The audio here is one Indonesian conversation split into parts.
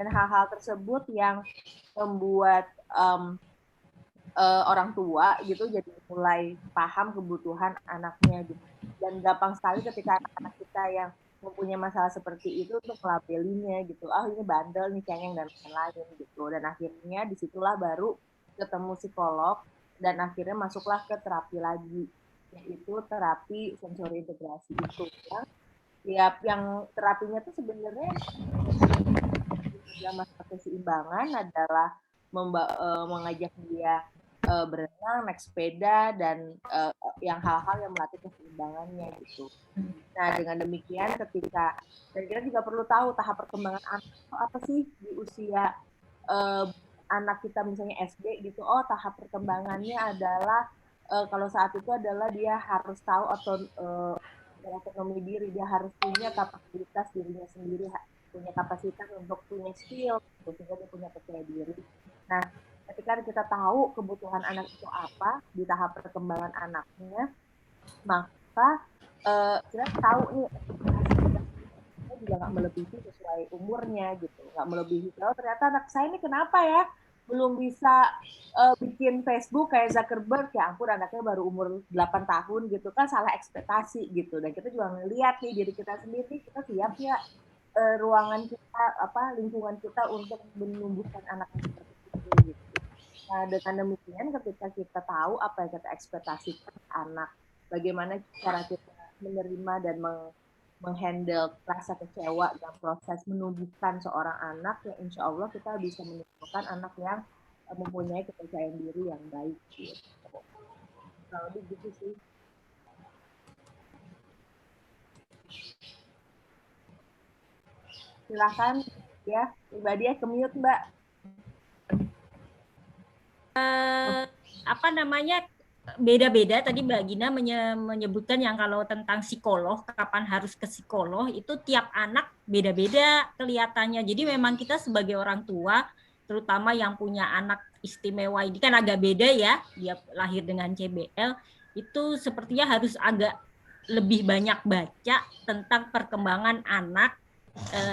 dan hal-hal tersebut yang membuat orang tua gitu jadi mulai paham kebutuhan anaknya gitu. Dan gampang sekali ketika anak-anak kita yang mempunyai masalah seperti itu untuk melabelinya gitu. Ah, ini bandel nih, cengeng dan lain-lain gitu. Dan akhirnya disitulah baru ketemu psikolog dan akhirnya masuklah ke terapi lagi, yaitu terapi sensori integrasi itu ya. Yang terapinya tuh sebenarnya dalam masalah keseimbangan adalah mengajak dia berenang, naik sepeda, dan yang hal-hal yang melatih keseimbangannya gitu. Nah, dengan demikian ketika, dan kita juga perlu tahu tahap perkembangan anak itu apa sih di usia anak kita misalnya SD gitu. Oh, tahap perkembangannya adalah kalau saat itu adalah dia harus tahu atau otonomi diri, dia harus punya kapasitas dirinya sendiri, punya kapasitas untuk punya skill, sehingga dia punya percaya diri. Nah, ketika kita tahu kebutuhan anak itu apa di tahap perkembangan anaknya, maka kita tahu nih juga nggak melebihi sesuai umurnya gitu, nggak melebihi. Kalau ternyata anak saya ini kenapa ya belum bisa bikin Facebook kayak Zuckerberg, ya ampun anaknya baru umur 8 tahun gitu kan, salah ekspektasi gitu. Dan kita juga ngelihat nih diri kita sendiri, kita siap ya ruangan kita, lingkungan kita untuk menumbuhkan anak seperti itu gitu. Nah, dengan demikian ketika kita tahu apa yang kita ekspektasikan anak, bagaimana cara kita menerima dan menghandle rasa kecewa dalam proses menumbuhkan seorang anak, ya insya Allah kita bisa menumbuhkan anak yang mempunyai kepercayaan diri yang baik gitu. Kalau begitu sih. Silakan ya, pribadi ya, ke-mute Mbak. Beda-beda tadi Mbak Gina menyebutkan yang kalau tentang psikolog, kapan harus ke psikolog, itu tiap anak beda-beda kelihatannya. Jadi memang kita sebagai orang tua, terutama yang punya anak istimewa ini kan agak beda ya, dia lahir dengan CBL, itu sepertinya harus agak lebih banyak baca tentang perkembangan anak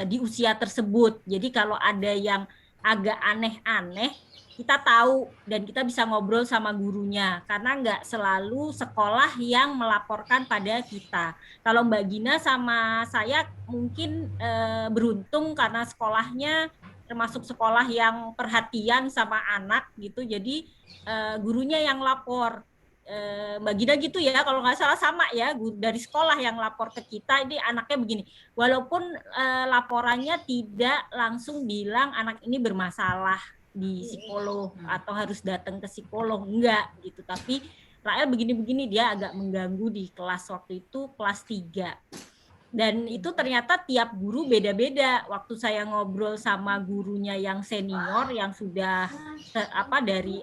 di usia tersebut. Jadi kalau ada yang agak aneh-aneh, kita tahu dan kita bisa ngobrol sama gurunya, karena nggak selalu sekolah yang melaporkan pada kita. Kalau Mbak Gina sama saya mungkin beruntung karena sekolahnya termasuk sekolah yang perhatian sama anak gitu, jadi gurunya yang lapor. Mbak Gina gitu ya, kalau nggak salah sama ya, dari sekolah yang lapor ke kita, ini anaknya begini. Walaupun laporannya tidak langsung bilang anak ini bermasalah di psikolog atau harus datang ke psikolog, enggak gitu. Tapi Rael begini-begini, dia agak mengganggu di kelas waktu itu, kelas 3. Dan itu ternyata tiap guru beda-beda. Waktu saya ngobrol sama gurunya yang senior, yang sudah dari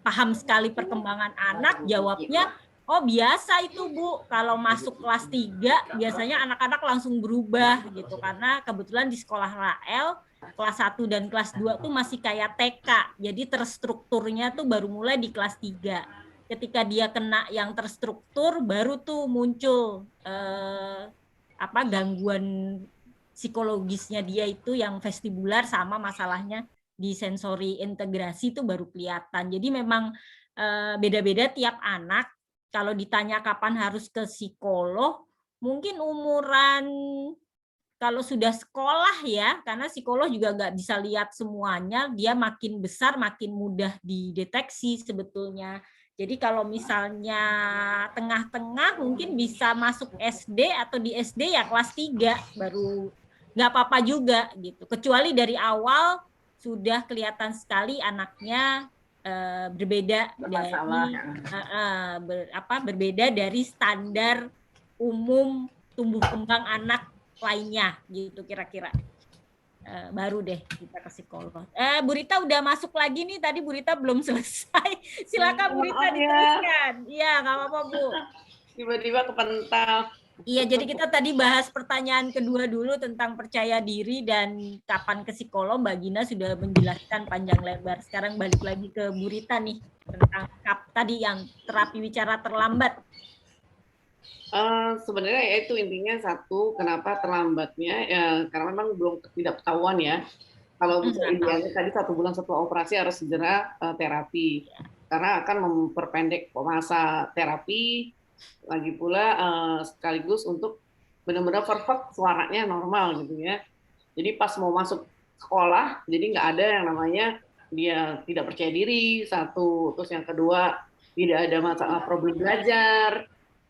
paham sekali perkembangan anak, jawabnya, oh biasa itu Bu, kalau masuk kelas 3 biasanya anak-anak langsung berubah gitu. Karena kebetulan di sekolah Rael, kelas 1 dan kelas 2 tuh masih kayak TK. Jadi terstrukturnya tuh baru mulai di kelas 3. Ketika dia kena yang terstruktur, baru tuh muncul gangguan psikologisnya dia itu yang vestibular, sama masalahnya di sensori integrasi itu baru kelihatan. Jadi memang beda-beda tiap anak. Kalau ditanya kapan harus ke psikolog, mungkin umuran kalau sudah sekolah ya, karena psikolog juga nggak bisa lihat semuanya, dia makin besar makin mudah dideteksi sebetulnya. Jadi kalau misalnya tengah-tengah mungkin bisa masuk SD atau di SD ya kelas 3 baru nggak apa-apa juga gitu. Kecuali dari awal sudah kelihatan sekali anaknya berbeda dari berbeda dari standar umum tumbuh kembang anak lainnya gitu kira-kira. Baru deh kita ke psikolog. Bu Rita udah masuk lagi nih, tadi Bu Rita belum selesai. Silakan Bu Rita diteruskan. Iya, nggak apa-apa Bu. Tiba-tiba kepental. Iya, jadi kita tadi bahas pertanyaan kedua dulu tentang percaya diri dan kapan ke psikolog. Mbak Gina sudah menjelaskan panjang lebar. Sekarang balik lagi ke Bu Rita nih tentang tadi yang terapi bicara terlambat. Sebenarnya ya itu intinya satu, kenapa terlambatnya ya karena memang belum tidak ketahuan ya. Kalau bisa idealnya tadi 1 bulan setelah operasi harus segera terapi, karena akan memperpendek masa terapi, lagi pula sekaligus untuk benar-benar perfect suaranya normal gitu ya. Jadi pas mau masuk sekolah, jadi nggak ada yang namanya dia tidak percaya diri, satu, terus yang kedua tidak ada masalah problem belajar,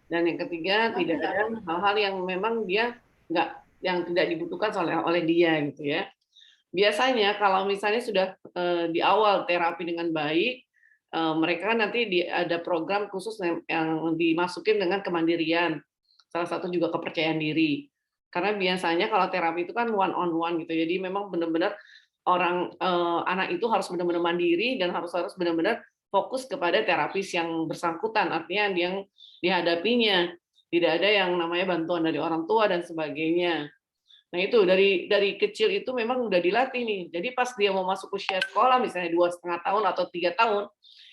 dan yang ketiga tidak ada hal-hal yang memang dia nggak, yang tidak dibutuhkan oleh dia gitu ya. Biasanya kalau misalnya sudah di awal terapi dengan baik, mereka nanti ada program khusus yang dimasukin dengan kemandirian. Salah satu juga kepercayaan diri. Karena biasanya kalau terapi itu kan one on one gitu. Jadi memang benar-benar anak itu harus benar-benar mandiri dan harus benar-benar fokus kepada terapis yang bersangkutan, artinya yang dihadapinya. Tidak ada yang namanya bantuan dari orang tua dan sebagainya. Nah itu dari kecil itu memang udah dilatih nih. Jadi pas dia mau masuk usia sekolah misalnya 2,5 tahun atau 3 tahun,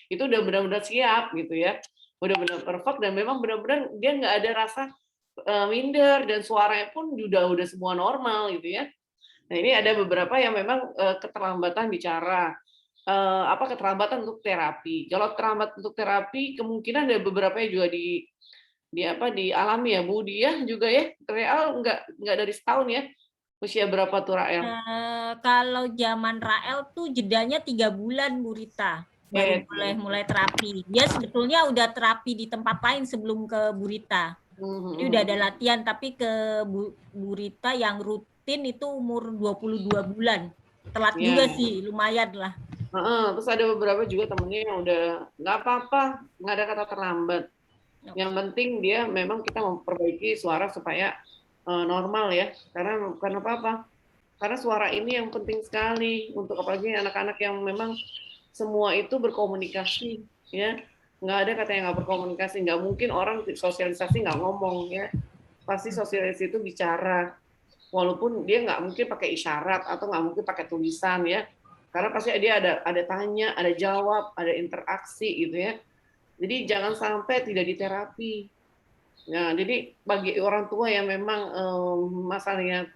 itu udah benar-benar siap gitu ya. Udah benar perfect dan memang benar-benar dia nggak ada rasa minder dan suaranya pun udah semua normal gitu ya. Nah ini ada beberapa yang memang keterlambatan bicara, keterlambatan untuk terapi. Kalau terlambat untuk terapi kemungkinan ada beberapa yang juga dialami ya Bu Diah juga ya. Real nggak dari setahun ya. Usia berapa tuh Rael? Kalau zaman Rael tuh jedanya 3 bulan Bu Rita baru mulai terapi. Dia sebetulnya udah terapi di tempat lain sebelum ke Bu Rita. Jadi udah ada latihan, tapi ke Bu Rita yang rutin itu umur 22 bulan. Telat juga sih, lumayan lah. Terus ada beberapa juga temennya yang udah nggak apa-apa, nggak ada kata terlambat. Yang penting dia memang kita memperbaiki suara supaya normal ya, karena bukan apa-apa. Karena suara ini yang penting sekali untuk apalagi anak-anak yang memang semua itu berkomunikasi ya. Nggak ada kata yang nggak berkomunikasi, nggak mungkin orang sosialisasi nggak ngomong ya. Pasti sosialisasi itu bicara, walaupun dia nggak mungkin pakai isyarat atau nggak mungkin pakai tulisan ya. Karena pasti dia ada tanya, ada jawab, ada interaksi gitu ya. Jadi jangan sampai tidak diterapi. Nah, jadi bagi orang tua yang memang masalahnya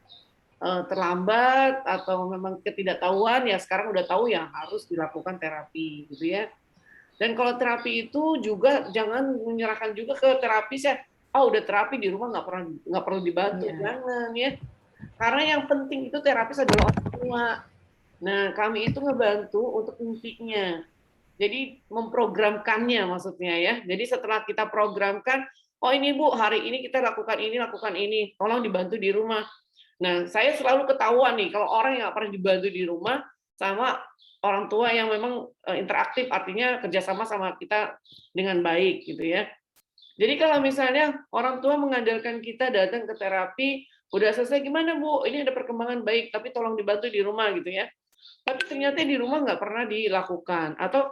terlambat atau memang ketidaktahuan, ya sekarang udah tahu ya harus dilakukan terapi gitu ya. Dan kalau terapi itu juga jangan menyerahkan juga ke terapis ya. Udah terapi di rumah nggak perlu dibantu, jangan ya. Karena yang penting itu terapis adalah orang tua. Nah, kami itu ngebantu untuk intinya. Jadi memprogramkannya maksudnya ya. Jadi setelah kita programkan, oh ini Bu, hari ini kita lakukan ini, tolong dibantu di rumah. Nah, saya selalu ketahuan nih, kalau orang yang nggak pernah dibantu di rumah, sama orang tua yang memang interaktif, artinya kerjasama sama kita dengan baik gitu ya. Jadi kalau misalnya orang tua mengandalkan kita datang ke terapi, udah selesai gimana Bu, ini ada perkembangan baik, tapi tolong dibantu di rumah gitu ya. Tapi ternyata di rumah nggak pernah dilakukan, atau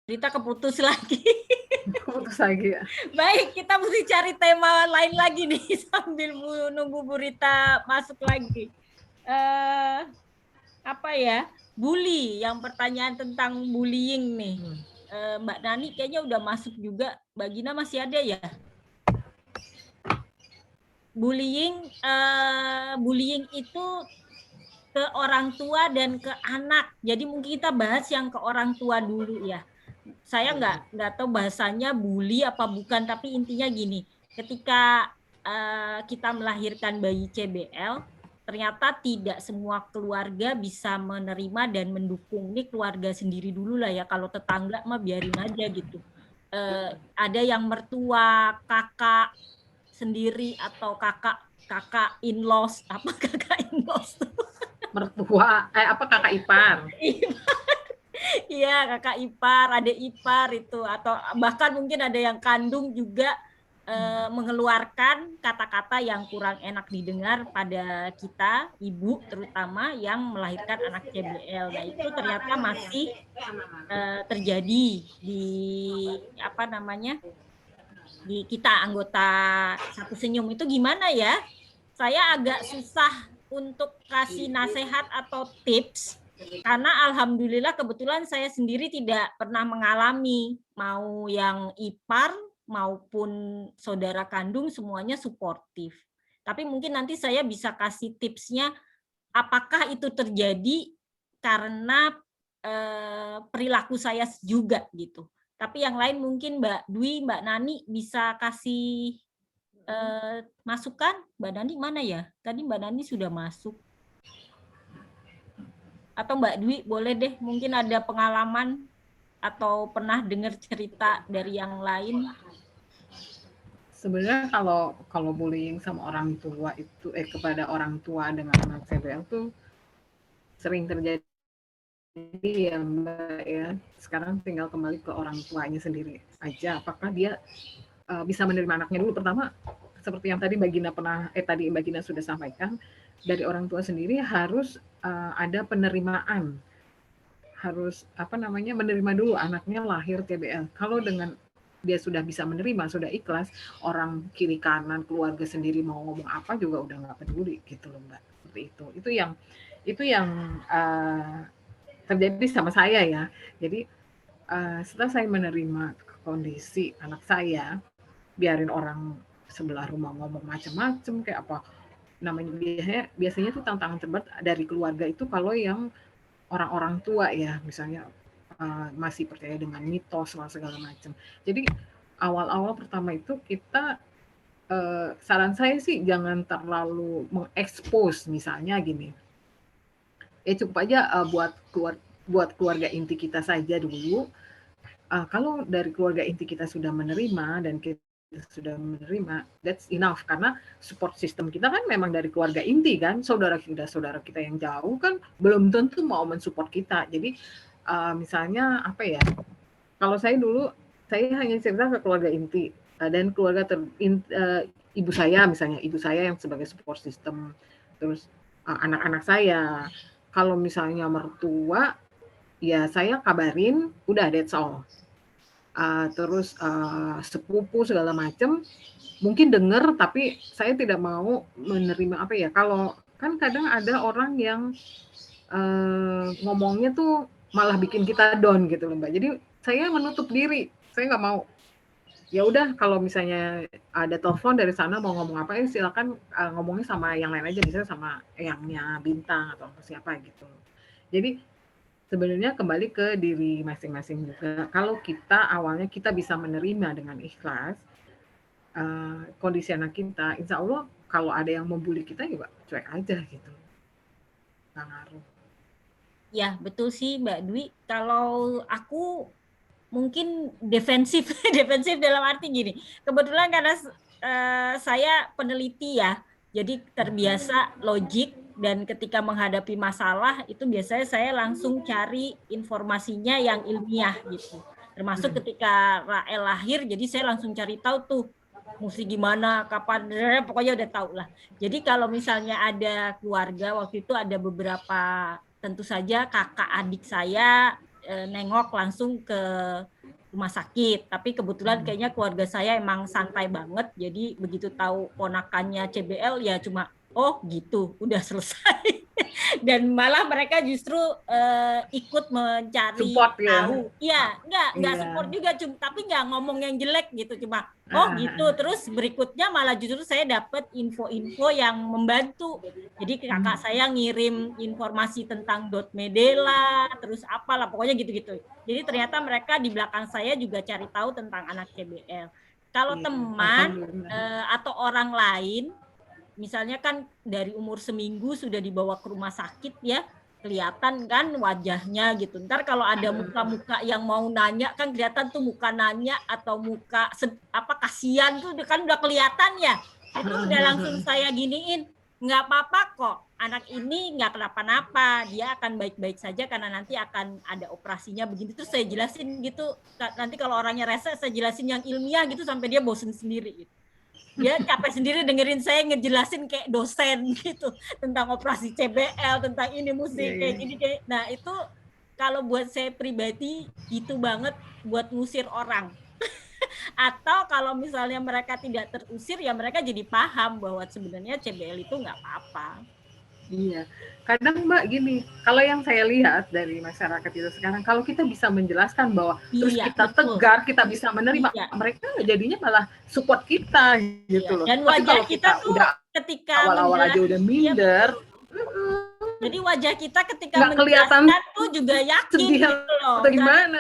Rita keputus lagi. Keputus lagi ya. Baik, kita mesti cari tema lain lagi nih sambil nunggu Bu Rita masuk lagi. Apa ya? Bully, yang pertanyaan tentang bullying nih. Mbak Nani kayaknya udah masuk juga. Mbak Gina masih ada ya? Bullying itu ke orang tua dan ke anak. Jadi mungkin kita bahas yang ke orang tua dulu ya. Saya nggak tahu bahasanya bully apa bukan, tapi intinya gini, ketika kita melahirkan bayi CBL, ternyata tidak semua keluarga bisa menerima dan mendukung. Ini keluarga sendiri dulu lah ya, kalau tetangga mah biarin aja gitu. Ada yang mertua, kakak sendiri atau kakak in-laws, apa kakak in-laws tuh? Mertua, kakak ipar. Iya, kakak ipar, adik ipar itu, atau bahkan mungkin ada yang kandung juga mengeluarkan kata-kata yang kurang enak didengar pada kita, ibu terutama yang melahirkan anak CBL. Nah, itu ternyata masih terjadi di di kita anggota Satu Senyum. Itu gimana ya? Saya agak susah untuk kasih nasihat atau tips, karena alhamdulillah kebetulan saya sendiri tidak pernah mengalami mau yang ipar maupun saudara kandung semuanya suportif. Tapi mungkin nanti saya bisa kasih tipsnya apakah itu terjadi karena perilaku saya juga gitu. Tapi yang lain mungkin Mbak Dwi, Mbak Nani bisa kasih masukan. Mbak Nani mana ya? Tadi Mbak Nani sudah masuk. Atau Mbak Dwi boleh deh, mungkin ada pengalaman atau pernah dengar cerita dari yang lain. Sebenarnya kalau bullying sama orang tua itu kepada orang tua dengan anak CBL tuh sering terjadi ya Mbak ya. Sekarang tinggal kembali ke orang tuanya sendiri aja. Apakah dia bisa menerima anaknya dulu? Pertama, seperti yang tadi Mbak Gina sudah sampaikan, dari orang tua sendiri harus ada penerimaan, harus menerima dulu anaknya lahir TBL. Kalau dengan dia sudah bisa menerima, sudah ikhlas, orang kiri kanan keluarga sendiri mau ngomong apa juga udah nggak peduli gitu loh Mbak. Seperti itu yang terjadi sama saya ya. Jadi setelah saya menerima kondisi anak saya, biarin orang sebelah rumah ngomong macam-macam kayak apa namanya, biasanya tuh tantangan terberat dari keluarga itu kalau yang orang-orang tua ya, misalnya masih percaya dengan mitos segala macam. Jadi awal-awal pertama itu kita saran saya sih jangan terlalu mengekspos, misalnya gini. Cukup aja buat keluarga inti kita saja dulu. Kalau dari keluarga inti kita sudah menerima dan kita sudah menerima, that's enough, karena support system kita kan memang dari keluarga inti kan, saudara kita yang jauh kan belum tentu mau mensupport kita. Jadi misalnya apa ya, kalau saya dulu saya hanya cerita ke keluarga inti dan keluarga ibu saya yang sebagai support system, terus anak-anak saya. Kalau misalnya mertua, ya saya kabarin, udah that's all. Terus sepupu segala macam mungkin dengar, tapi saya tidak mau menerima kalau kan kadang ada orang yang ngomongnya tuh malah bikin kita down gitu loh Mbak. Jadi saya menutup diri, saya nggak mau. Ya udah, kalau misalnya ada telepon dari sana mau ngomong apa, silakan ngomongnya sama yang lain aja, misalnya sama eyangnya Bintang atau siapa gitu. Jadi sebenarnya kembali ke diri masing-masing juga. Kalau kita awalnya kita bisa menerima dengan ikhlas kondisi anak kita, insya Allah kalau ada yang membuli kita juga cuek aja gitu, nggak ngaruh. Ya betul sih Mbak Dwi. Kalau aku mungkin defensif dalam arti gini. Kebetulan karena saya peneliti ya, jadi terbiasa logik, dan ketika menghadapi masalah itu biasanya saya langsung cari informasinya yang ilmiah gitu. Termasuk ketika Rael lahir, jadi saya langsung cari tahu tuh mesti gimana, kapan, pokoknya udah tahu lah. Jadi kalau misalnya ada keluarga, waktu itu ada beberapa, tentu saja kakak adik saya nengok langsung ke rumah sakit, tapi kebetulan kayaknya keluarga saya emang santai banget, jadi begitu tahu ponakannya CBL ya cuma oh gitu, udah selesai. Dan malah mereka justru ikut mencari support, tahu. Ya, nggak support juga, tapi nggak ngomong yang jelek gitu, cuma oh gitu. Terus berikutnya malah justru saya dapat info-info yang membantu. Jadi kakak saya ngirim informasi tentang .medela, terus apalah, pokoknya gitu-gitu. Jadi ternyata mereka di belakang saya juga cari tahu tentang anak CBL. Kalau teman atau orang lain, misalnya kan dari umur seminggu sudah dibawa ke rumah sakit ya, kelihatan kan wajahnya gitu. Ntar kalau ada muka-muka yang mau nanya kan kelihatan tuh muka nanya atau muka kasihan tuh kan udah kelihatan ya. Itu udah langsung saya giniin, nggak apa-apa kok, anak ini nggak kenapa-napa, dia akan baik-baik saja karena nanti akan ada operasinya begini. Terus saya jelasin gitu, nanti kalau orangnya rese saya jelasin yang ilmiah gitu sampai dia bosen sendiri gitu. Dia capek sendiri dengerin saya ngejelasin kayak dosen gitu tentang operasi CBL, tentang ini musik kayak gini kayak. Nah itu kalau buat saya pribadi gitu banget buat ngusir orang. Atau kalau misalnya mereka tidak terusir ya mereka jadi paham bahwa sebenarnya CBL itu nggak apa-apa. Iya. Kadang Mbak gini, kalau yang saya lihat dari masyarakat itu sekarang, kalau kita bisa menjelaskan bahwa terus Iya, kita betul. tegar, kita bisa menerima, Iya, mereka jadinya malah support kita iya. gitu loh. Dan Tapi wajah kalau kita kita tuh udah ketika awal-awal aja udah iya, minder, jadi wajah kita ketika nggak kelihatan menjelaskan tuh juga yakin sedih gitu loh. atau Nggak gimana.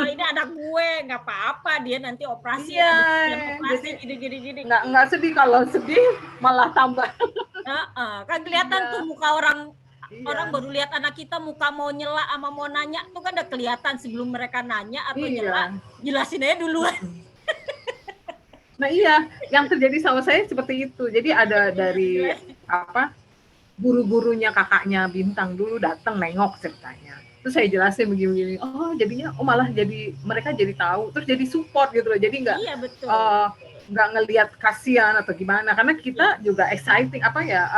ini anak gue, nggak apa-apa, dia nanti operasi, Iya, ada jam operasi, jadi gini. nggak sedih, kalau sedih malah tambah. Kan kelihatan Iya, tuh muka orang iya, baru lihat anak kita muka mau nyela sama mau nanya tuh kan udah kelihatan sebelum mereka nanya atau nyela, iya. jelasin aja duluan. Nah iya, yang terjadi sama saya seperti itu. Jadi ada dari apa, guru-gurunya kakaknya Bintang dulu datang nengok ceritanya. Terus saya jelasin begini-begini. Oh jadinya, oh malah jadi mereka jadi tahu, terus jadi support gitu loh. Jadi Iya betul. nggak ngelihat kasihan atau gimana. Karena kita juga exciting apa ya,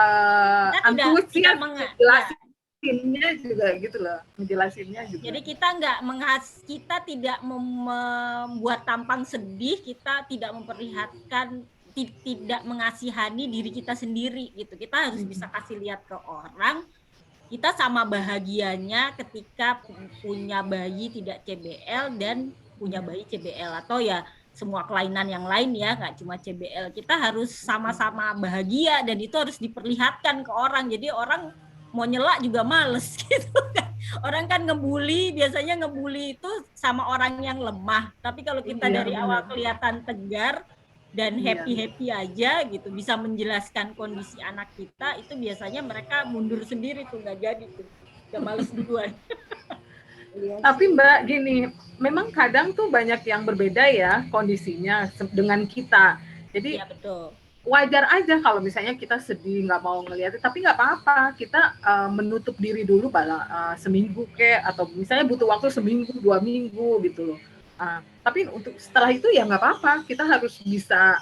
antusias jelasinnya juga gitu loh, ngejelasinnya juga. Jadi kita tidak membuat tampang sedih, kita tidak memperlihatkan, tidak mengasihani diri kita sendiri gitu. Kita harus bisa kasih lihat ke orang kita sama bahagianya ketika punya bayi tidak CBL dan punya bayi CBL, atau ya semua kelainan yang lain ya, nggak cuma CBL. Kita harus sama-sama bahagia dan itu harus diperlihatkan ke orang. Jadi orang mau nyela juga males gitu kan. Orang kan biasanya ngebully itu sama orang yang lemah. Tapi kalau kita dari awal kelihatan tegar dan happy aja gitu, bisa menjelaskan kondisi anak kita, itu biasanya mereka mundur sendiri tuh, nggak jadi tuh, udah males duluan. Tapi Mbak gini, memang kadang tuh banyak yang berbeda ya kondisinya dengan kita. Jadi ya, betul. Wajar aja kalau misalnya kita sedih, nggak mau ngeliatin, tapi nggak apa-apa, kita menutup diri dulu seminggu atau misalnya butuh waktu seminggu, 2 minggu gitu loh. Tapi untuk setelah itu ya nggak apa-apa, kita harus bisa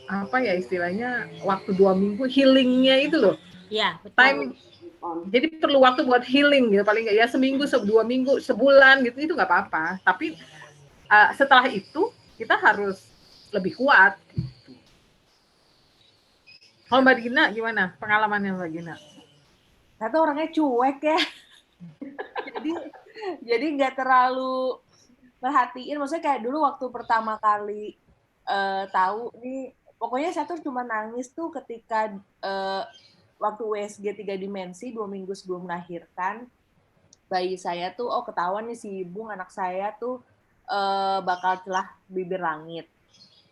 apa ya istilahnya, waktu 2 minggu healingnya itu loh. Iya, betul. Time, jadi perlu waktu buat healing gitu, paling nggak ya seminggu, 2 minggu, sebulan gitu, itu nggak apa-apa. Tapi setelah itu kita harus lebih kuat. Kalau Mbak Gina gimana pengalamannya Mbak Gina? Saya tuh orangnya cuek ya. jadi nggak terlalu perhatiin. Maksudnya kayak dulu waktu pertama kali tahu nih, pokoknya saya tuh cuma nangis tuh ketika waktu USG 3 dimensi 2 minggu sebelum melahirkan. Bayi saya tuh, ketahuan nih si ibu anak saya tuh bakal celah bibir langit.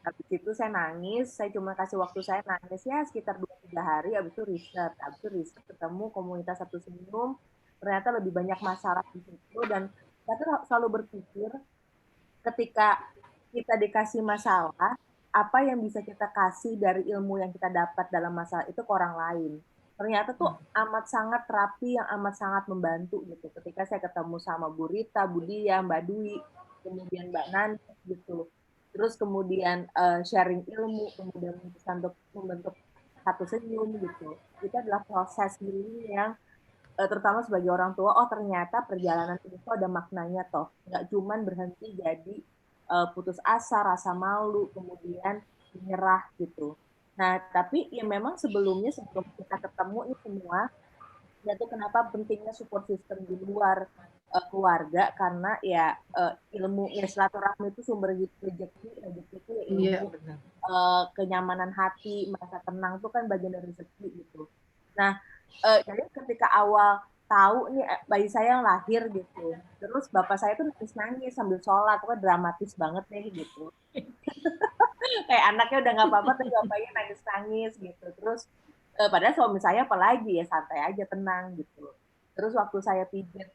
Habis itu saya nangis, saya cuma kasih waktu saya nangis ya sekitar 2-3 hari, habis itu riset ketemu komunitas Satu Senyum, ternyata lebih banyak masalah di situ, dan saya tuh selalu berpikir ketika kita dikasih masalah, apa yang bisa kita kasih dari ilmu yang kita dapat dalam masalah itu ke orang lain. Ternyata tuh amat sangat terapi yang amat sangat membantu gitu. Ketika saya ketemu sama Bu Rita, Bu Dia, Mbak Dwi, kemudian Mbak Nani gitu. Terus kemudian sharing ilmu, kemudian untuk membentuk Satu Senyum gitu. Itu adalah proses healing yang terutama sebagai orang tua, ternyata perjalanan itu ada maknanya toh. Nggak cuman berhenti jadi putus asa, rasa malu, kemudian menyerah gitu. Nah, tapi ya memang sebelum kita ketemu ini semua, yaitu kenapa pentingnya support system di luar keluarga, karena ya ilmu ya silaturahmi itu sumber rezeki itu ya ilmu, kenyamanan hati, merasa tenang itu kan bagian dari rezeki gitu. Nah, jadi ketika awal tahu nih bayi saya yang lahir gitu, terus bapak saya tuh nangis sambil sholat, pokoknya dramatis banget nih gitu. Kayak anaknya udah nggak apa-apa tapi bapaknya nangis gitu. Terus padahal suami saya apalagi ya santai aja, tenang gitu. Terus waktu saya pijat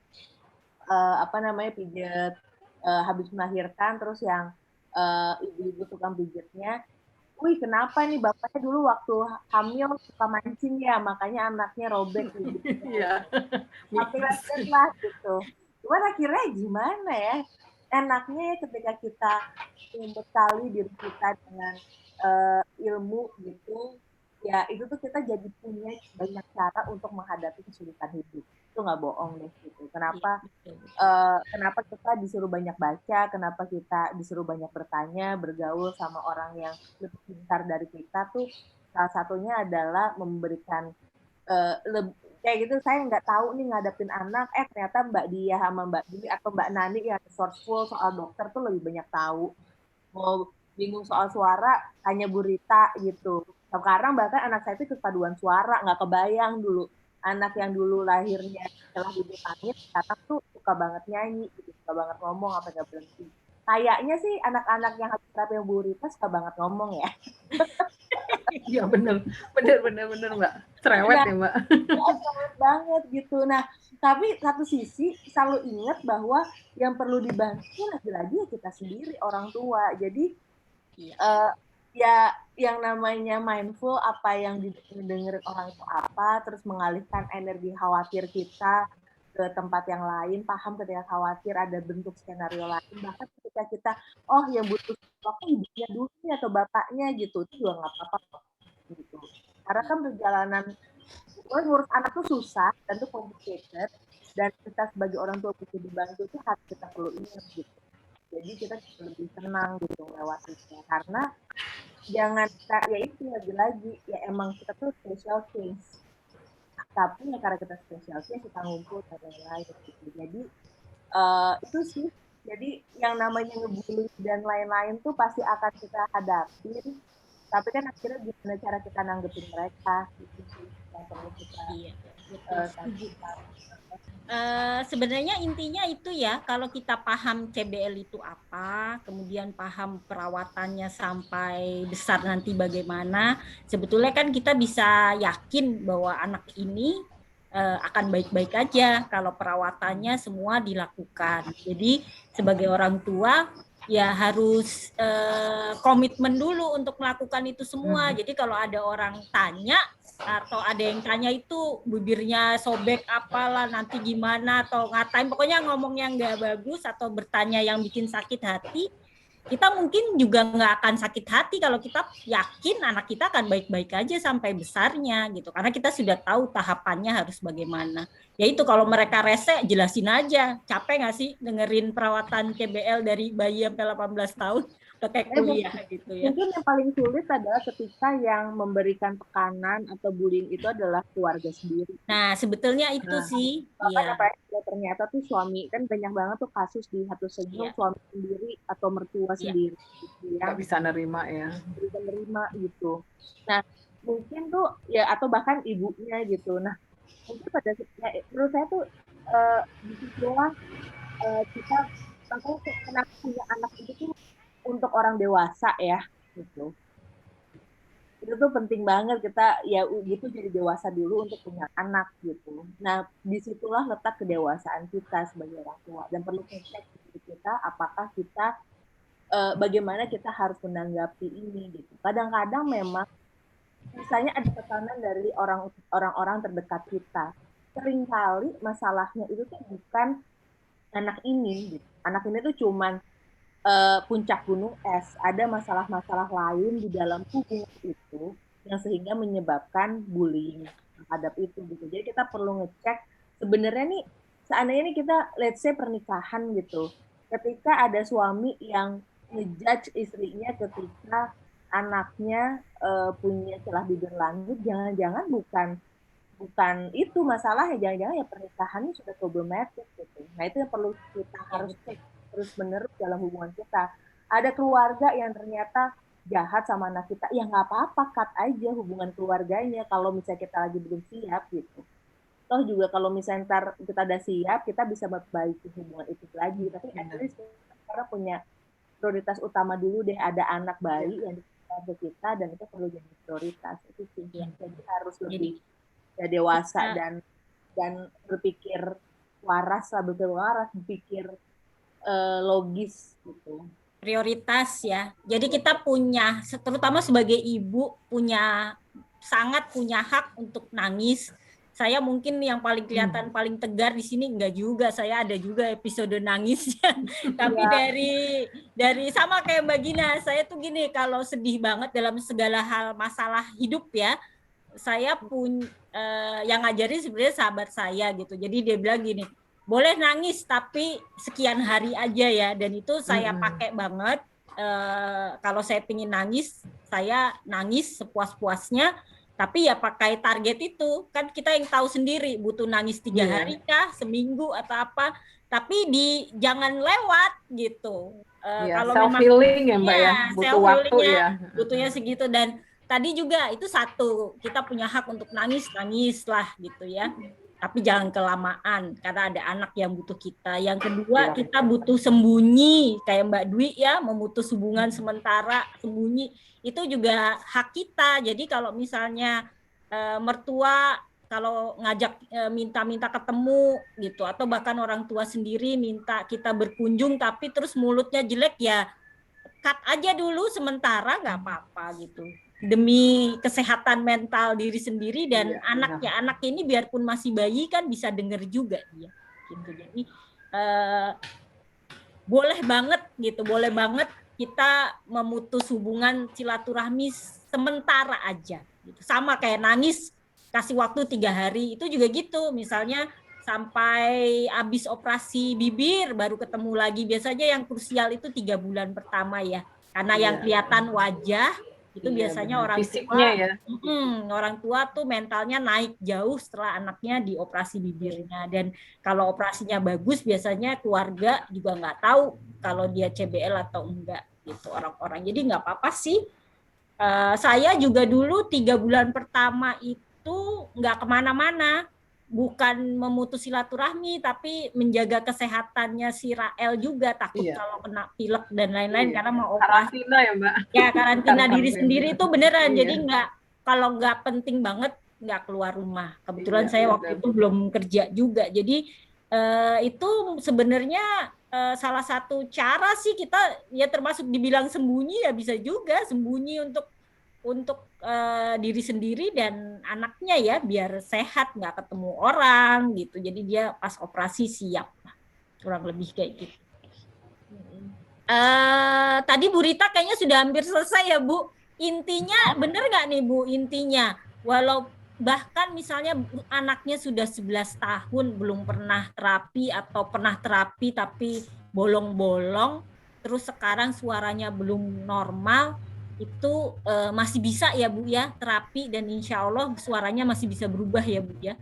pijat habis melahirkan, terus yang ibu-ibu tukang pijatnya, wih kenapa nih bapaknya dulu waktu hamil suka mancing ya, makanya anaknya robek gitu. Iya. Hati-hati lah gitu. Cuman akhirnya gimana ya? Enaknya ya ketika kita membekali diri kita dengan ilmu gitu, ya itu tuh kita jadi punya banyak cara untuk menghadapi kesulitan hidup. Itu nggak bohong deh gitu. Kenapa kita disuruh banyak baca, kenapa kita disuruh banyak bertanya, bergaul sama orang yang lebih pintar dari kita tuh, salah satunya adalah memberikan kayak gitu, saya nggak tahu nih ngadepin anak, ternyata Mbak Dia sama Mbak Dini atau Mbak Nani yang resourceful soal dokter tuh lebih banyak tahu. Mau bingung soal suara, tanya Bu Rita gitu. Sekarang bahkan anak saya itu kepaduan suara, nggak kebayang dulu. Anak yang dulu lahirnya setelah bibir langit, sekarang tuh suka banget nyanyi, gitu. Suka banget ngomong, apa nggak berhenti. Kayaknya sih anak-anak yang habis terapi yang Bu Rita suka banget ngomong ya. Iya bener Mbak. Cerewet ya Mbak. Cerewet banget gitu. Nah, tapi satu sisi selalu ingat bahwa yang perlu dibantu lagi-lagi ya kita sendiri orang tua. Jadi ya yang namanya mindful, apa yang didengerin orang itu apa, terus mengalihkan energi khawatir kita ke tempat yang lain, paham ketika khawatir ada bentuk skenario lain, bahkan ketika kita yang butuh waktu ibunya dulu atau bapaknya gitu, itu juga nggak apa-apa gitu. Karena kan perjalanan ngurus anak tuh susah dan tuh complicated, dan kita sebagai orang tua butuh dibantu itu harus kita perlu ingat gitu. Jadi kita lebih tenang gitu melewatinya, karena jangan ya itu lagi-lagi ya emang kita tuh special case, tapi ya karena kita special case kita ngumpul dan lain-lain gitu. Jadi itu sih, jadi yang namanya ngebully dan lain-lain tuh pasti akan kita hadapin, tapi kan akhirnya gimana cara kita nanggepin mereka gitu sih yang perlu kita sebenarnya intinya itu ya, kalau kita paham CBL itu apa, kemudian paham perawatannya sampai besar nanti bagaimana, sebetulnya kan kita bisa yakin bahwa anak ini akan baik-baik aja kalau perawatannya semua dilakukan. Jadi sebagai orang tua ya harus komitmen dulu untuk melakukan itu semua. Jadi kalau ada orang tanya atau ada yang tanya itu bibirnya sobek apalah nanti gimana atau ngatain, pokoknya ngomong yang nggak bagus atau bertanya yang bikin sakit hati, kita mungkin juga nggak akan sakit hati kalau kita yakin anak kita akan baik-baik aja sampai besarnya gitu, karena kita sudah tahu tahapannya harus bagaimana. Ya itu, kalau mereka rese jelasin aja. Capek nggak sih dengerin perawatan CBL dari bayi sampai 18 tahun udah kayak kuliah gitu ya. Mungkin yang paling sulit adalah ketika yang memberikan tekanan atau bullying itu adalah keluarga sendiri. Nah, sebetulnya itu sih. Iya. Ternyata tuh suami, kan banyak banget tuh kasus di satu segi suami sendiri atau mertua sendiri. Gitu, nggak bisa nerima ya. Bisa nerima gitu. Nah, mungkin tuh ya atau bahkan ibunya gitu. Nah, mungkin pada menurut saya tuh disitulah kita kenapa punya anak itu tuh untuk orang dewasa ya gitu. Itu tuh penting banget kita ya gitu jadi dewasa dulu untuk punya anak gitu. Nah, disitulah letak kedewasaan kita sebagai orang tua, dan perlu cek kita apakah kita bagaimana kita harus menanggapi ini gitu. Kadang-kadang memang misalnya ada tekanan dari orang-orang terdekat kita. Seringkali masalahnya itu tuh bukan anak ini gitu. Anak ini tuh cuman puncak gunung es, ada masalah-masalah lain di dalam hubungan itu yang sehingga menyebabkan bullying terhadap itu gitu. Jadi kita perlu ngecek sebenarnya nih, seandainya nih kita let's say pernikahan gitu, ketika ada suami yang ngejudge istrinya ketika anaknya punya celah bibir langit, jangan-jangan bukan itu masalahnya, jangan-jangan ya pernikahannya sudah problematik gitu. Nah itu yang perlu kita harus cek terus-menerus dalam hubungan kita. Ada keluarga yang ternyata jahat sama anak kita, ya nggak apa-apa, cut aja hubungan keluarganya kalau misalnya kita lagi belum siap gitu. Toh juga kalau misalnya ntar kita udah siap, kita bisa memperbaiki hubungan itu lagi. Tapi at least kita punya prioritas utama dulu deh, ada anak bayi yang di kita, dan itu perlu jadi prioritas. Itu sih. Jadi harus lebih dewasa dan berpikir waras, berpikir logis gitu. Prioritas ya. Jadi kita punya, terutama sebagai ibu, sangat punya hak untuk nangis. Saya mungkin yang paling kelihatan paling tegar di sini, enggak juga, saya ada juga episode nangisnya. Tapi dari sama kayak Mbak Gina, saya tuh gini, kalau sedih banget dalam segala hal masalah hidup ya, saya pun yang ngajarin sebenarnya sahabat saya gitu. Jadi dia bilang gini, boleh nangis tapi sekian hari aja ya, dan itu saya pakai banget. Kalau saya pengen nangis, saya nangis sepuas-puasnya, Tapi ya pakai target itu, kan kita yang tahu sendiri butuh nangis 3 hari kah, seminggu atau apa. Tapi jangan lewat gitu. Kalau self memang healing ya Mbak ya, butuh self waktu healingnya ya. butuhnya segitu. Dan tadi juga itu satu, kita punya hak untuk nangis lah gitu ya. Tapi jangan kelamaan karena ada anak yang butuh kita. Yang kedua, kita butuh sembunyi kayak Mbak Dwi ya, memutus hubungan sementara, sembunyi itu juga hak kita. Jadi kalau misalnya mertua kalau ngajak minta ketemu gitu, atau bahkan orang tua sendiri minta kita berkunjung tapi terus mulutnya jelek, ya cut aja dulu sementara, nggak apa-apa gitu, demi kesehatan mental diri sendiri dan anaknya. Anak ini biarpun masih bayi kan bisa denger juga dia gitu. Jadi boleh banget kita memutus hubungan silaturahmi sementara aja gitu. Sama kayak nangis kasih waktu 3 hari itu juga gitu, misalnya sampai habis operasi bibir baru ketemu lagi. Biasanya yang krusial itu 3 bulan pertama ya, karena yang kelihatan wajah itu biasanya orang tua ya. Orang tua tuh mentalnya naik jauh setelah anaknya dioperasi bibirnya. Dan kalau operasinya bagus biasanya keluarga juga nggak tahu kalau dia CBL atau enggak gitu orang-orang. Jadi nggak apa-apa sih. Saya juga dulu 3 bulan pertama itu nggak kemana-mana, bukan memutus silaturahmi tapi menjaga kesehatannya si Rael juga, takut kalau kena pilek dan lain-lain karena mau operasi. Karantina ya Mbak? Ya karantina diri sendiri itu beneran. Jadi kalau nggak penting banget nggak keluar rumah. Kebetulan saya waktu itu belum kerja juga, jadi itu sebenarnya salah satu cara sih kita ya, termasuk dibilang sembunyi ya, bisa juga sembunyi untuk diri sendiri dan anaknya ya, biar sehat, nggak ketemu orang gitu. Jadi dia pas operasi siap, kurang lebih kayak gitu. Tadi Bu Rita kayaknya sudah hampir selesai ya Bu. Intinya bener nggak nih Bu, intinya walau bahkan misalnya anaknya sudah 11 tahun belum pernah terapi atau pernah terapi tapi bolong-bolong, terus sekarang suaranya belum normal, itu masih bisa ya Bu ya terapi, dan insya Allah suaranya masih bisa berubah ya Bu ya.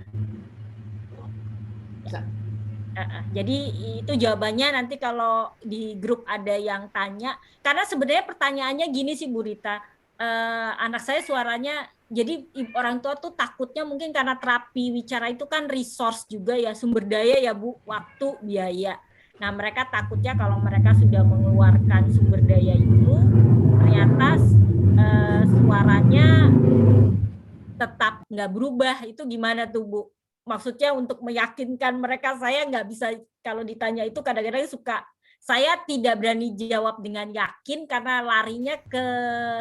Jadi itu jawabannya. Nanti kalau di grup ada yang tanya, karena sebenarnya pertanyaannya gini sih Bu Rita, anak saya suaranya, jadi orang tua tuh takutnya mungkin karena terapi wicara itu kan resource juga ya, sumber daya ya Bu, waktu, biaya. Nah mereka takutnya kalau mereka sudah mengeluarkan sumber daya itu ternyata suaranya tetap nggak berubah. Itu gimana tuh Bu? Maksudnya untuk meyakinkan mereka, saya nggak bisa, kalau ditanya itu kadang-kadang saya tidak berani jawab dengan yakin karena larinya ke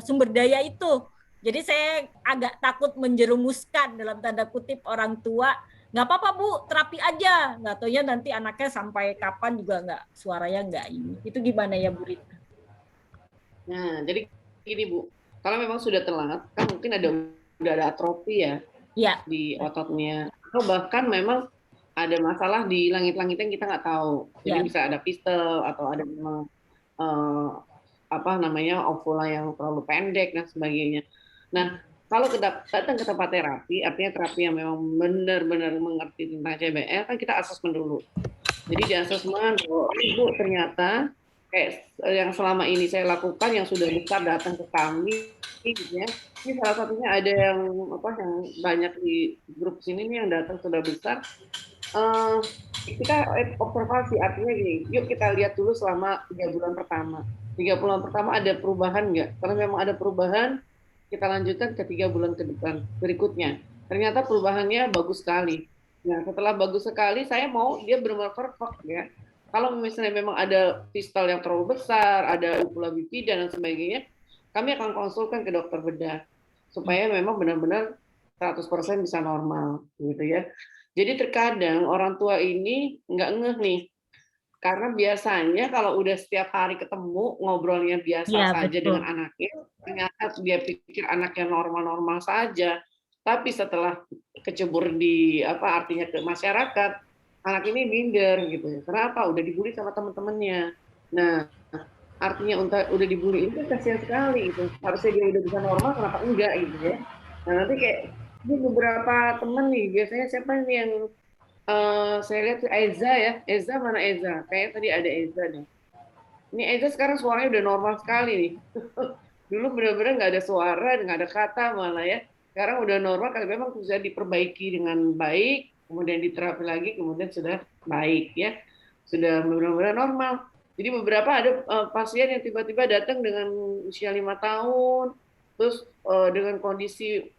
sumber daya itu. Jadi saya agak takut menjerumuskan dalam tanda kutip orang tua. Nggak apa-apa Bu, terapi aja. Nggak taunya nanti anaknya sampai kapan juga suaranya nggak ini. Itu gimana ya Bu Rita? Nah, jadi gini Bu, kalau memang sudah telat, kan mungkin udah ada atrofi ya di ototnya. Atau bahkan memang ada masalah di langit-langitnya yang kita nggak tahu. Jadi bisa ada pistel atau ada memang ovula yang terlalu pendek dan sebagainya. Nah, kalau datang ke tempat terapi, artinya terapi yang memang benar-benar mengerti tentang CBL, kan kita asesmen dulu. Jadi di asesmen, Ibu ternyata kayak yang selama ini saya lakukan yang sudah besar datang ke kami, gitu ya. Ini salah satunya ada yang banyak di grup sini nih yang datang sudah besar. Kita observasi, artinya gini, yuk kita lihat dulu selama 3 bulan pertama. 3 bulan pertama ada perubahan nggak? Kalau memang ada perubahan, kita lanjutkan ke 3 bulan ke depan berikutnya. Ternyata perubahannya bagus sekali. Nah, setelah bagus sekali, saya mau dia benar-benar perfect ya. Kalau misalnya memang ada pistal yang terlalu besar, ada uvula bifida dan sebagainya, kami akan konsulkan ke dokter bedah supaya memang benar-benar 100% bisa normal gitu ya. Jadi terkadang orang tua ini nggak ngeh nih, karena biasanya kalau udah setiap hari ketemu ngobrolnya biasa saja dengan anaknya, ternyata dia pikir anaknya normal-normal saja. Tapi setelah kecebur di artinya ke masyarakat, anak ini minder gitu ya. Kenapa? Udah dibully sama teman-temannya. Nah, artinya udah dibully itu kasihan sekali itu. Harusnya dia udah bisa normal, kenapa enggak gitu ya. Nah, nanti kayak ini beberapa temen nih, biasanya siapa nih yang saya lihat tuh Eza ya. Eza mana Eza? Kayak tadi ada Eza deh. Ini Eza sekarang suaranya udah normal sekali nih. Dulu benar-benar nggak ada suara, nggak ada kata malah ya. Sekarang udah normal, kalau memang sudah diperbaiki dengan baik, kemudian diterapi lagi, kemudian sudah baik ya. Sudah benar-benar normal. Jadi beberapa ada pasien yang tiba-tiba datang dengan usia 5 tahun, terus dengan kondisi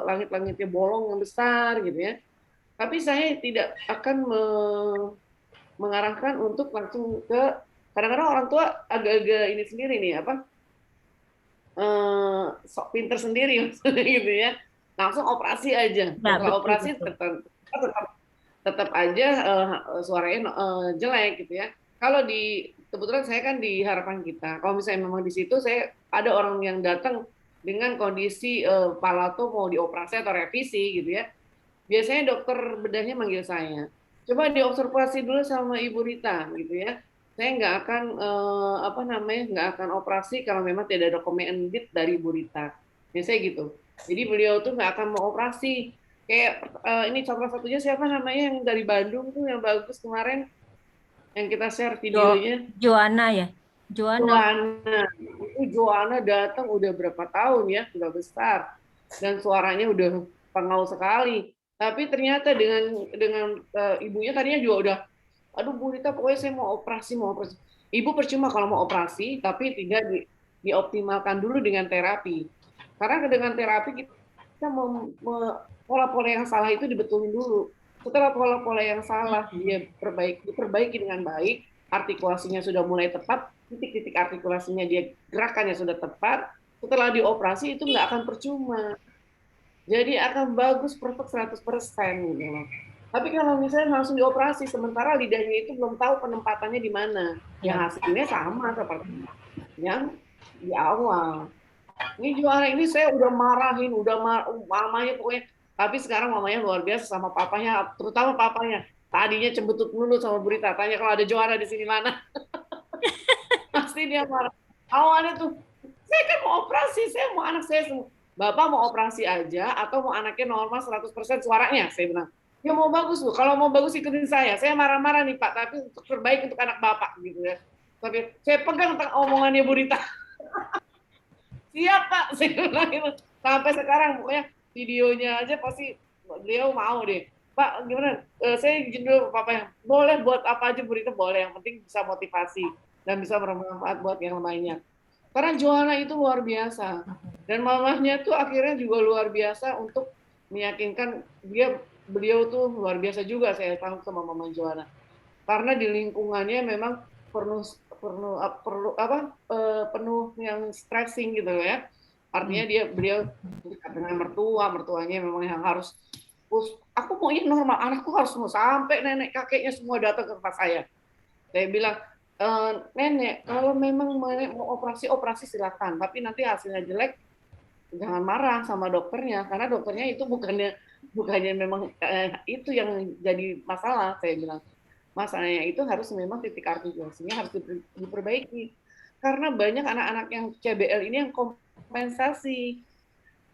langit-langitnya bolong yang besar gitu ya. Tapi saya tidak akan mengarahkan untuk langsung ke, kadang-kadang orang tua agak-agak ini sendiri nih apa sok pinter sendiri maksudnya gitu ya, langsung operasi aja. Nah, Setelah betul operasi betul. tetap aja suaranya jelek gitu ya. Kalau di kebetulan saya kan di Harapan Kita, kalau misalnya memang di situ saya ada orang yang datang dengan kondisi palato mau dioperasi atau revisi gitu ya, biasanya dokter bedahnya manggil saya, coba diobservasi dulu sama Ibu Rita gitu ya. Saya nggak akan nggak akan operasi kalau memang tidak ada recommended dari Ibu Rita. Biasanya gitu. Jadi beliau tuh nggak akan mau operasi. Kayak ini contoh satunya siapa namanya yang dari Bandung tuh yang bagus kemarin yang kita share videonya. Joanna ya, Joanna. Joanna. Itu Joanna datang udah berapa tahun ya, sudah besar dan suaranya udah pengau sekali. Tapi ternyata dengan ibunya tadinya juga udah, aduh Bu Rita pokoknya saya mau operasi. Ibu percuma kalau mau operasi, tapi tidak dioptimalkan dulu dengan terapi. Karena dengan terapi kita pola-pola yang salah itu dibetulin dulu. Setelah pola-pola yang salah dia diperbaiki dengan baik, artikulasinya sudah mulai tepat, titik-titik artikulasinya dia gerakannya sudah tepat, setelah dioperasi itu nggak akan percuma. Jadi akan bagus perfect 100% gitu loh. Tapi kalau misalnya langsung dioperasi, sementara lidahnya itu belum tahu penempatannya di mana, ya hasilnya sama seperti yang di awal. Ini juara ini saya udah marahin, mamanya pokoknya. Tapi sekarang mamanya luar biasa sama papanya, terutama papanya. Tadinya cembetut dulu sama Berita, tanya kalau ada juara di sini mana. Pasti dia marah. Awalnya tuh, saya kan mau operasi, saya mau anak saya semua. Bapak mau operasi aja atau mau anaknya normal 100% suaranya? Saya bilang, ya mau bagus loh. Kalau mau bagus ikutin saya. Saya marah-marah nih Pak, tapi untuk terbaik untuk anak Bapak gitu ya. Tapi saya pegang omongannya Bu Rita. Siap Pak, saya bilang gitu. Sampai sekarang pokoknya videonya aja pasti beliau mau deh. Pak, gimana? Saya izin dulu Papa yang boleh buat apa aja Bu Rita boleh. Yang penting bisa motivasi dan bisa bermanfaat buat yang lainnya. Karena Joanna itu luar biasa. Dan mamahnya tuh akhirnya juga luar biasa untuk meyakinkan beliau tuh luar biasa juga, saya tahu sama Mama Joanna. Karena di lingkungannya memang penuh yang stressing gitu ya. Artinya beliau dekat dengan mertuanya memang yang harus, aku maunya normal, anakku harus semua sampai nenek kakeknya semua datang ke tempat saya. Saya bilang, nenek, kalau memang nenek mau operasi silakan, tapi nanti hasilnya jelek, jangan marah sama dokternya, karena dokternya itu bukannya memang itu yang jadi masalah. Saya bilang, masalahnya itu harus memang titik artikulasinya harus diperbaiki, karena banyak anak-anak yang CBL ini yang kompensasi.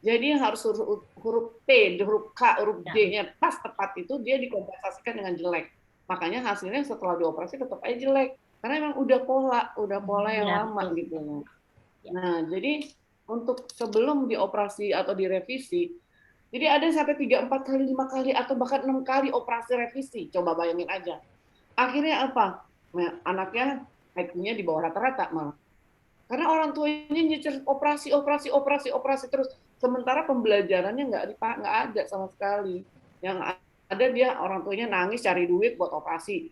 Jadi yang harus huruf T, huruf K, huruf D-nya pas tepat itu dia dikompensasikan dengan jelek. Makanya hasilnya setelah dioperasi tetap aja jelek. Karena memang udah pola yang lama gitu. Nah, jadi untuk sebelum dioperasi atau direvisi, jadi ada sampai 3, 4 kali, 5 kali, atau bahkan 6 kali operasi revisi. Coba bayangin aja. Akhirnya apa? Nah, anaknya IQ-nya di bawah rata-rata malah. Karena orang tuanya nyecer operasi terus. Sementara pembelajarannya nggak ada sama sekali. Yang ada dia orang tuanya nangis cari duit buat operasi.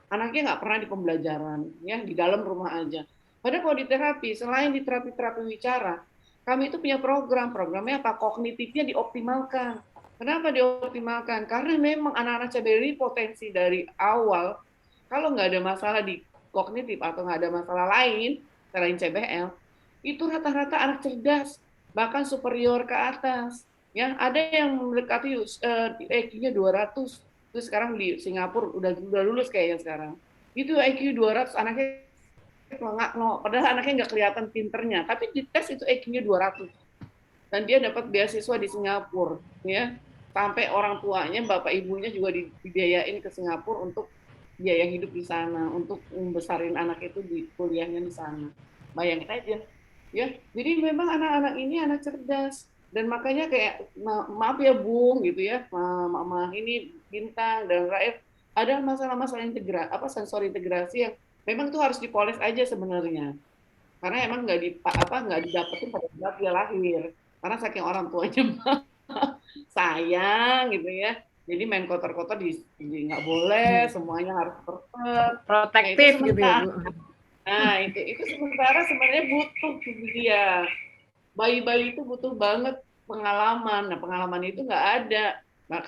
Anaknya nggak pernah di pembelajaran, ya di dalam rumah aja. Padahal kalau di terapi, selain di terapi wicara, kami itu punya programnya apa? Kognitifnya dioptimalkan. Kenapa dioptimalkan? Karena memang anak-anak CBL ini potensi dari awal, kalau nggak ada masalah di kognitif atau nggak ada masalah lain selain CBL, itu rata-rata anak cerdas, bahkan superior ke atas. Ya, ada yang mendekati IQ-nya 200. Itu sekarang di Singapura udah lulus kayaknya sekarang. Itu IQ 200, anaknya padahal anaknya nggak kelihatan pinternya, tapi di tes itu IQ-nya 200. dan dia dapat beasiswa di Singapura, ya. Sampai orang tuanya, bapak ibunya juga dibiayain ke Singapura untuk biaya hidup di sana, untuk membesarin anak itu di kuliahnya di sana. Bayangin aja, ya. Jadi memang anak-anak ini anak cerdas, dan makanya kayak maaf ya Bung gitu ya, mama ini Bintang dan Raif, ada masalah-masalah sensor integrasi yang memang itu harus dipoles aja sebenarnya, karena emang nggak didapetin pada saat dia lahir, karena saking orang tuanya sayang gitu ya, jadi main kotor-kotor nggak boleh, semuanya harus perfect. Protektif gitu ya Bu. Nah itu sementara sebenarnya butuh dia, bayi-bayi itu butuh banget pengalaman. Nah pengalaman itu nggak ada,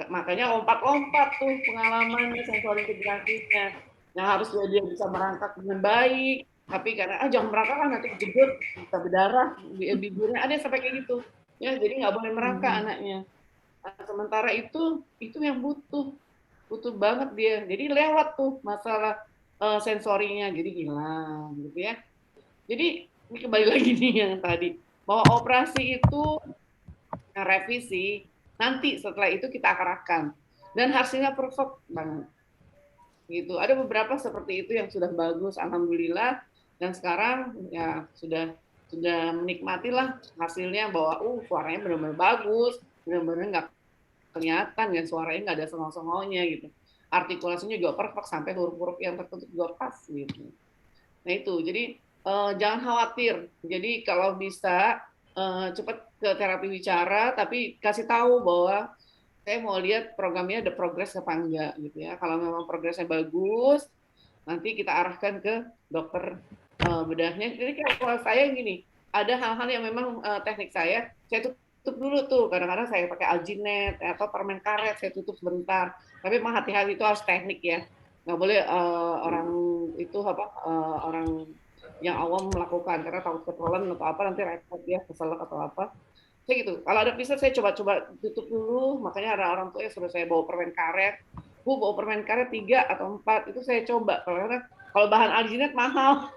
makanya lompat-lompat tuh pengalamannya, sensor integrasinya. Nah harus dia bisa merangkak dengan baik, tapi karena jangan merangkak kan nanti kejedot, bisa berdarah bibirnya, ada sampai kayak gitu ya, jadi nggak boleh merangkak anaknya. Nah, sementara itu yang butuh banget dia, jadi lewat tuh masalah sensorinya jadi hilang gitu ya. Jadi ini kembali lagi nih yang tadi, bahwa operasi itu revisi, nanti setelah itu kita akan dan hasilnya perfect banget gitu. Ada beberapa seperti itu yang sudah bagus, alhamdulillah, dan sekarang ya sudah menikmatilah hasilnya, bahwa suaranya benar-benar bagus, benar-benar nggak kelihatan dan suaranya nggak ada sengau-sengaunya gitu, artikulasinya juga perfect sampai huruf-huruf yang tertentu juga pas gitu. Nah itu jadi jangan khawatir, jadi kalau bisa cepat ke terapi bicara, tapi kasih tahu bahwa saya mau lihat programnya ada progres apa enggak gitu ya. Kalau memang progresnya bagus, nanti kita arahkan ke dokter bedahnya. Jadi kalau saya gini, ada hal-hal yang memang teknik saya tutup dulu tuh. Kadang-kadang saya pakai alginet atau permen karet, saya tutup sebentar. Tapi memang hati-hati, itu harus teknik ya. Nggak boleh orang itu orang yang awam melakukan, karena takut ketelan atau apa, nanti repot ya, keselak atau apa. Kayak gitu. Kalau ada pisau saya coba tutup dulu. Makanya ada orang tua yang suruh saya bawa permen karet. Bu, bawa permen karet 3 atau 4. Itu saya coba. Kalau bahan alginet mahal.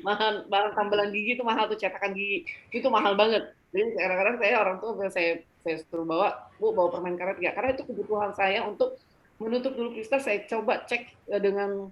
bahan tambelan gigi itu mahal tuh, cetakan gigi. Itu mahal banget. Jadi kadang-kadang saya orang tua saya suruh bawa, Bu, bawa permen karet 3. Karena itu kebutuhan saya untuk menutup dulu blister. Saya coba cek dengan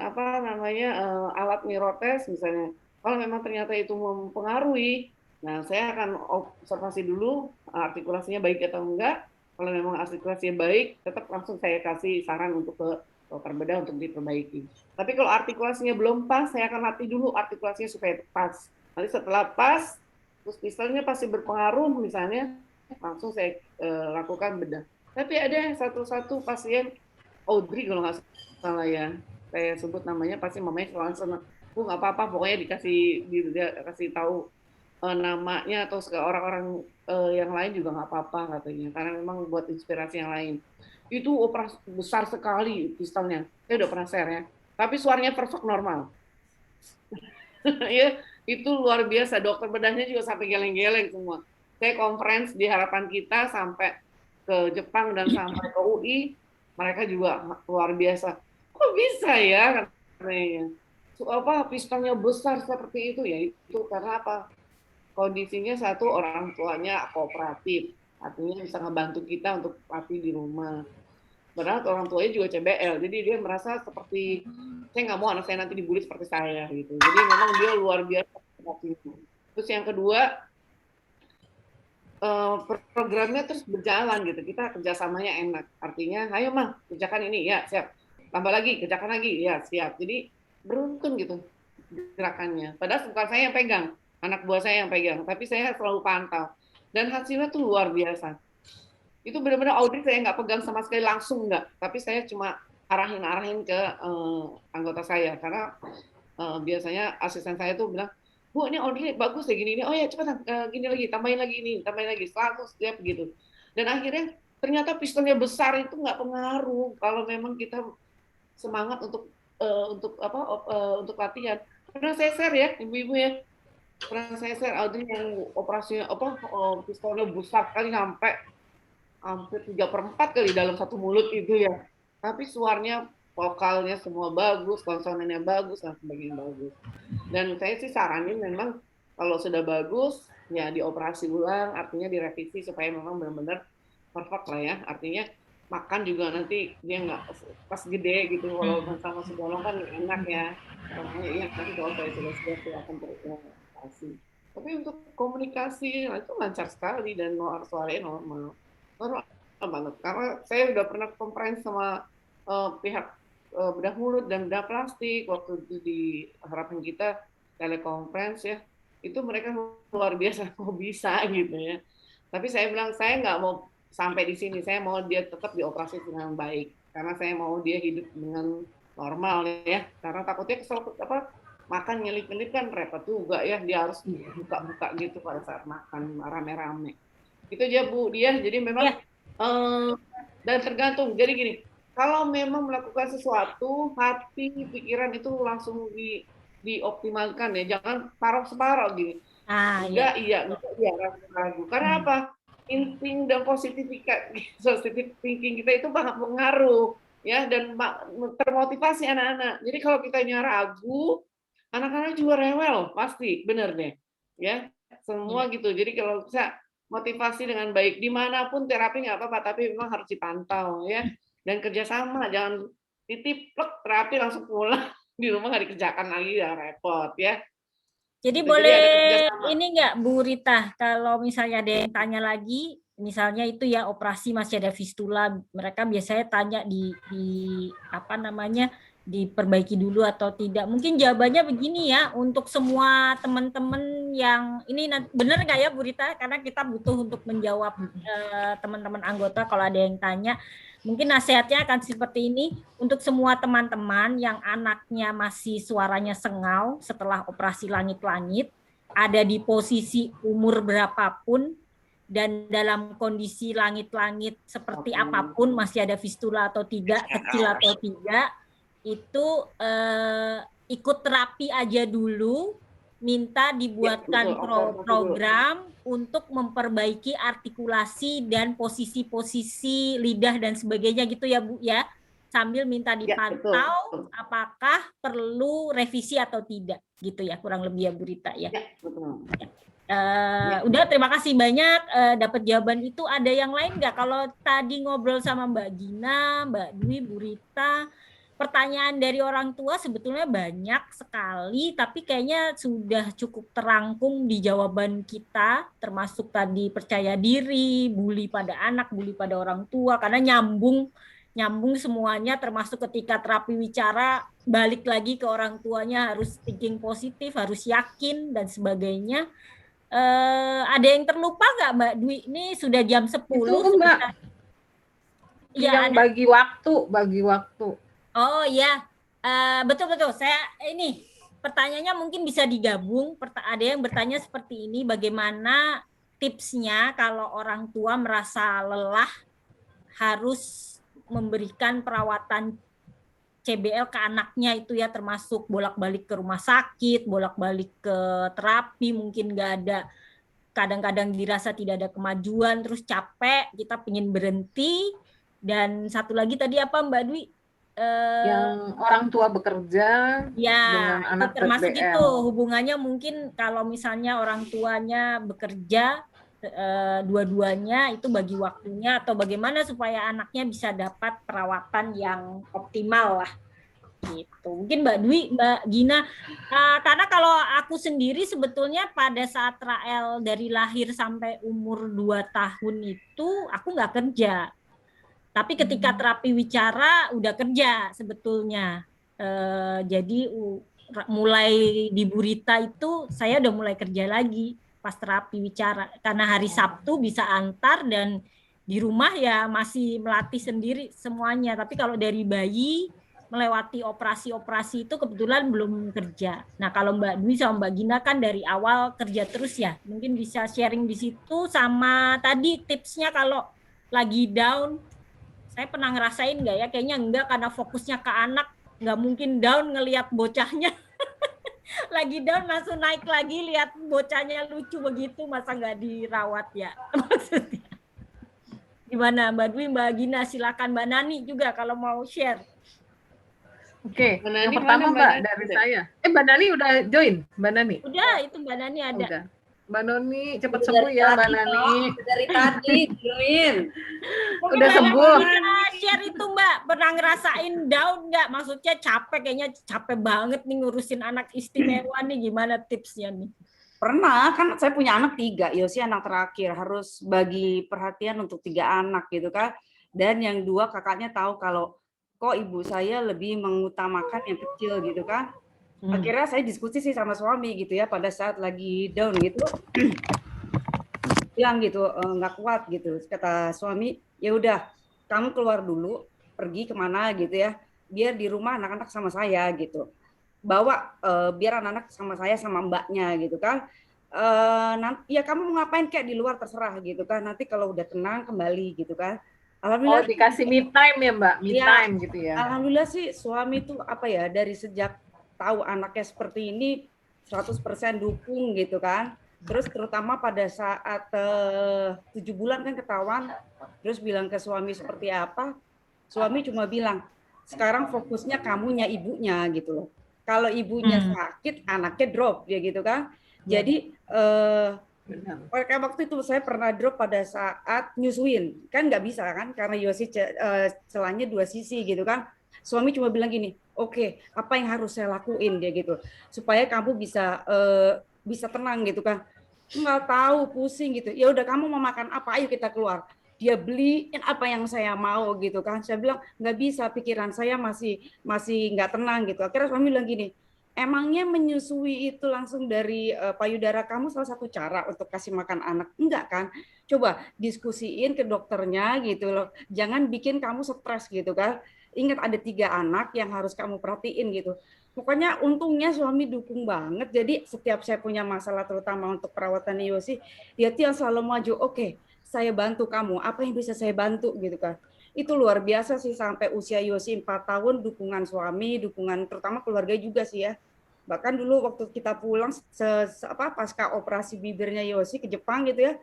apa namanya alat mirror-test misalnya. Kalau memang ternyata itu mempengaruhi, nah, saya akan observasi dulu artikulasinya baik atau enggak. Kalau memang artikulasinya baik, tetap langsung saya kasih saran untuk ke dokter bedah untuk diperbaiki. Tapi kalau artikulasinya belum pas, saya akan latih dulu artikulasinya supaya pas. Nanti setelah pas, terus misalnya pasti berpengaruh, misalnya langsung saya lakukan bedah. Tapi ada satu pasien, Audrey kalau nggak salah ya, saya sebut namanya, pasti mamanya langsung, nggak apa-apa, pokoknya dikasih tahu namanya atau ke orang-orang yang lain juga nggak apa-apa katanya, karena memang buat inspirasi yang lain. Itu operasi besar sekali pistolnya, saya udah pernah share ya, tapi suaranya perfect normal. Ya, itu luar biasa, dokter bedahnya juga sampai geleng-geleng semua. Saya conference di Harapan Kita sampai ke Jepang dan sampai ke UI, mereka juga luar biasa. Kok bisa ya katanya? Pistolnya besar seperti itu ya, itu karena apa? Kondisinya satu, orang tuanya kooperatif, artinya bisa ngebantu kita untuk latih di rumah. Padahal orang tuanya juga CBL, jadi dia merasa seperti, saya nggak mau anak saya nanti dibully seperti saya gitu. Jadi memang dia luar biasa. Terus yang kedua, programnya terus berjalan gitu, kita kerjasamanya enak. Artinya, ayo mah kerjakan ini, ya siap. Tambah lagi, kerjakan lagi, ya siap. Jadi beruntun gitu gerakannya. Padahal bukan saya yang pegang, anak buah saya yang pegang, tapi saya selalu pantau. Dan hasilnya tuh luar biasa. Itu benar-benar audit saya nggak pegang sama sekali langsung, nggak. Tapi saya cuma arahin ke anggota saya. Karena biasanya asisten saya tuh bilang, Bu, ini audit bagus ya gini. Oh ya, cepat gini lagi, tambahin lagi ini, tambahin lagi. Selalu setiap begitu. Dan akhirnya ternyata pistolnya besar itu nggak pengaruh kalau memang kita semangat untuk latihan. Pernah saya share ya, ibu-ibu ya. Pernah saya share Audrey yang operasinya pistolnya besar kali sampai hampir 3/4 kali dalam satu mulut itu ya. Tapi suaranya, vokalnya semua bagus, konsonannya bagus, dan sebagainya bagus. Dan saya sih saranin memang kalau sudah bagus, ya dioperasi ulang, artinya direvisi supaya memang benar-benar perfect lah ya. Artinya makan juga nanti dia nggak pas gede gitu, kalau sama sebolong kan enak ya. Makanya iya nanti kalau saya sudah akan beroperasi. Tapi untuk komunikasi itu lancar sekali dan suaranya normal. Normal banget. Karena saya udah pernah conference sama pihak bedah mulut dan bedah plastik waktu itu di harapan kita telekonferensi ya. Itu mereka luar biasa kok bisa gitu ya. Tapi saya bilang saya nggak mau sampai di sini, saya mau dia tetap dioperasi dengan baik karena saya mau dia hidup dengan normal ya. Karena takutnya kesel makan nyelip-nyelip kan repot juga ya, dia harus buka-buka gitu pada saat makan rame-rame. Itu aja Bu dia. Jadi memang dan tergantung. Jadi gini, kalau memang melakukan sesuatu, hati, pikiran itu langsung dioptimalkan ya, jangan separuh gini. Enggak iya ragu. Karena apa? Insting dan positive thinking kita itu banget mengaruh ya, dan termotivasi anak-anak. Jadi kalau kita ragu, anak-anak juga rewel pasti, bener deh ya, semua gitu. Jadi kalau bisa motivasi dengan baik dimanapun terapi nggak apa-apa, tapi memang harus dipantau ya, dan kerjasama, jangan titip terapi langsung pulang di rumah nggak dikerjakan lagi ya repot ya. Jadi boleh ini nggak Bu Rita, kalau misalnya ada yang tanya lagi, misalnya itu ya operasi masih ada fistula, mereka biasanya tanya di apa namanya, diperbaiki dulu atau tidak. Mungkin jawabannya begini ya, untuk semua teman-teman yang ini benar nggak ya Bu Rita? Karena kita butuh untuk menjawab teman-teman anggota kalau ada yang tanya. Mungkin nasihatnya akan seperti ini, untuk semua teman-teman yang anaknya masih suaranya sengau setelah operasi langit-langit, ada di posisi umur berapapun, dan dalam kondisi langit-langit seperti apapun, masih ada fistula atau tidak, kecil atau tidak, itu ikut terapi aja dulu, minta dibuatkan program untuk memperbaiki artikulasi dan posisi-posisi lidah dan sebagainya gitu ya Bu ya, sambil minta dipantau apakah perlu revisi atau tidak gitu ya, kurang lebih ya Bu Rita ya. Udah, terima kasih banyak dapat jawaban itu. Ada yang lain nggak? Kalau tadi ngobrol sama Mbak Gina, Mbak Dwi, Bu Rita, pertanyaan dari orang tua sebetulnya banyak sekali, tapi kayaknya sudah cukup terangkum di jawaban kita, termasuk tadi percaya diri, bully pada anak, bully pada orang tua, karena nyambung semuanya, termasuk ketika terapi wicara, balik lagi ke orang tuanya, harus thinking positif, harus yakin, dan sebagainya. Ada yang terlupa nggak Mbak Dwi? Ini sudah jam 10. Itu Mbak, yang bagi waktu. Oh iya, betul-betul. Saya ini pertanyaannya mungkin bisa digabung. Ada yang bertanya seperti ini, bagaimana tipsnya kalau orang tua merasa lelah harus memberikan perawatan CBL ke anaknya itu ya, termasuk bolak-balik ke rumah sakit, bolak-balik ke terapi, mungkin nggak ada, kadang-kadang dirasa tidak ada kemajuan, terus capek, kita pengen berhenti. Dan satu lagi tadi apa Mbak Dwi? Yang orang tua bekerja ya, dengan anak termasuk PBL. itu hubungannya, mungkin kalau misalnya orang tuanya bekerja dua-duanya, itu bagi waktunya atau bagaimana supaya anaknya bisa dapat perawatan yang optimal lah gitu. Mungkin Mbak Dwi, Mbak Gina, karena kalau aku sendiri sebetulnya pada saat Rael dari lahir sampai umur 2 tahun itu aku nggak kerja. Tapi ketika terapi wicara udah kerja sebetulnya. Jadi mulai di Bu Rita itu saya udah mulai kerja lagi pas terapi wicara. Karena hari Sabtu bisa antar dan di rumah ya masih melatih sendiri semuanya. Tapi kalau dari bayi melewati operasi-operasi itu kebetulan belum kerja. Nah kalau Mbak Dwi sama Mbak Gina kan dari awal kerja terus ya. Mungkin bisa sharing di situ, sama tadi tipsnya kalau lagi down. Saya pernah ngerasain nggak ya? Kayaknya enggak, karena fokusnya ke anak. Nggak mungkin down ngelihat bocahnya. Lagi down langsung naik lagi, lihat bocahnya lucu begitu, masa nggak dirawat ya? Maksudnya. Gimana Mbak Dwi, Mbak Gina? Silakan Mbak Nani juga kalau mau share. Oke, yang pertama Mbak dari saya. Mbak Nani udah join? Mbak Nani? Udah, itu Mbak Nani ada. Udah. Mbak Noni, cepat Udah sembuh dari ya Mbak tadi, Nani. Dok. Dari tadi, Juin. Udah sembuh. Share itu Mbak, pernah ngerasain down nggak? Maksudnya capek, kayaknya capek banget nih ngurusin anak istimewa nih, gimana tipsnya nih? Pernah, kan saya punya anak 3, Yosi anak terakhir, harus bagi perhatian untuk 3 anak gitu kan. Dan yang 2 kakaknya tahu kalau kok ibu saya lebih mengutamakan yang kecil gitu kan. Akhirnya saya diskusi sih sama suami gitu ya, pada saat lagi down gitu. Bilang gitu, nggak kuat gitu. Kata suami, ya udah kamu keluar dulu, pergi kemana gitu ya. Biar di rumah anak-anak sama saya gitu. Bawa biar anak-anak sama saya sama mbaknya gitu kan. Nanti ya kamu mau ngapain kayak di luar terserah gitu kan. Nanti kalau udah tenang kembali gitu kan. Oh, dikasih me time ya Mbak, me time gitu ya. Alhamdulillah sih suami tuh apa ya, dari sejak tahu anaknya seperti ini 100% dukung gitu kan. Terus terutama pada saat 7 bulan kan ketahuan, terus bilang ke suami seperti apa, suami cuma bilang, sekarang fokusnya kamunya ibunya gitu loh. Kalau ibunya sakit, anaknya drop ya gitu kan. Jadi waktu itu saya pernah drop pada saat nyusuin, kan nggak bisa kan, karena Yosi celahnya 2 sisi gitu kan. Suami cuma bilang gini, oke, apa yang harus saya lakuin dia gitu, supaya kamu bisa tenang gitu kan. Nggak tahu, pusing gitu. Ya udah kamu mau makan apa, ayo kita keluar. Dia beliin apa yang saya mau gitu kan. Saya bilang nggak bisa, pikiran saya masih nggak tenang gitu. Akhirnya suami bilang gini, emangnya menyusui itu langsung dari payudara kamu salah satu cara untuk kasih makan anak? Enggak kan? Coba diskusiin ke dokternya gitu loh. Jangan bikin kamu stres gitu kan. Ingat ada 3 anak yang harus kamu perhatiin gitu. Pokoknya untungnya suami dukung banget. Jadi setiap saya punya masalah terutama untuk perawatan Yosi, dia tuh yang selalu maju. Oke, saya bantu kamu. Apa yang bisa saya bantu gitu kan. Itu luar biasa sih sampai usia Yosi 4 tahun dukungan suami, dukungan terutama keluarga juga sih ya. Bahkan dulu waktu kita pulang pasca operasi bibirnya Yosi ke Jepang gitu ya.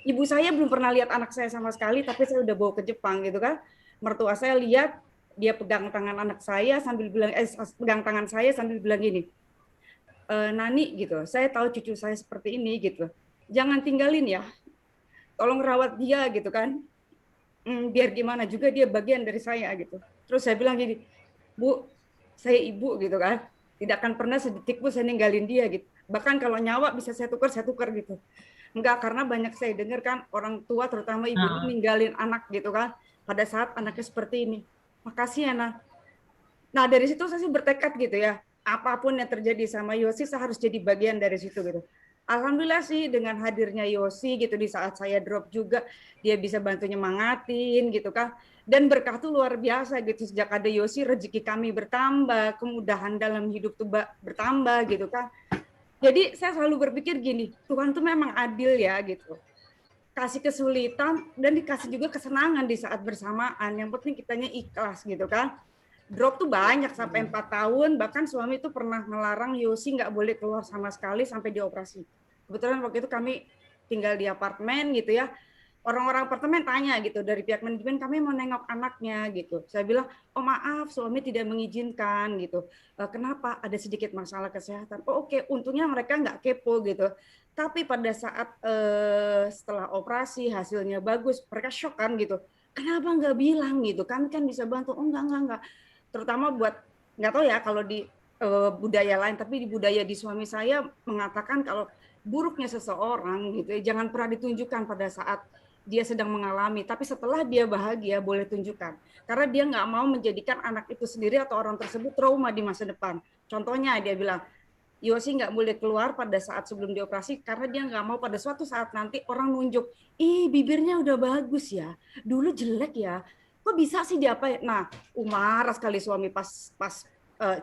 Ibu saya belum pernah lihat anak saya sama sekali, tapi saya udah bawa ke Jepang gitu kan. Mertua saya lihat dia pegang tangan anak saya sambil bilang pegang tangan saya sambil bilang gini, Nani gitu, saya tahu cucu saya seperti ini gitu, jangan tinggalin ya, tolong rawat dia gitu kan, biar gimana juga dia bagian dari saya gitu. Terus saya bilang gini, Bu, saya ibu gitu kan, tidak akan pernah sedetik pun saya ninggalin dia gitu, bahkan kalau nyawa bisa saya tukar gitu. Enggak, karena banyak saya dengar kan orang tua terutama ibu ninggalin anak gitu kan pada saat anaknya seperti ini. Makasih ya Nah dari situ saya sih bertekad gitu ya, apapun yang terjadi sama Yosi saya harus jadi bagian dari situ gitu. Alhamdulillah sih dengan hadirnya Yosi gitu di saat saya drop juga, dia bisa bantu nyemangatin gitu kan. Dan berkah tuh luar biasa gitu, sejak ada Yosi rezeki kami bertambah, kemudahan dalam hidup tuh bertambah gitu kan. Jadi saya selalu berpikir gini, Tuhan tuh memang adil ya gitu. Kasih kesulitan dan dikasih juga kesenangan di saat bersamaan. Yang penting kitanya ikhlas gitu kan. Drop tuh banyak sampai 4 tahun, bahkan suami itu pernah melarang Yosi nggak boleh keluar sama sekali sampai dioperasi. Kebetulan waktu itu kami tinggal di apartemen gitu ya. Orang-orang apartemen tanya gitu dari pihak manajemen, kami mau nengok anaknya gitu. Saya bilang, oh maaf suami tidak mengizinkan gitu. Kenapa? Ada sedikit masalah kesehatan. Oh oke, untungnya mereka nggak kepo gitu. Tapi pada saat setelah operasi hasilnya bagus, mereka shock kan gitu. Kenapa nggak bilang gitu? Kami kan bisa bantu. Oh enggak. Terutama buat, nggak tahu ya kalau di budaya lain, tapi di budaya di suami saya mengatakan kalau buruknya seseorang gitu, jangan pernah ditunjukkan pada saat dia sedang mengalami, tapi setelah dia bahagia boleh tunjukkan. Karena dia nggak mau menjadikan anak itu sendiri atau orang tersebut trauma di masa depan. Contohnya dia bilang, Yosi nggak boleh keluar pada saat sebelum dioperasi karena dia nggak mau pada suatu saat nanti orang nunjuk, bibirnya udah bagus ya, dulu jelek ya, kok bisa sih diapain? Nah, marah sekali suami pas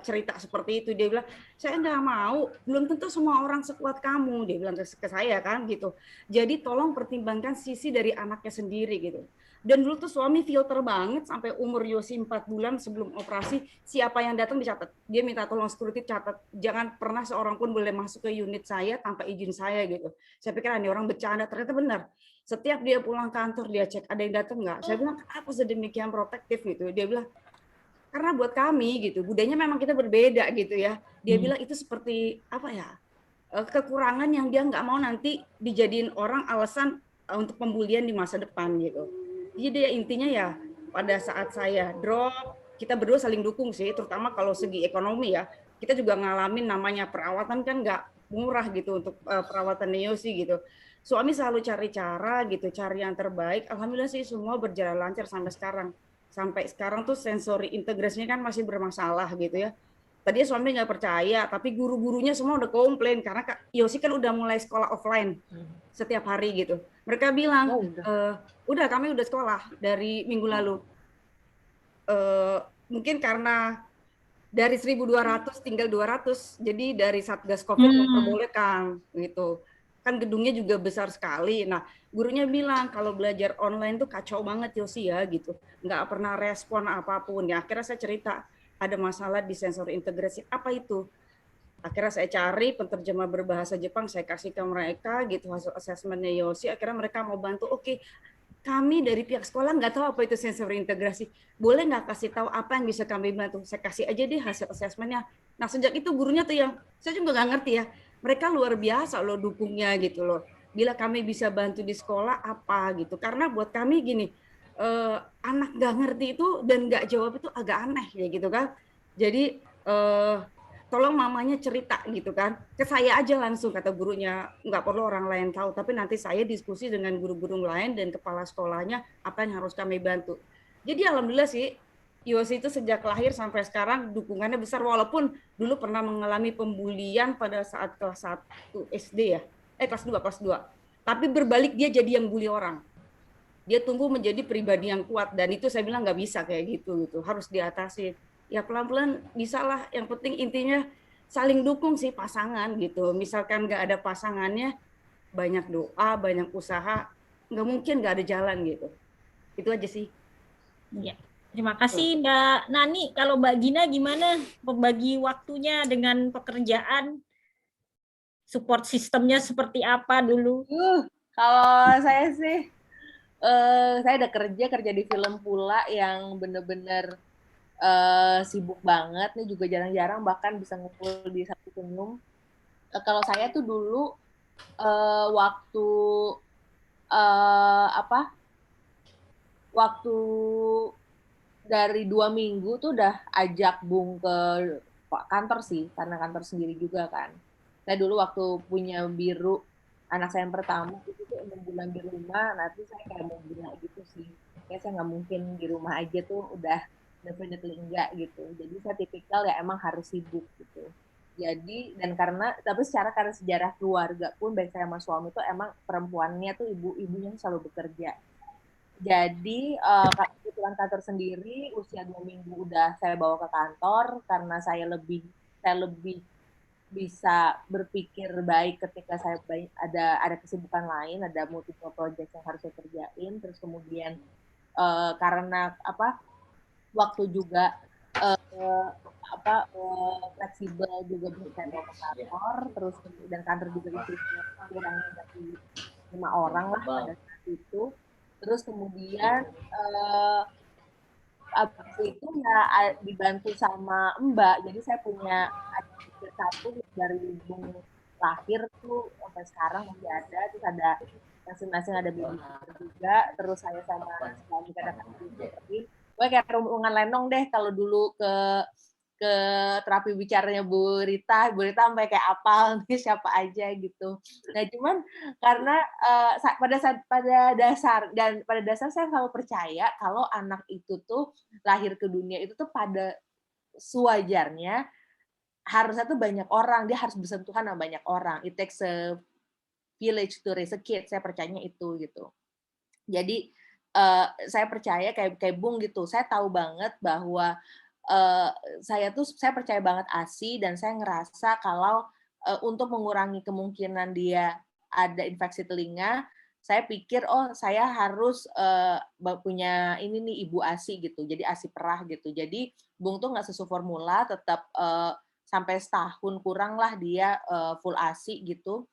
cerita seperti itu. Dia bilang, saya nggak mau, belum tentu semua orang sekuat kamu, dia bilang ke saya kan gitu. Jadi tolong pertimbangkan sisi dari anaknya sendiri gitu. Dan dulu tuh suami filter banget sampai umur Yosi 4 bulan sebelum operasi, siapa yang datang dicatat. Dia minta tolong security catat, jangan pernah seorang pun boleh masuk ke unit saya tanpa izin saya gitu. Saya pikir ini orang bercanda, ternyata benar. Setiap dia pulang kantor dia cek ada yang datang nggak. Saya bilang kenapa sedemikian protektif gitu. Dia bilang karena buat kami gitu budayanya memang kita berbeda gitu ya. Dia bilang itu seperti apa ya, kekurangan yang dia nggak mau nanti dijadiin orang alasan untuk pembulian di masa depan gitu. Jadi ya intinya ya pada saat saya drop, kita berdua saling dukung sih, terutama kalau segi ekonomi ya. Kita juga ngalamin namanya perawatan kan nggak murah gitu untuk perawatan Yosi gitu. Suami selalu cari cara gitu, cari yang terbaik. Alhamdulillah sih semua berjalan lancar sampai sekarang. Sampai sekarang tuh sensori integrasinya kan masih bermasalah gitu ya. Tadinya suami nggak percaya, tapi guru-gurunya semua udah komplain karena Kak Yosi kan udah mulai sekolah offline setiap hari gitu. Mereka bilang, udah kami udah sekolah dari minggu lalu. Mungkin karena dari 1.200 tinggal 200, jadi dari Satgas Covid memperbolehkan gitu. Kan gedungnya juga besar sekali. Nah, gurunya bilang kalau belajar online tuh kacau banget Yosi ya gitu. Nggak pernah respon apapun. Ya akhirnya saya cerita ada masalah di sensor integrasi. Apa itu? Akhirnya saya cari penterjemah berbahasa Jepang, saya kasih ke mereka gitu hasil asesmennya Yosi. Akhirnya mereka mau bantu. Oke, kami dari pihak sekolah nggak tahu apa itu sensor integrasi. Boleh nggak kasih tahu apa yang bisa kami bantu? Saya kasih aja deh hasil asesmennya. Nah sejak itu gurunya tuh yang saya juga nggak ngerti ya. Mereka luar biasa loh dukungnya gitu loh. Bila kami bisa bantu di sekolah apa gitu. Karena buat kami gini, anak nggak ngerti itu dan nggak jawab itu agak aneh ya gitu kan. Jadi tolong mamanya cerita gitu kan, ke saya aja langsung kata gurunya, nggak perlu orang lain tahu, tapi nanti saya diskusi dengan guru-guru lain dan kepala sekolahnya apa yang harus kami bantu. Jadi alhamdulillah sih Yosi itu sejak lahir sampai sekarang dukungannya besar, walaupun dulu pernah mengalami pembulian pada saat kelas 1 SD ya, kelas 2 tapi berbalik dia jadi yang bully orang. Dia tumbuh menjadi pribadi yang kuat, dan itu saya bilang nggak bisa kayak gitu, harus diatasi. Ya pelan-pelan bisa lah, yang penting intinya saling dukung sih pasangan gitu. Misalkan nggak ada pasangannya, banyak doa, banyak usaha, nggak mungkin nggak ada jalan gitu. Itu aja sih. Ya. Terima kasih Mbak Nani. Kalau Mbak Gina gimana membagi waktunya dengan pekerjaan? Support sistemnya seperti apa dulu? Kalau saya sih, saya ada kerja di film pula yang bener-bener sibuk banget. Nih juga jarang-jarang bahkan bisa ngumpul di satu senyum. Kalau saya tuh dulu waktu waktu dari 2 minggu tuh udah ajak Bung ke kantor sih, karena kantor sendiri juga kan. Saya dulu waktu punya biru, anak saya yang pertama, itu tuh 6 bulan di rumah, nanti saya kayak mau gila gitu sih. Kayak saya nggak mungkin di rumah aja tuh udah definitely enggak gitu. Jadi saya tipikal ya emang harus sibuk gitu. Jadi, dan tapi karena sejarah keluarga pun, baik saya sama suami tuh emang perempuannya tuh ibunya selalu bekerja. Jadi kebetulan kantor sendiri usia 2 minggu udah saya bawa ke kantor karena saya lebih bisa berpikir baik ketika saya ada kesibukan lain, ada multiple project yang harus saya kerjain. Terus kemudian karena waktu juga fleksibel juga bisa saya bawa ke kantor, terus dan kantor juga isinya kurangnya dari 5 orang lah pada saat itu. Terus kemudian abis itu ya dibantu sama Mbak. Jadi saya punya adik satu dari Bung lahir tuh sampai sekarang masih ada. Terus ada masing-masing ada babysitter juga. Terus saya sama suami kadang-kadang babysitterin. Gue kayak rombongan lenong deh kalau dulu ke terapi bicaranya Bu Rita sampai kayak apal nih siapa aja gitu. Nah cuman karena pada dasar saya selalu percaya kalau anak itu tuh lahir ke dunia itu tuh pada sewajarnya harusnya tuh banyak orang, dia harus bersentuhan sama banyak orang. It takes a village to raise a kid, saya percayanya itu gitu. Jadi saya percaya kayak Bung gitu, saya tahu banget bahwa saya percaya banget ASI dan saya ngerasa kalau untuk mengurangi kemungkinan dia ada infeksi telinga, saya pikir saya harus punya ini nih ibu ASI gitu, jadi ASI perah gitu. Jadi Bung tuh nggak susu formula, tetap sampai setahun kurang lah dia full ASI gitu.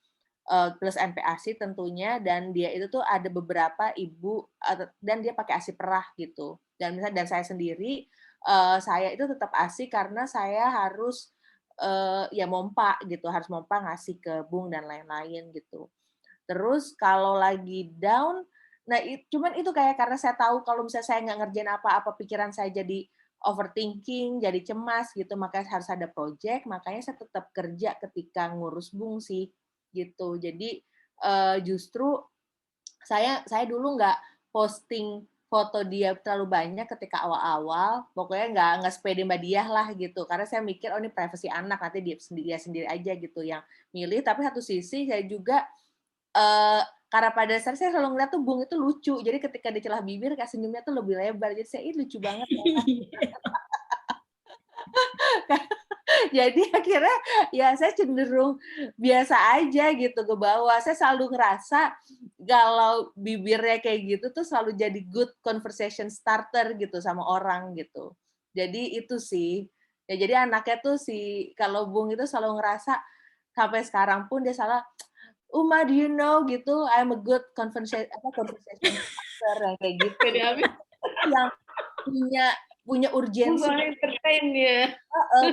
Plus NPASI tentunya, dan dia itu tuh ada beberapa ibu dan dia pakai ASI perah gitu. Dan misalnya dan saya sendiri saya itu tetap ASI karena saya harus ya mompa gitu, harus mompa ngasih ke Bung dan lain-lain gitu. Terus kalau lagi down, nah cuman itu kayak karena saya tahu kalau misalnya saya nggak ngerjain apa-apa, pikiran saya jadi overthinking, jadi cemas gitu, makanya harus ada project, makanya saya tetap kerja ketika ngurus Bung sih gitu. Jadi justru saya dulu nggak posting foto dia terlalu banyak ketika awal-awal, pokoknya nggak sepede Mbak Diah lah gitu, karena saya mikir oh ini privasi anak, nanti dia sendiri aja gitu yang milih. Tapi satu sisi saya juga karena pada dasarnya saya selalu ngeliat tuh Bung itu lucu, jadi ketika dia celah bibir kayak senyumnya tuh lebih lebar, jadi saya lucu banget. Jadi akhirnya ya saya cenderung biasa aja gitu ke bawah. Saya selalu ngerasa kalau bibirnya kayak gitu tuh selalu jadi good conversation starter gitu sama orang gitu. Jadi itu sih. Ya jadi anaknya tuh kalau Bung itu selalu ngerasa sampai sekarang pun dia salah, Uma, do you know gitu, I'm a good conversation starter yang kayak gitu. Yang punya urgensi. Entertain ya.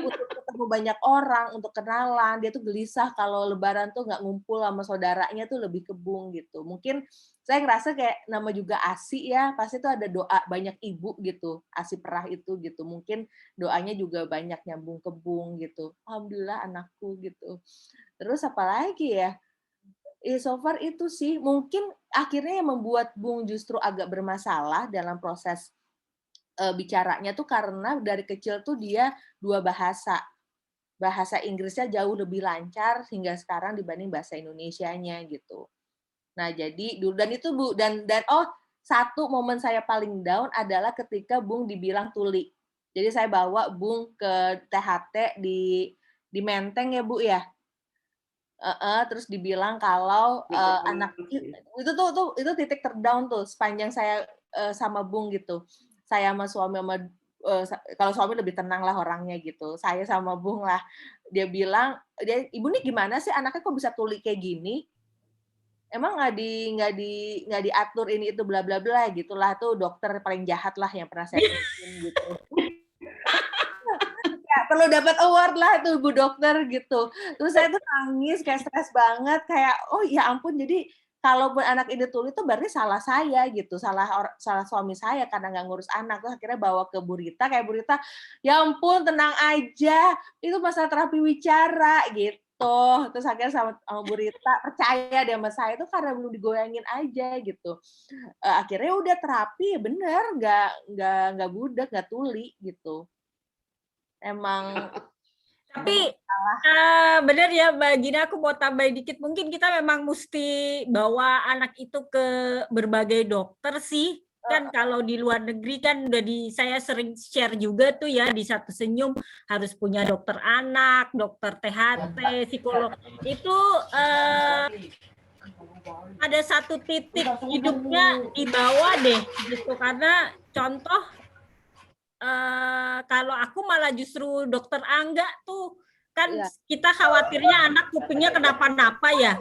Untuk ketemu banyak orang, untuk kenalan, dia tuh gelisah kalau Lebaran tuh nggak ngumpul sama saudaranya tuh lebih ke Bung gitu. Mungkin saya ngerasa kayak nama juga ASI ya, pasti tuh ada doa banyak ibu gitu, ASI perah itu gitu. Mungkin doanya juga banyak nyambung ke Bung gitu. Alhamdulillah anakku gitu. Terus apa lagi ya? So far itu sih, mungkin akhirnya yang membuat Bung justru agak bermasalah dalam proses bicaranya tuh karena dari kecil tuh dia 2 bahasa. Bahasa Inggrisnya jauh lebih lancar hingga sekarang dibanding bahasa Indonesianya gitu. Nah, jadi dan itu Bu dan satu momen saya paling down adalah ketika Bung dibilang tuli. Jadi saya bawa Bung ke THT di Menteng ya Bu ya. Terus dibilang kalau anak itu titik terdown tuh sepanjang saya sama Bung gitu. Saya sama suami kalau suami lebih tenang lah orangnya gitu. Saya sama Bung lah. Dia bilang, Ibu nih gimana sih anaknya kok bisa tuli kayak gini? Emang nggak diatur ini itu bla bla bla gitulah, tuh dokter paling jahat lah yang pernah saya temuin gitu. Ya, perlu dapat award lah tuh Bu Dokter gitu. Terus saya tuh nangis kayak stres banget kayak oh ya ampun, jadi kalaupun anak ini tuli itu berarti salah saya gitu, salah suami saya karena nggak ngurus anak. Terus akhirnya bawa ke Bu Rita, kayak Bu Rita, ya ampun tenang aja, itu masalah terapi wicara gitu. Terus akhirnya sama Bu Rita percaya dia sama saya itu karena belum digoyangin aja gitu. Akhirnya udah terapi bener, nggak budak, nggak tuli gitu. Emang tapi benar ya Mbak Gina, aku mau tambahin dikit, mungkin kita memang mesti bawa anak itu ke berbagai dokter sih. Kan kalau di luar negeri kan udah saya sering share juga tuh ya, di Satu Senyum harus punya dokter anak, dokter THT, psikolog. Itu ada satu titik hidupnya di bawah deh gitu, karena contoh kalau aku malah justru dokter Angga tuh kan kita khawatirnya anak kupingnya kenapa-napa ya.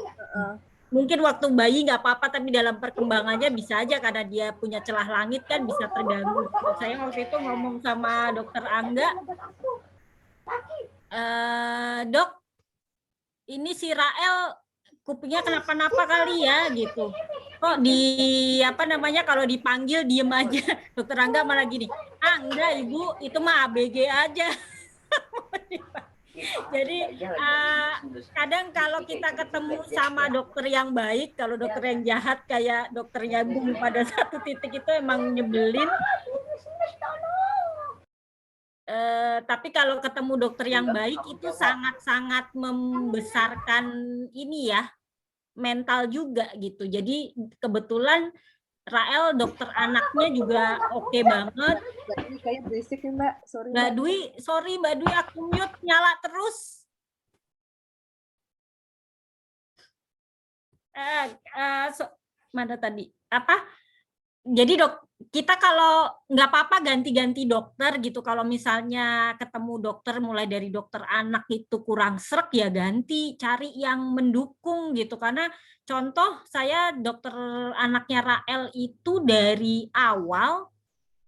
Mungkin waktu bayi nggak apa-apa, tapi dalam perkembangannya bisa aja karena dia punya celah langit kan bisa terganggu. Saya waktu itu ngomong sama dokter Angga, Dok, ini si Rael kupingnya kenapa-napa kali ya gitu. Kok kalau dipanggil diem aja. Dokter Angga malah gini, enggak Ibu, itu mah ABG aja. Jadi kadang kalau kita ketemu sama dokter yang baik, kalau dokter yang jahat kayak dokternya Bung pada satu titik itu emang nyebelin. Tapi kalau ketemu dokter yang baik itu sangat-sangat membesarkan ini ya, mental juga gitu. Jadi kebetulan Rael dokter anaknya juga oke banget. Kayak berisik nih Mbak, sorry. Mbak Dwi aku mute nyala terus. Mana tadi? Jadi kita kalau nggak apa-apa ganti-ganti dokter gitu. Kalau misalnya ketemu dokter mulai dari dokter anak itu kurang srek ya ganti, cari yang mendukung gitu. Karena contoh saya dokter anaknya Rael itu dari awal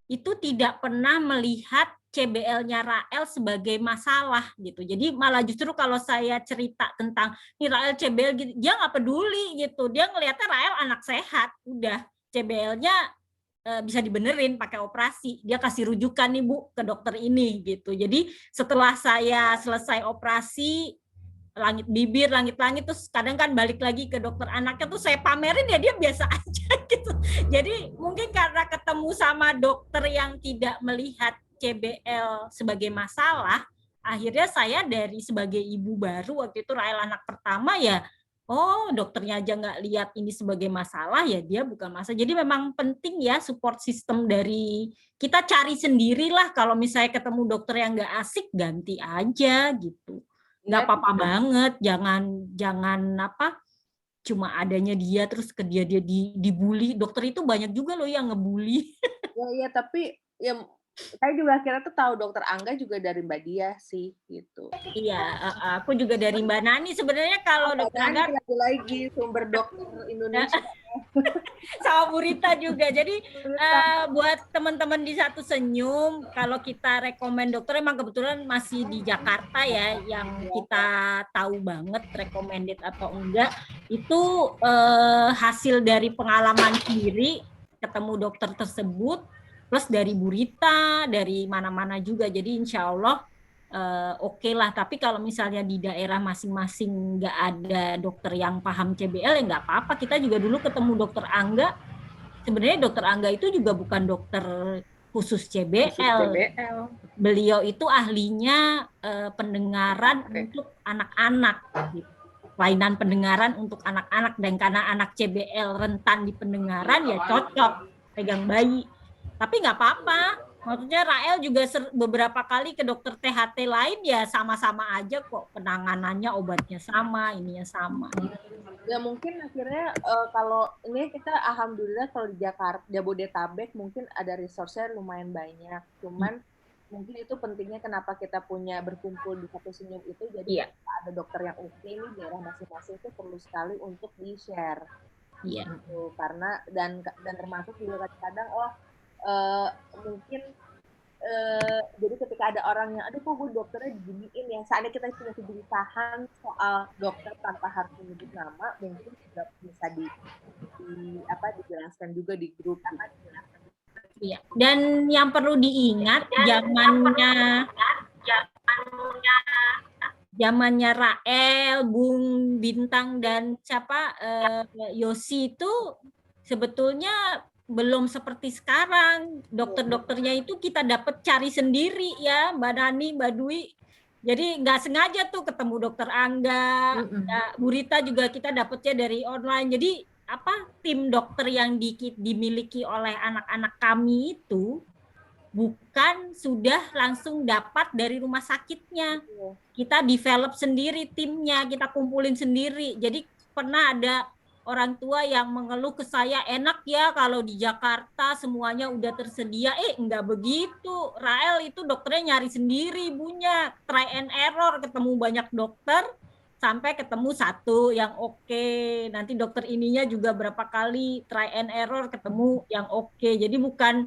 itu tidak pernah melihat CBL-nya Rael sebagai masalah gitu. Jadi malah justru kalau saya cerita tentang nih Rael CBL gitu, dia nggak peduli gitu. Dia ngelihatnya Rael anak sehat, udah CBL-nya bisa dibenerin pakai operasi. Dia kasih rujukan nih Bu ke dokter ini gitu. Jadi setelah saya selesai operasi langit bibir, langit-langit, terus kadang kan balik lagi ke dokter anaknya tuh saya pamerin ya dia biasa aja gitu. Jadi mungkin karena ketemu sama dokter yang tidak melihat CBL sebagai masalah, akhirnya saya dari sebagai ibu baru waktu itu Rael anak pertama ya, oh dokternya aja nggak lihat ini sebagai masalah ya dia bukan masalah. Jadi memang penting ya support system dari kita cari sendirilah kalau misalnya ketemu dokter yang nggak asik ganti aja gitu. Nggak apa-apa banget, jangan apa cuma adanya dia terus ke dia dibully. Dokter itu banyak juga loh yang ngebully. Ya tapi ya saya juga akhirnya tuh tahu dokter Angga juga dari Mbak Dia sih gitu. Iya, aku juga dari Mbak Nani sebenarnya kalau dokter Angga lagi sumber dokter Indonesia. sama Bu Rita juga. Jadi buat teman-teman di Satu Senyum, kalau kita rekomen dokter emang kebetulan masih di Jakarta ya, yang kita tahu banget recommended atau enggak, itu hasil dari pengalaman sendiri ketemu dokter tersebut, plus dari Bu Rita, dari mana-mana juga. Jadi insya Allah oke lah. Tapi kalau misalnya di daerah masing-masing nggak ada dokter yang paham CBL ya nggak apa-apa. Kita juga dulu ketemu dokter Angga. Sebenarnya dokter Angga itu juga bukan dokter khusus CBL. Beliau itu ahlinya pendengaran untuk anak-anak. Kelainan pendengaran untuk anak-anak, dan karena anak CBL rentan di pendengaran ya cocok pegang bayi. Tapi nggak apa-apa. Maksudnya Rael juga beberapa kali ke dokter THT lain ya sama-sama aja kok, penanganannya, obatnya sama, ininya sama. Ya mungkin akhirnya kalau ini kita alhamdulillah kalau di Jakarta, Jabodetabek mungkin ada resource-nya lumayan banyak. Cuman mungkin itu pentingnya kenapa kita punya berkumpul di Satu Senyum itu, jadi ada dokter yang oke nih daerah masing-masing itu perlu sekali untuk di-share. Iya. Gitu. Karena dan termasuk juga kadang mungkin jadi ketika ada orang yang aduh kok gue dokternya diginiin ya, seandainya kita punya kegelisahan soal dokter tanpa harus menyebut nama, mungkin juga bisa dijelaskan juga di grup. Iya. Dan yang perlu diingat zamannya Rael, Bung Bintang dan Yosi itu sebetulnya belum seperti sekarang. Dokter-dokternya itu kita dapat cari sendiri ya, Mbak Nani, Mbak Dwi. Jadi nggak sengaja tuh ketemu dokter Angga, Bu Rita juga kita dapatnya dari online. Jadi tim dokter yang dimiliki oleh anak-anak kami itu bukan sudah langsung dapat dari rumah sakitnya. Kita develop sendiri timnya, kita kumpulin sendiri. Jadi pernah ada orang tua yang mengeluh ke saya, enak ya kalau di Jakarta semuanya udah tersedia. Enggak begitu. Rael itu dokternya nyari sendiri, ibunya. Try and error, ketemu banyak dokter, sampai ketemu satu yang oke. Nanti dokter ininya juga berapa kali try and error, ketemu yang oke. Jadi bukan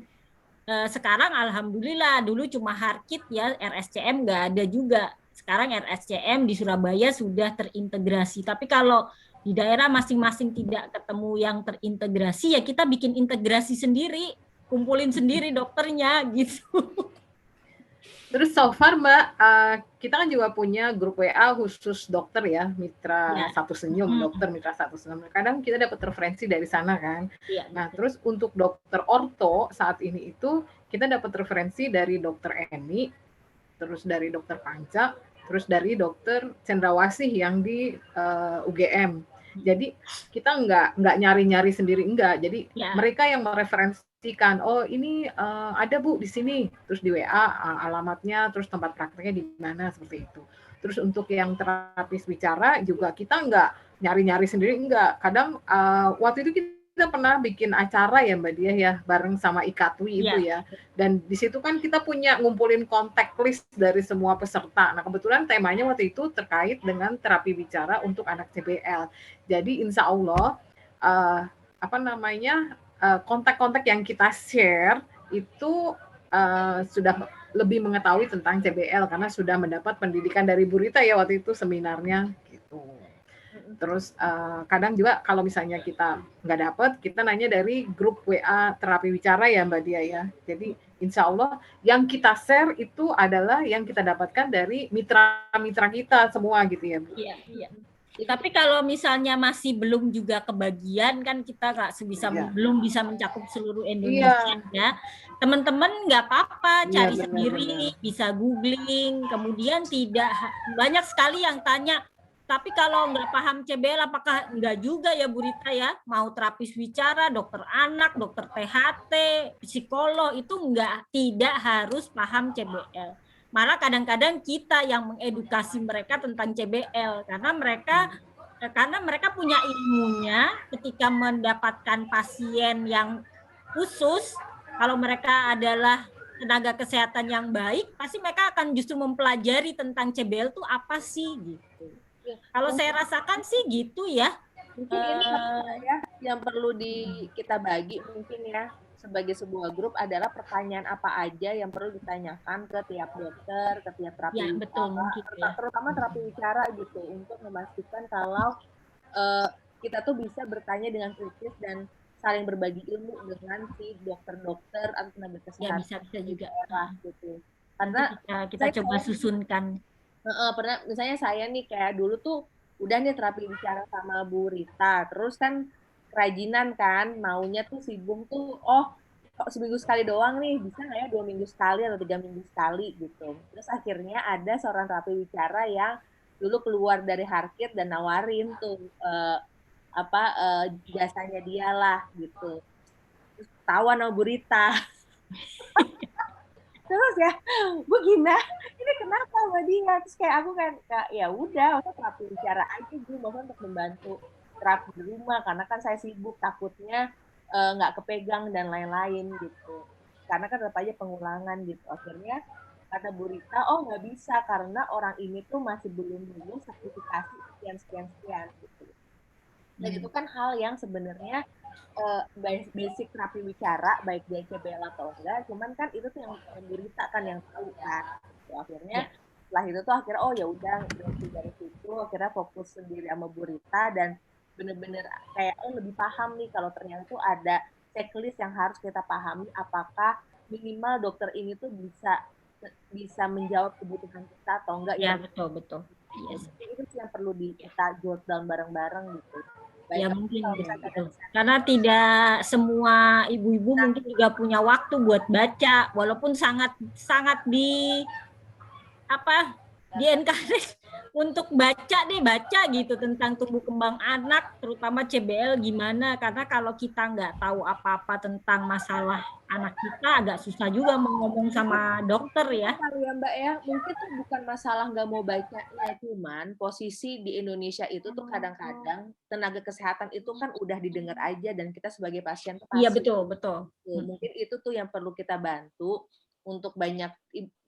sekarang alhamdulillah, dulu cuma Harkit ya, RSCM nggak ada juga. Sekarang RSCM di Surabaya sudah terintegrasi. Tapi kalau di daerah masing-masing tidak ketemu yang terintegrasi, ya kita bikin integrasi sendiri, kumpulin sendiri dokternya gitu. Terus so far Mbak, kita kan juga punya grup WA khusus dokter ya, Mitra Satu Senyum, dokter Mitra Satu Senyum. Kadang kita dapat referensi dari sana kan. Nah, terus untuk dokter orto saat ini itu kita dapat referensi dari dokter Eni, terus dari dokter Panca, terus dari dokter Cendrawasih yang di UGM. Jadi kita nggak nyari-nyari sendiri, enggak. Jadi mereka yang mereferensikan, oh ini ada Bu di sini, terus di WA alamatnya, terus tempat prakteknya di mana, seperti itu. Terus untuk yang terapis bicara juga kita nggak nyari-nyari sendiri, enggak. Kadang waktu itu kita pernah bikin acara ya Mbak Dia ya, bareng sama IKATWI itu ya. Dan di situ kan kita punya ngumpulin kontak list dari semua peserta. Nah kebetulan temanya waktu itu terkait dengan terapi bicara untuk anak CBL. Jadi insya Allah kontak-kontak yang kita share itu sudah lebih mengetahui tentang CBL karena sudah mendapat pendidikan dari Bu Rita ya waktu itu seminarnya gitu. Terus kadang juga kalau misalnya kita nggak dapat, kita nanya dari grup WA terapi bicara ya Mbak Dia ya. Jadi insya Allah yang kita share itu adalah yang kita dapatkan dari mitra-mitra kita semua gitu ya Bu. Iya, iya. Tapi kalau misalnya masih belum juga kebagian kan kita nggak belum bisa mencakup seluruh Indonesia ya. Teman-teman nggak apa-apa cari sendiri, bisa googling. Kemudian banyak sekali yang tanya, tapi kalau nggak paham CBL apakah nggak juga ya Bu Rita ya? Mau terapis bicara, dokter anak, dokter THT, psikolog itu tidak harus paham CBL. Malah kadang-kadang kita yang mengedukasi mereka tentang CBL karena mereka punya ilmunya ketika mendapatkan pasien yang khusus. Kalau mereka adalah tenaga kesehatan yang baik, pasti mereka akan justru mempelajari tentang CBL itu apa sih gitu. Kalau saya rasakan sih gitu ya. Mungkin ini ya yang perlu kita bagi mungkin ya sebagai sebuah grup adalah pertanyaan apa aja yang perlu ditanyakan ke tiap dokter, ke tiap terapi ya, betul, terutama terapi bicara gitu untuk memastikan kalau kita tuh bisa bertanya dengan kritis dan saling berbagi ilmu dengan si dokter-dokter atau tenaga kesehatan. Ya, bisa juga gitu. Karena kita coba susunkan. Pernah misalnya saya nih kayak dulu tuh udah nih terapi bicara sama Bu Rita, terus kan kerajinan kan, maunya tuh si Bung tuh, kok seminggu sekali doang nih, bisa nggak ya 2 minggu sekali atau 3 minggu sekali gitu. Terus akhirnya ada seorang terapi bicara yang dulu keluar dari Harkit dan nawarin tuh jasanya dia lah gitu. Terus ketahuan sama Bu Rita. Terus ya, Bu Gina, ini kenapa sama dia? Terus kayak aku kan, ya udah, usah terapi bicara aja Bu, maksudnya untuk membantu terapi di rumah, karena kan saya sibuk, takutnya nggak kepegang dan lain-lain gitu. Karena kan tetap aja pengulangan gitu. Akhirnya kata Bu Rita, nggak bisa karena orang ini tuh masih belum lulus sertifikasi sekian gitu. Dan itu kan hal yang sebenarnya basic terapi bicara, baik dia CBL atau enggak, cuman kan itu tuh yang Bu Rita kan yang tahu kan. Akhirnya setelah itu tuh akhirnya ya udah berhenti dari situ, akhirnya fokus sendiri sama Bu Rita dan bener-bener kayak lebih paham nih kalau ternyata tuh ada checklist yang harus kita pahami apakah minimal dokter ini tuh bisa menjawab kebutuhan kita atau enggak ya. Betul. Yes. Itu sih yang perlu kita jot down bareng-bareng gitu. Ya mungkin gitu. Karena tidak semua ibu-ibu mungkin juga punya waktu buat baca, walaupun sangat di encourage untuk baca gitu tentang tumbuh kembang anak, terutama CBL gimana, karena kalau kita nggak tahu apa-apa tentang masalah anak kita agak susah juga mau ngomong sama dokter ya. Ya Mbak ya, mungkin tuh bukan masalah nggak mau bacanya, cuman posisi di Indonesia itu tuh kadang-kadang tenaga kesehatan itu kan udah didengar aja dan kita sebagai pasien tuh Iya betul. Mungkin itu tuh yang perlu kita bantu untuk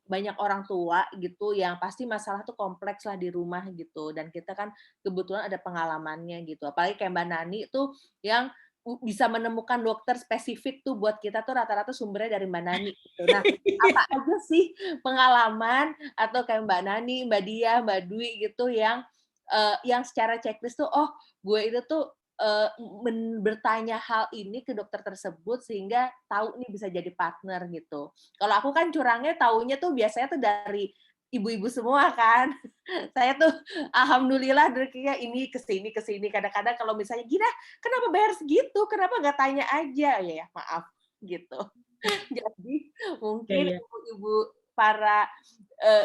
banyak orang tua gitu yang pasti masalah tuh kompleks lah di rumah gitu, dan kita kan kebetulan ada pengalamannya gitu, apalagi kayak Mbak Nani tuh yang bisa menemukan dokter spesifik tuh buat kita tuh rata-rata sumbernya dari Mbak Nani gitu. Nah, apa aja sih pengalaman atau kayak Mbak Nani, Mbak Dia, Mbak Dwi gitu yang secara checklist tuh gue itu tuh bertanya hal ini ke dokter tersebut sehingga tahu nih bisa jadi partner gitu. Kalau aku kan curangnya taunya tuh biasanya tuh dari ibu-ibu semua kan. Saya tuh alhamdulillah kayak ini kesini. Kadang-kadang kalau misalnya Gina, kenapa bayar segitu? Kenapa nggak tanya aja? Ya maaf gitu. Jadi mungkin ibu-ibu para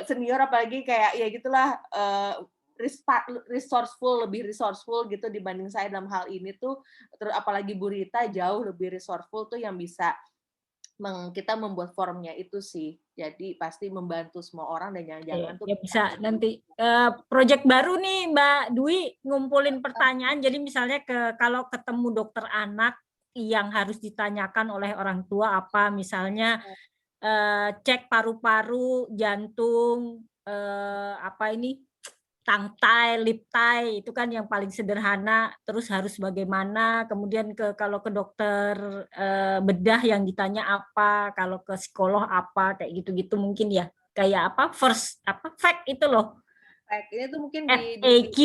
senior apalagi kayak ya gitulah lebih resourceful gitu dibanding saya dalam hal ini tuh, apalagi Bu Rita jauh lebih resourceful tuh yang bisa kita membuat formnya itu sih. Jadi pasti membantu semua orang dan jangan-jangan tuh bisa nanti project baru nih Mbak Dwi ngumpulin pertanyaan. Jadi misalnya kalau ketemu dokter anak yang harus ditanyakan oleh orang tua apa, misalnya cek paru-paru, jantung, tongue tie, lip tie itu kan yang paling sederhana. Terus harus bagaimana? Kemudian kalau ke dokter bedah yang ditanya apa, kalau ke psikolog apa, kayak gitu-gitu mungkin ya. Kayak apa? Fact itu loh. Fact ini tuh mungkin FAQ.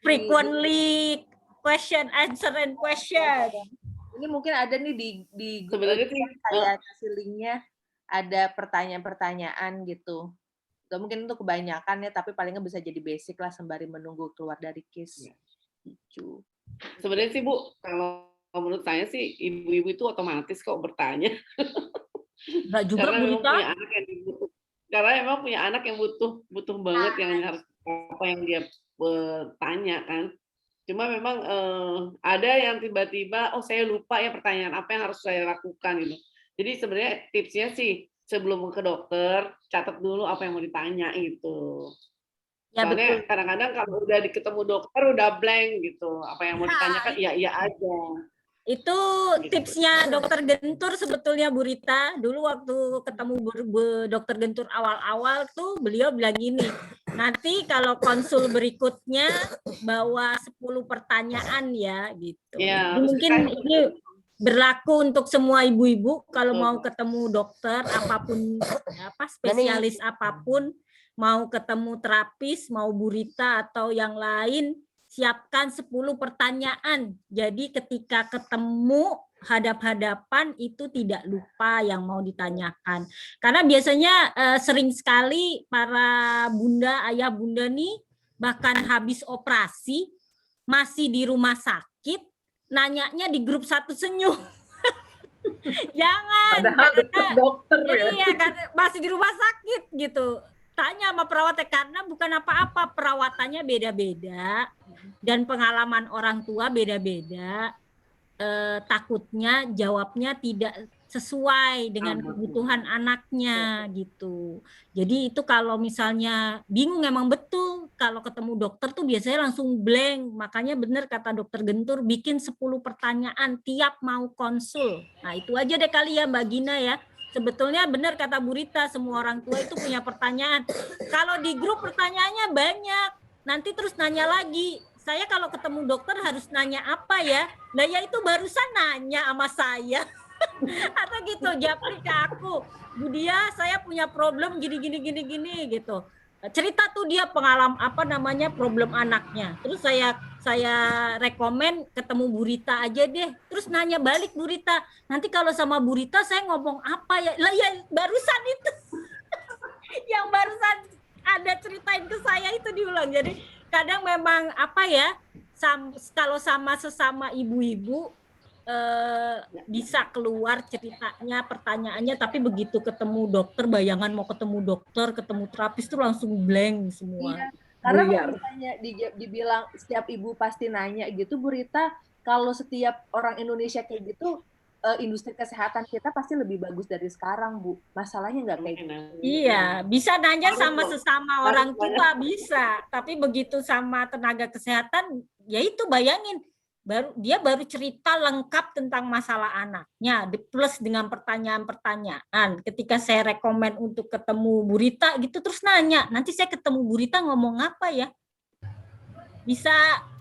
Frequently question, answer and question. Ini mungkin ada nih di Sebenarnya sih kayak kasih linknya, ada pertanyaan-pertanyaan gitu. Gak mungkin untuk kebanyakan ya, tapi paling nggak bisa jadi basic lah sembari menunggu keluar dari case. Gitu. sebenarnya sih Bu, kalau menurut saya sih ibu-ibu itu otomatis kok bertanya. Enggak juga Karena Bu memang Rita. punya anak yang butuh. Karena emang punya anak yang butuh banget yang harus apa yang dia tanya kan. Cuma memang ada yang tiba-tiba, oh saya lupa ya pertanyaan apa yang harus saya lakukan gitu. Jadi sebenarnya tipsnya sih sebelum ke dokter catat dulu apa yang mau ditanya itu. Ya, Soalnya betul. kadang-kadang kalau udah ketemu dokter udah blank gitu. Apa yang mau ditanyakan iya aja. Itu tipsnya dokter Gentur sebetulnya Bu Rita. Dulu waktu ketemu dokter Gentur awal-awal tuh beliau bilang gini, nanti kalau konsul berikutnya bawa 10 pertanyaan ya gitu. Ya, Jadi mungkin ini berlaku untuk semua ibu-ibu kalau mau ketemu dokter apapun, spesialis apapun, mau ketemu terapis, mau Bu Rita atau yang lain, siapkan 10 pertanyaan. Jadi ketika ketemu hadap-hadapan itu tidak lupa yang mau ditanyakan. Karena biasanya sering sekali para bunda, ayah bunda nih bahkan habis operasi masih di rumah sakit, nanyanya di grup satu senyum. Jangan. Padahal dokter ya. Iya, masih di rumah sakit gitu. Tanya sama perawatnya karena bukan apa-apa, perawatannya beda-beda dan pengalaman orang tua beda-beda. Takutnya jawabnya tidak sesuai dengan kebutuhan anaknya gitu. Jadi itu kalau misalnya bingung emang betul kalau ketemu dokter tuh biasanya langsung blank. Makanya benar kata dokter Gentur bikin 10 pertanyaan tiap mau konsul. Nah, itu aja deh kali ya Mbak Gina ya. Sebetulnya benar kata Bu Rita, semua orang tua itu punya pertanyaan. Kalau di grup pertanyaannya banyak, nanti terus nanya lagi. Saya kalau ketemu dokter harus nanya apa ya? Nah ya itu barusan nanya sama saya. Atau gitu, japri ke aku. Bu Dia, saya punya problem gini gitu. Cerita tuh dia pengalaman problem anaknya. Terus saya rekomen ketemu Bu Rita aja deh. Terus nanya balik Bu Rita, nanti kalau sama Bu Rita saya ngomong apa ya? Lah ya barusan itu. Yang barusan ada ceritain ke saya itu diulang. Jadi kadang memang kalau sama sesama ibu-ibu bisa keluar ceritanya, pertanyaannya, tapi begitu ketemu dokter, bayangan mau ketemu dokter, ketemu terapis tuh langsung blank semua. Iya, karena kalau misalnya dibilang setiap ibu pasti nanya gitu, Bu Rita, kalau setiap orang Indonesia kayak gitu, industri kesehatan kita pasti lebih bagus dari sekarang, Bu. Masalahnya nggak kayak gitu. Iya, bisa nanya sama sesama orang tua bisa, tapi begitu sama tenaga kesehatan, ya itu bayangin, dia baru cerita lengkap tentang masalah anaknya, plus dengan pertanyaan-pertanyaan. Ketika saya rekomen untuk ketemu Bu Rita gitu, terus nanya, nanti saya ketemu Bu Rita ngomong apa ya? Bisa,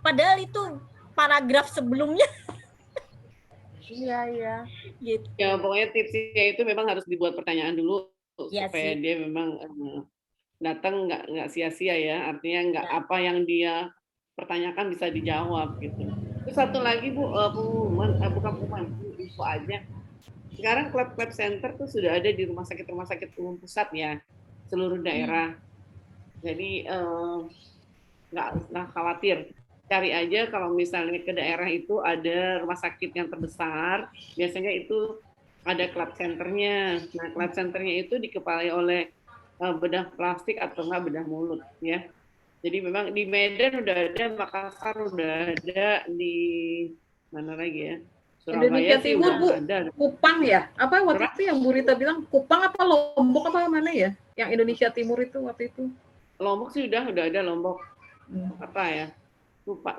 padahal itu paragraf sebelumnya. Iya. Gitu. Ya pokoknya tipsnya itu memang harus dibuat pertanyaan dulu ya, supaya dia memang datang nggak sia-sia ya. Artinya nggak apa yang dia pertanyakan bisa dijawab gitu. Terus satu lagi Bu, bukan pengumuman, info aja. Sekarang klub center tuh sudah ada di rumah sakit umum pusat ya, seluruh daerah. Jadi nggak khawatir. Cari aja kalau misalnya ke daerah itu ada rumah sakit yang terbesar, biasanya itu ada club centernya. Nah, club centernya itu dikepalai oleh bedah plastik atau enggak bedah mulut ya. Jadi memang di Medan udah ada, Makassar udah ada, di mana lagi ya? Surabaya Indonesia Timur Bu, ada. Kupang ya? Apa waktu itu yang Bu Rita bilang Kupang apa Lombok apa mana ya? Yang Indonesia Timur itu waktu itu? Lombok sih udah ada Lombok. Apa ya? Lupa.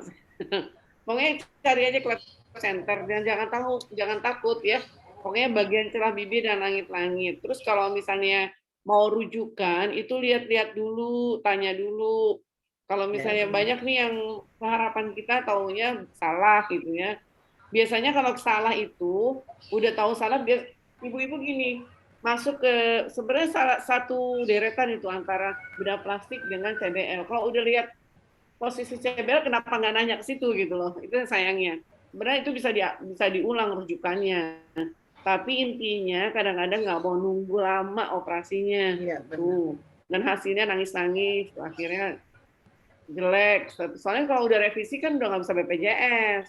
Pokoknya cari aja club center dan jangan takut ya. Pokoknya bagian celah bibir dan langit-langit. Terus kalau misalnya mau rujukan itu lihat-lihat dulu, tanya dulu. Kalau misalnya banyak nih yang harapan kita taunya salah gitu ya. Biasanya kalau salah itu udah tahu salah, ibu-ibu gini masuk ke sebenarnya salah satu deretan itu antara bedah plastik dengan CBL. Kalau udah lihat posisi CBL, kenapa nggak nanya ke situ gitu loh? Itu sayangnya. Sebenarnya itu bisa diulang rujukannya. Tapi intinya kadang-kadang nggak mau nunggu lama operasinya. Iya, Tuh. Dan hasilnya nangis-nangis. Akhirnya jelek. Soalnya kalau udah revisi kan udah nggak bisa BPJS.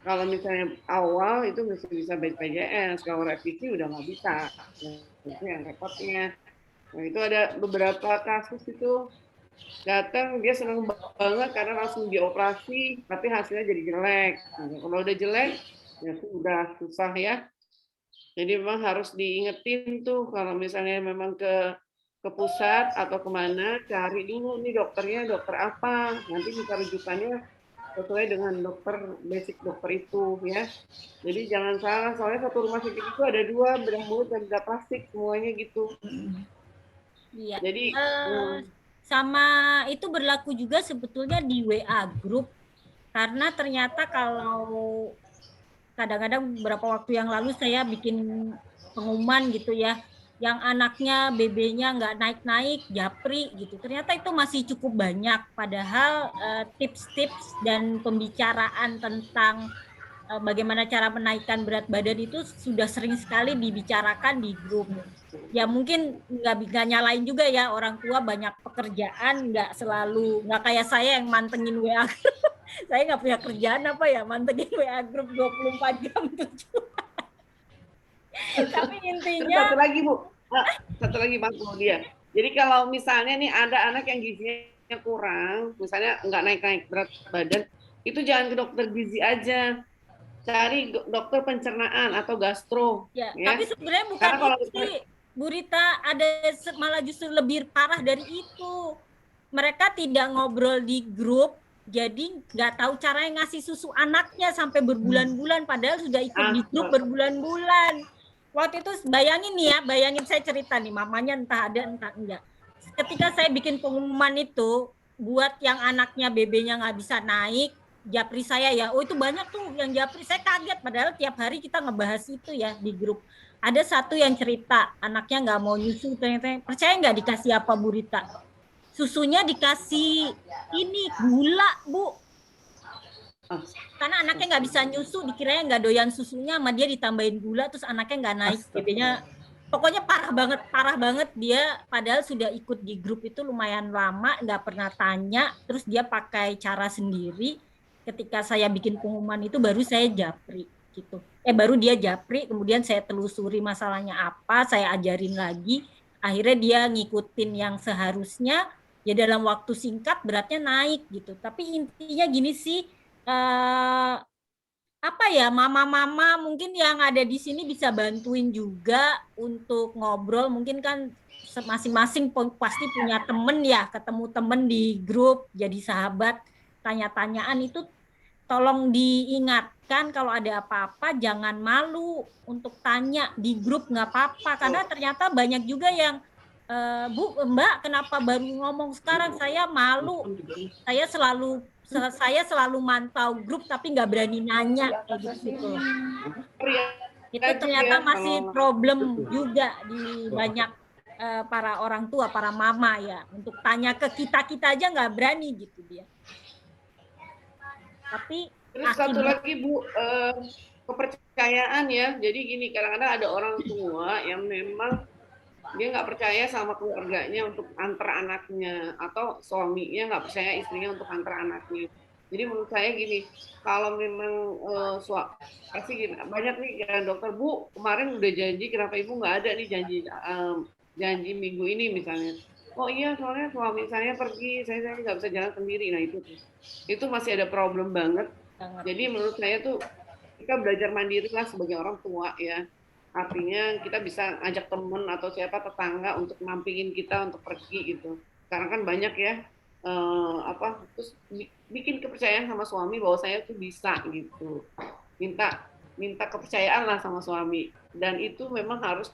Kalau misalnya awal itu mesti bisa BPJS. Kalau revisi udah nggak bisa. Itu yang repotnya. Nah, itu ada beberapa kasus itu datang dia senang banget karena langsung dioperasi tapi hasilnya jadi jelek. Nah, kalau udah jelek ya udah susah ya. Jadi memang harus diingetin tuh kalau misalnya memang ke pusat atau kemana, cari dulu nih dokternya dokter apa, nanti bisa rujukannya sesuai dengan basic dokter itu ya. Jadi jangan salah, soalnya satu rumah sakit itu ada 2, bedah mulut dan bedah plastik semuanya gitu. Iya. Jadi sama itu berlaku juga sebetulnya di WA group, karena ternyata kalau kadang-kadang beberapa waktu yang lalu saya bikin pengumuman gitu ya, yang anaknya BB-nya nggak naik-naik, japri gitu. Ternyata itu masih cukup banyak, padahal tips-tips dan pembicaraan tentang bagaimana cara menaikkan berat badan itu sudah sering sekali dibicarakan di grup. Ya mungkin nggak nyalain juga ya, orang tua banyak pekerjaan, nggak kayak saya yang mantengin WA. Saya nggak punya kerjaan apa ya, mantengin WA grup 24 jam 7. Tapi intinya satu lagi Mas dia. Jadi kalau misalnya nih ada anak yang gizinya kurang, misalnya nggak naik-naik berat badan, itu jangan ke dokter gizi aja, cari dokter pencernaan atau gastro. Ya. Tapi sebenarnya bukan itu sih, Bu Rita, ada malah justru lebih parah dari itu. Mereka tidak ngobrol di grup, jadi nggak tahu caranya ngasih susu anaknya sampai berbulan-bulan, padahal sudah ikut di grup berbulan-bulan. Waktu itu bayangin saya cerita nih, mamanya entah ada entah enggak. Ketika saya bikin pengumuman itu buat yang anaknya BB-nya nggak bisa naik, japri saya ya, oh itu banyak tuh yang japri, saya kaget padahal tiap hari kita ngebahas itu ya di grup. Ada satu yang cerita anaknya nggak mau nyusu, ternyata percaya nggak dikasih apa Bu Rita? Susunya dikasih ini gula Bu, karena anaknya nggak bisa nyusu, dikiranya nggak doyan susunya, sama dia ditambahin gula, terus anaknya nggak naik BB-nya. Pokoknya parah banget dia, padahal sudah ikut di grup itu lumayan lama, nggak pernah tanya, terus dia pakai cara sendiri. Ketika saya bikin pengumuman itu baru saya japri gitu. Baru dia japri, kemudian saya telusuri masalahnya apa, saya ajarin lagi, akhirnya dia ngikutin yang seharusnya, ya dalam waktu singkat beratnya naik gitu. Tapi intinya gini sih, apa ya, mama-mama mungkin yang ada di sini bisa bantuin juga untuk ngobrol. Mungkin kan masing-masing pasti punya temen ya, ketemu temen di grup, jadi sahabat, tanya-tanyaan itu tolong diingatkan kalau ada apa-apa jangan malu untuk tanya di grup, nggak apa-apa, karena ternyata banyak juga yang Bu, Mbak, kenapa baru ngomong sekarang? Saya malu. Saya selalu mantau grup tapi nggak berani nanya gitu. Itu ternyata masih problem juga di banyak para orang tua, para mama ya, untuk tanya ke kita aja nggak berani gitu dia. Tapi terus satu lagi Bu, kepercayaan ya. Jadi gini, kadang-kadang ada orang tua yang memang dia nggak percaya sama keluarganya untuk antar anaknya, atau suaminya nggak percaya istrinya untuk antar anaknya. Jadi menurut saya gini, kalau memang pasti gini, banyak nih ya dokter, Bu kemarin udah janji, kenapa ibu nggak ada nih janji minggu ini misalnya. Oh iya, soalnya suami saya pergi, saya nggak bisa jalan sendiri. Nah itu masih ada problem banget. Jadi menurut saya tuh kita belajar mandiri lah sebagai orang tua ya. Artinya kita bisa ajak temen atau siapa tetangga untuk nampingin kita untuk pergi gitu. Karena kan banyak ya terus bikin kepercayaan sama suami bahwa saya tuh bisa gitu. Minta kepercayaan lah sama suami, dan itu memang harus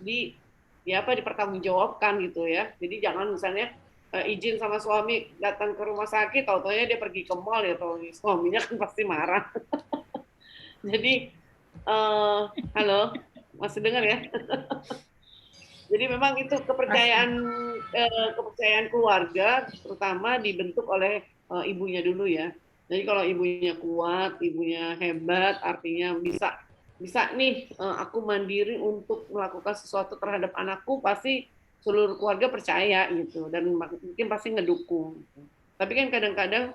dipertanggungjawabkan gitu ya. Jadi jangan misalnya izin sama suami datang ke rumah sakit, tau-taunya dia pergi ke mall ya, atau suaminya kan pasti marah. Jadi halo, masih dengar ya? Jadi memang itu kepercayaan keluarga terutama dibentuk oleh ibunya dulu ya. Jadi kalau ibunya kuat, ibunya hebat, artinya bisa nih aku mandiri untuk melakukan sesuatu terhadap anakku, pasti seluruh keluarga percaya gitu dan mungkin pasti ngedukung. Tapi kan kadang-kadang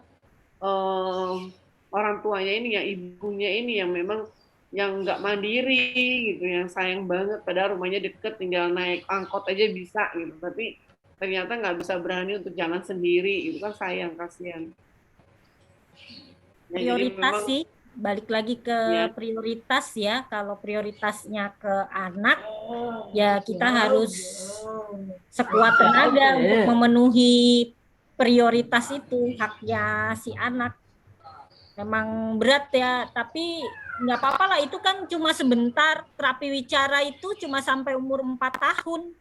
orang tuanya ini ya, ibunya ini yang memang yang nggak mandiri gitu, yang sayang banget padahal rumahnya deket, tinggal naik angkot aja bisa gitu, tapi ternyata nggak bisa berani untuk jalan sendiri, itu kan sayang, kasihan. Prioritas sih, balik lagi ke prioritas ya. Kalau prioritasnya ke anak, ya kita harus sekuat tenaga untuk memenuhi prioritas itu, haknya si anak. Memang berat ya, tapi nggak apa-apa lah, itu kan cuma sebentar. Terapi wicara itu cuma sampai umur 4 tahun.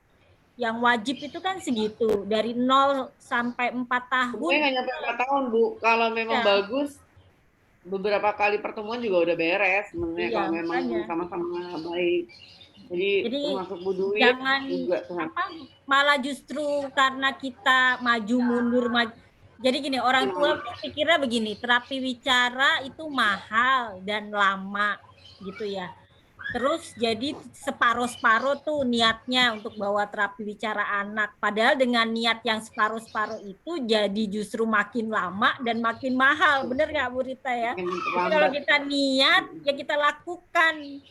Yang wajib itu kan segitu, dari 0 sampai 4 tahun. Nggak nyampe 4 tahun, Bu. Kalau memang bagus, beberapa kali pertemuan juga udah beres sebenarnya, kalau memang sama-sama baik. Jadi termasuk Bu Dwi jangan juga malah justru karena kita maju mundur jadi gini, orang tua pikirnya begini, terapi wicara itu mahal dan lama gitu ya. Terus jadi separuh-separuh tuh niatnya untuk bawa terapi wicara anak. Padahal dengan niat yang separuh-separuh itu jadi justru makin lama dan makin mahal. Bener nggak Bu Rita ya? Kalau kita niat, ya kita lakukan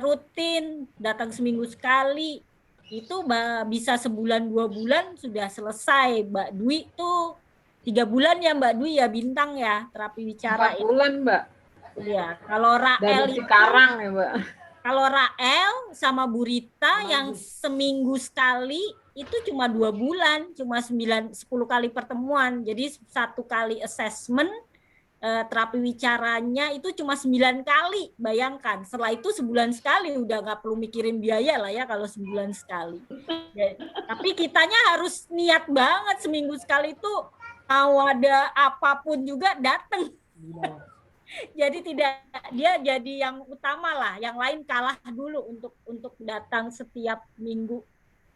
rutin, datang seminggu sekali. Itu bisa sebulan 2 bulan sudah selesai. Mbak Dwi tuh 3 bulan ya Mbak Dwi ya, Bintang ya, terapi wicara. 4 bulan Mbak. Iya, kalau Rael dari sekarang ya Mbak. Kalau Rael sama Bu Rita yang seminggu sekali itu cuma 2 bulan, cuma 10 kali pertemuan. Jadi 1 kali assessment terapi wicaranya itu cuma 9 kali. Bayangkan, setelah itu sebulan sekali, udah nggak perlu mikirin biaya lah ya kalau sebulan sekali. Tapi kitanya harus niat banget, seminggu sekali itu mau ada apapun juga datang. Jadi dia jadi yang utama lah, yang lain kalah dulu untuk datang setiap minggu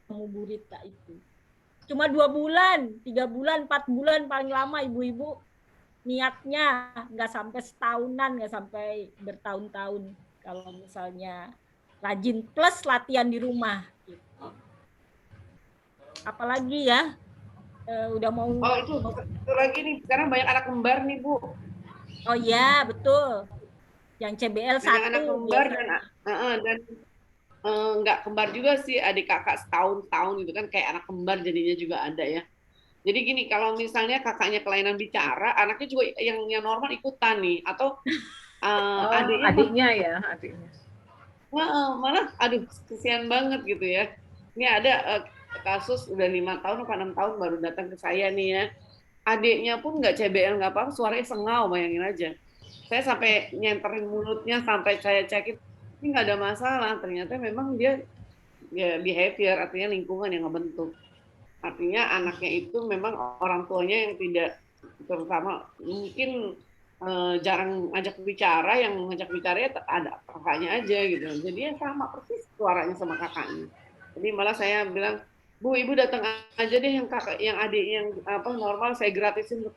ketemu Bu Rita itu. Cuma 2 bulan, 3 bulan, 4 bulan paling lama ibu-ibu niatnya, nggak sampai setahunan, nggak sampai bertahun-tahun kalau misalnya rajin plus latihan di rumah. Gitu. Apalagi ya, udah mau. Oh itu lagi nih, sekarang banyak anak kembar nih Bu. Oh iya, betul. Yang CBL 1. Anak kembar dan nggak kembar juga sih, adik kakak setahun gitu kan, kayak anak kembar jadinya juga ada ya. Jadi gini, kalau misalnya kakaknya kelainan bicara, anaknya juga yang normal ikutan nih, atau adiknya. Malah aduh kesian banget gitu ya. Ini ada kasus udah 5 tahun atau 6 tahun baru datang ke saya nih ya. Adiknya pun nggak CBL, nggak apa-apa, suaranya sengau, bayangin aja. Saya sampai nyenterin mulutnya, sampai saya cekin, ini nggak ada masalah. Ternyata memang dia ya behavior, artinya lingkungan yang ngebentuk. Artinya anaknya itu memang orang tuanya yang tidak, terutama mungkin jarang ngajak bicara, yang ngajak bicaranya ada kakaknya aja gitu. Jadi ya sama persis suaranya sama kakaknya. Jadi malah saya bilang, Bu, Ibu datang aja deh yang kakak, yang adik yang normal, saya gratisin untuk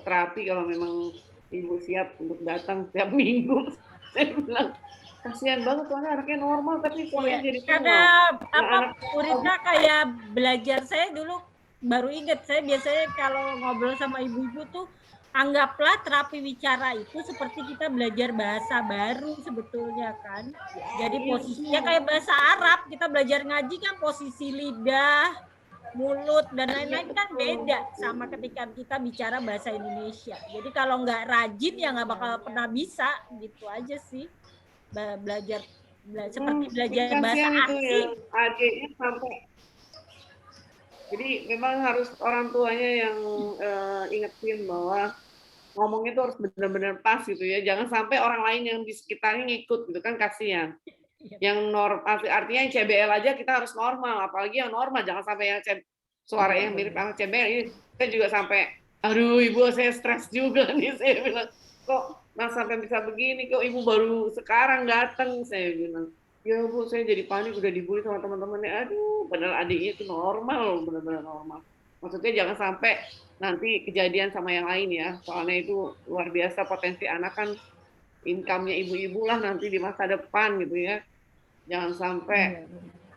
terapi kalau memang Ibu siap untuk datang tiap minggu. Saya bilang, kasihan banget soalnya anaknya normal tapi suaranya jadi karena Bu Rita kayak belajar. Saya dulu baru ingat, saya biasanya kalau ngobrol sama ibu-ibu tuh anggaplah terapi wicara itu seperti kita belajar bahasa baru sebetulnya kan. Jadi posisinya kayak bahasa Arab, kita belajar ngaji kan posisi lidah, mulut dan lain-lain kan beda sama ketika kita bicara bahasa Indonesia. Jadi kalau nggak rajin ya nggak bakal pernah bisa, gitu aja sih. Belajar seperti belajar bahasa asing. Ya, adiknya sampai. Jadi memang harus orang tuanya yang ingetin bahwa ngomongnya itu harus benar-benar pas gitu ya. Jangan sampai orang lain yang di sekitarnya ngikut gitu kan, kasihan. Yang artinya yang CBL aja kita harus normal, apalagi yang normal, jangan sampai yang suara yang mirip anak CBL. Ini saya juga sampai, aduh ibu saya stres juga nih, saya bilang, kok sampai bisa begini, kok ibu baru sekarang datang, saya bilang. Ya bu, saya jadi panik, udah dibully sama teman-temannya. Aduh, padahal adiknya itu normal, benar-benar normal. Maksudnya jangan sampai nanti kejadian sama yang lain ya. Soalnya itu luar biasa, potensi anak kan income-nya ibu-ibu lah nanti di masa depan gitu ya. Jangan sampai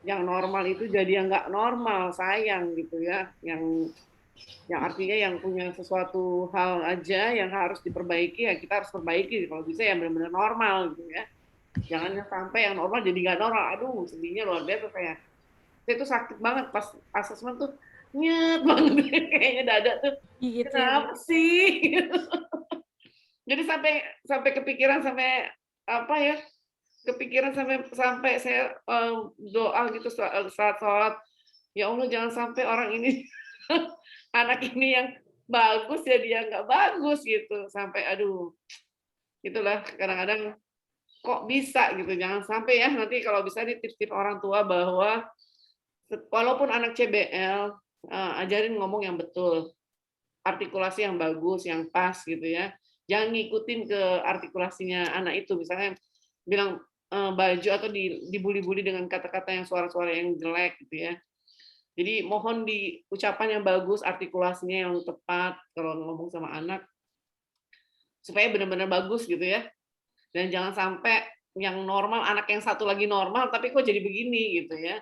yang normal itu jadi yang nggak normal, sayang gitu ya. Yang artinya yang punya sesuatu hal aja yang harus diperbaiki, ya kita harus perbaiki. Kalau bisa yang benar-benar normal gitu ya. Jangan sampai yang normal jadi nggak normal. Aduh, sedihnya luar biasa saya. Saya tuh sakit banget pas asesmen tuh, nyet banget kayaknya dada tuh. Gitu. Kenapa sih? Jadi sampai kepikiran, sampai apa ya? Kepikiran sampai saya doa gitu saat sholat. Ya Allah, jangan sampai orang ini anak ini yang bagus ya dia nggak bagus gitu. Sampai aduh. Itulah kadang-kadang kok bisa gitu, jangan sampai ya. Nanti kalau bisa tips-tips orang tua bahwa walaupun anak CBL, ajarin ngomong yang betul, artikulasi yang bagus, yang pas gitu ya. Jangan ngikutin ke artikulasinya anak itu, misalnya bilang baju atau dibully-bully dengan kata-kata yang suara-suara yang jelek gitu ya. Jadi mohon di ucapan yang bagus, artikulasinya yang tepat kalau ngomong sama anak, supaya benar-benar bagus gitu ya. Dan jangan sampai yang normal, anak yang satu lagi normal, tapi kok jadi begini gitu ya.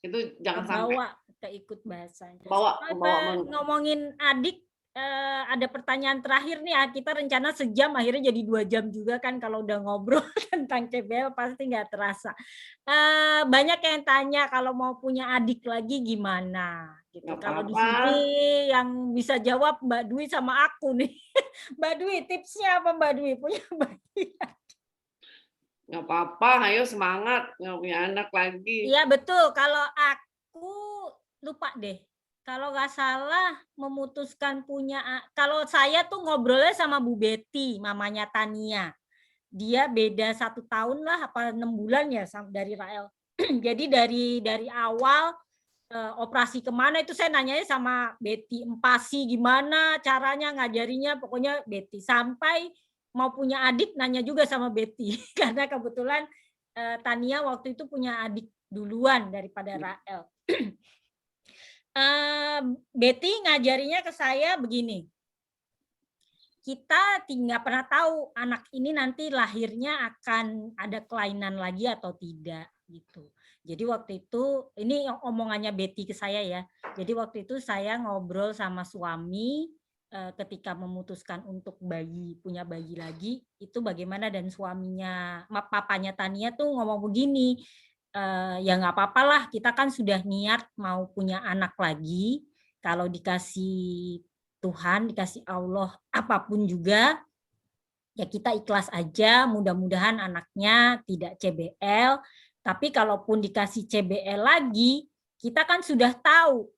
Itu jangan sampai. Bawa keikut bahasanya. Bawa ngomongin adik, ada pertanyaan terakhir nih. Kita rencana sejam, akhirnya jadi 2 jam juga kan kalau udah ngobrol tentang CBL pasti nggak terasa. Banyak yang tanya kalau mau punya adik lagi gimana gitu. Kalau di sini yang bisa jawab Mbak Dwi sama aku nih. Mbak Dwi, tipsnya apa Mbak Dwi? Punya bayi? Nggak apa-apa, ayo semangat, nggak punya anak lagi. Iya betul, kalau aku lupa deh. Kalau nggak salah memutuskan punya, kalau saya tuh ngobrolnya sama Bu Betty, mamanya Tania. Dia beda 1 tahun lah, apa 6 bulan ya dari Rael. Jadi dari awal operasi kemana itu saya nanyanya sama Betty. Empasi gimana caranya ngajarinya, pokoknya Betty. Sampai mau punya adik nanya juga sama Betty. Karena kebetulan Tania waktu itu punya adik duluan daripada Rael. Betty ngajarinya ke saya begini. Kita nggak pernah tahu anak ini nanti lahirnya akan ada kelainan lagi atau tidak gitu. Jadi waktu itu, ini omongannya Betty ke saya ya. Jadi waktu itu saya ngobrol sama suami ketika memutuskan untuk punya bayi lagi, itu bagaimana, dan suaminya, papanya Tania tuh ngomong begini, ya nggak apa-apa lah, kita kan sudah niat mau punya anak lagi, kalau dikasih Tuhan, dikasih Allah apapun juga, ya kita ikhlas aja, mudah-mudahan anaknya tidak CBL, tapi kalaupun dikasih CBL lagi, kita kan sudah tahu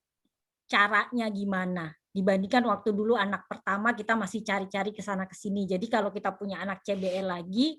caranya gimana. Dibandingkan waktu dulu anak pertama kita masih cari-cari ke sana ke sini. Jadi kalau kita punya anak CBL lagi,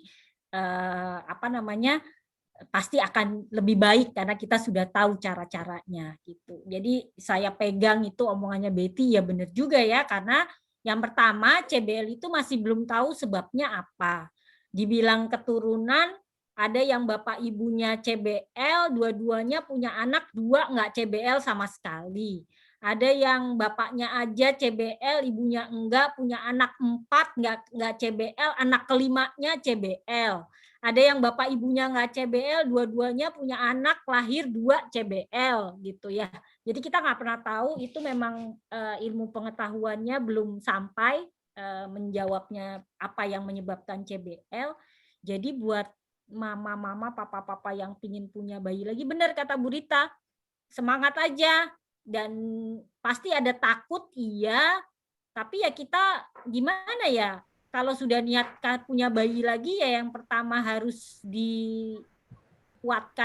pasti akan lebih baik karena kita sudah tahu cara-caranya gitu. Jadi saya pegang itu omongannya Betty, ya benar juga ya, karena yang pertama CBL itu masih belum tahu sebabnya apa. Dibilang keturunan, ada yang bapak ibunya CBL, dua-duanya punya anak, 2 nggak CBL sama sekali. Ada yang bapaknya aja CBL, ibunya enggak, punya anak 4 enggak CBL, anak kelimanya CBL. Ada yang bapak ibunya enggak CBL, dua-duanya punya anak, lahir 2 CBL gitu ya. Jadi kita nggak pernah tahu, itu memang ilmu pengetahuannya belum sampai menjawabnya apa yang menyebabkan CBL. Jadi buat mama-mama, papa-papa yang pingin punya bayi lagi, benar kata Bu Rita, semangat aja. Dan pasti ada takut, iya, tapi ya kita gimana ya, kalau sudah niat punya bayi lagi, ya yang pertama harus dikuatkan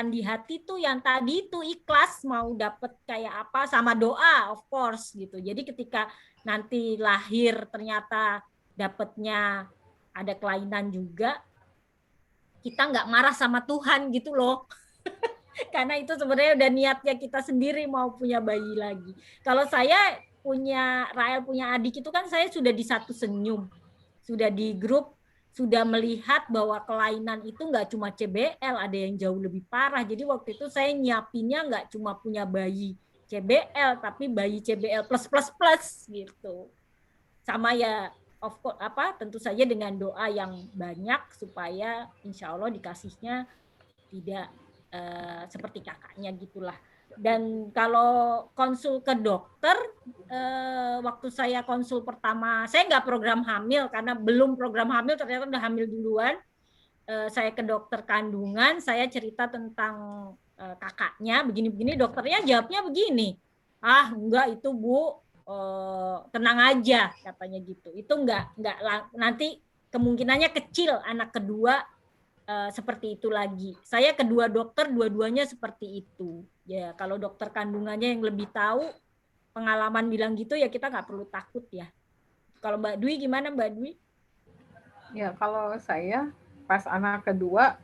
di hati tuh yang tadi itu ikhlas, mau dapet kayak apa, sama doa of course gitu. Jadi ketika nanti lahir ternyata dapetnya ada kelainan juga, kita nggak marah sama Tuhan gitu loh. Karena itu sebenarnya udah niatnya kita sendiri mau punya bayi lagi. Kalau saya Rael punya adik itu kan saya sudah di satu senyum, sudah di grup, sudah melihat bahwa kelainan itu nggak cuma CBL, ada yang jauh lebih parah. Jadi waktu itu saya nyiapinnya nggak cuma punya bayi CBL, tapi bayi CBL plus plus plus gitu. Sama ya, of course, tentu saja dengan doa yang banyak supaya insya Allah dikasihnya tidak seperti kakaknya gitulah. Dan kalau konsul ke dokter, waktu saya konsul pertama, saya nggak program hamil karena belum program hamil, ternyata udah hamil duluan. Saya ke dokter kandungan, saya cerita tentang kakaknya begini-begini, dokternya jawabnya begini, enggak itu Bu, tenang aja katanya gitu. Itu enggak nanti kemungkinannya kecil anak kedua seperti itu lagi. Saya kedua dokter dua-duanya seperti itu. Ya kalau dokter kandungannya yang lebih tahu, pengalaman bilang gitu ya kita nggak perlu takut ya. Kalau Mbak Dwi gimana Mbak Dwi? Ya kalau saya pas anak kedua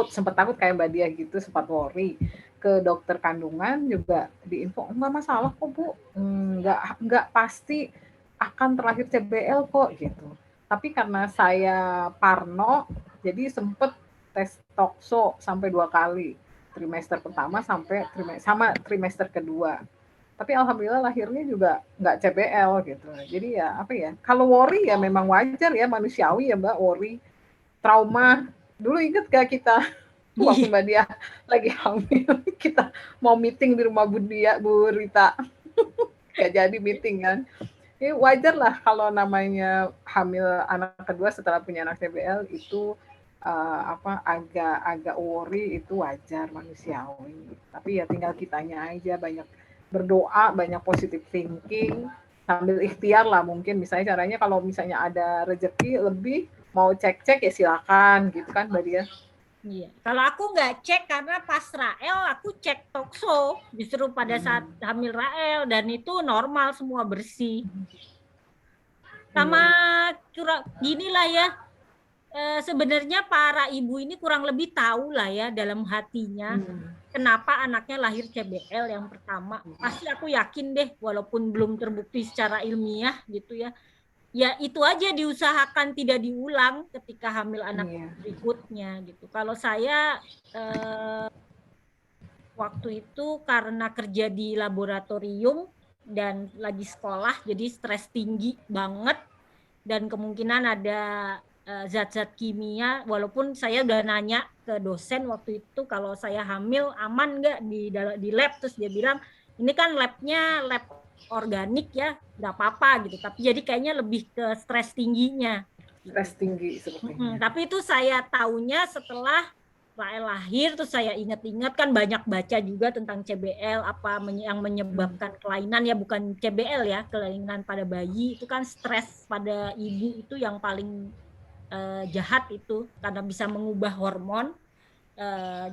sempat takut kayak Mbak Dia gitu, sempat worry. Ke dokter kandungan juga diinfo enggak masalah kok Bu, enggak pasti akan terlahir CBL kok gitu. Tapi karena saya parno, jadi sempet tes tokso sampai 2 kali, trimester pertama sampai trimester kedua. Tapi alhamdulillah lahirnya juga nggak CBL gitu. Jadi ya kalau worry ya memang wajar ya, manusiawi ya Mbak, worry, trauma. Dulu inget gak kita waktu Mbak Dia lagi hamil, kita mau meeting di rumah Bu Rita, gak jadi meeting kan. Ini wajar lah kalau namanya hamil anak kedua setelah punya anak CBL itu agak worry, itu wajar, manusiawi. Tapi ya tinggal kitanya aja banyak berdoa, banyak positive thinking, sambil ikhtiar lah mungkin. Misalnya caranya kalau misalnya ada rezeki lebih, mau cek-cek ya silakan gitu kan Mbak Dia. Iya. Kalau aku nggak cek karena pas Rael aku cek tokso justru pada saat hamil Rael dan itu normal semua bersih. Sama gini lah ya. Sebenarnya para ibu ini kurang lebih tahu lah ya dalam hatinya kenapa anaknya lahir CBL yang pertama. Pasti aku yakin deh walaupun belum terbukti secara ilmiah gitu ya. Ya itu aja diusahakan tidak diulang ketika hamil anak berikutnya gitu. Kalau saya waktu itu karena kerja di laboratorium dan lagi sekolah jadi stres tinggi banget dan kemungkinan ada zat-zat kimia, walaupun saya udah nanya ke dosen waktu itu kalau saya hamil aman nggak di lab, terus dia bilang ini kan labnya lab organik ya, nggak apa-apa gitu. Tapi jadi kayaknya lebih ke stres tingginya. Stres tinggi sepertinya. Tapi itu saya taunya setelah Rael lahir, terus saya ingat-ingat kan banyak baca juga tentang CBL, apa yang menyebabkan kelainan ya, bukan CBL ya, kelainan pada bayi itu kan stres pada ibu itu yang paling jahat itu karena bisa mengubah hormon.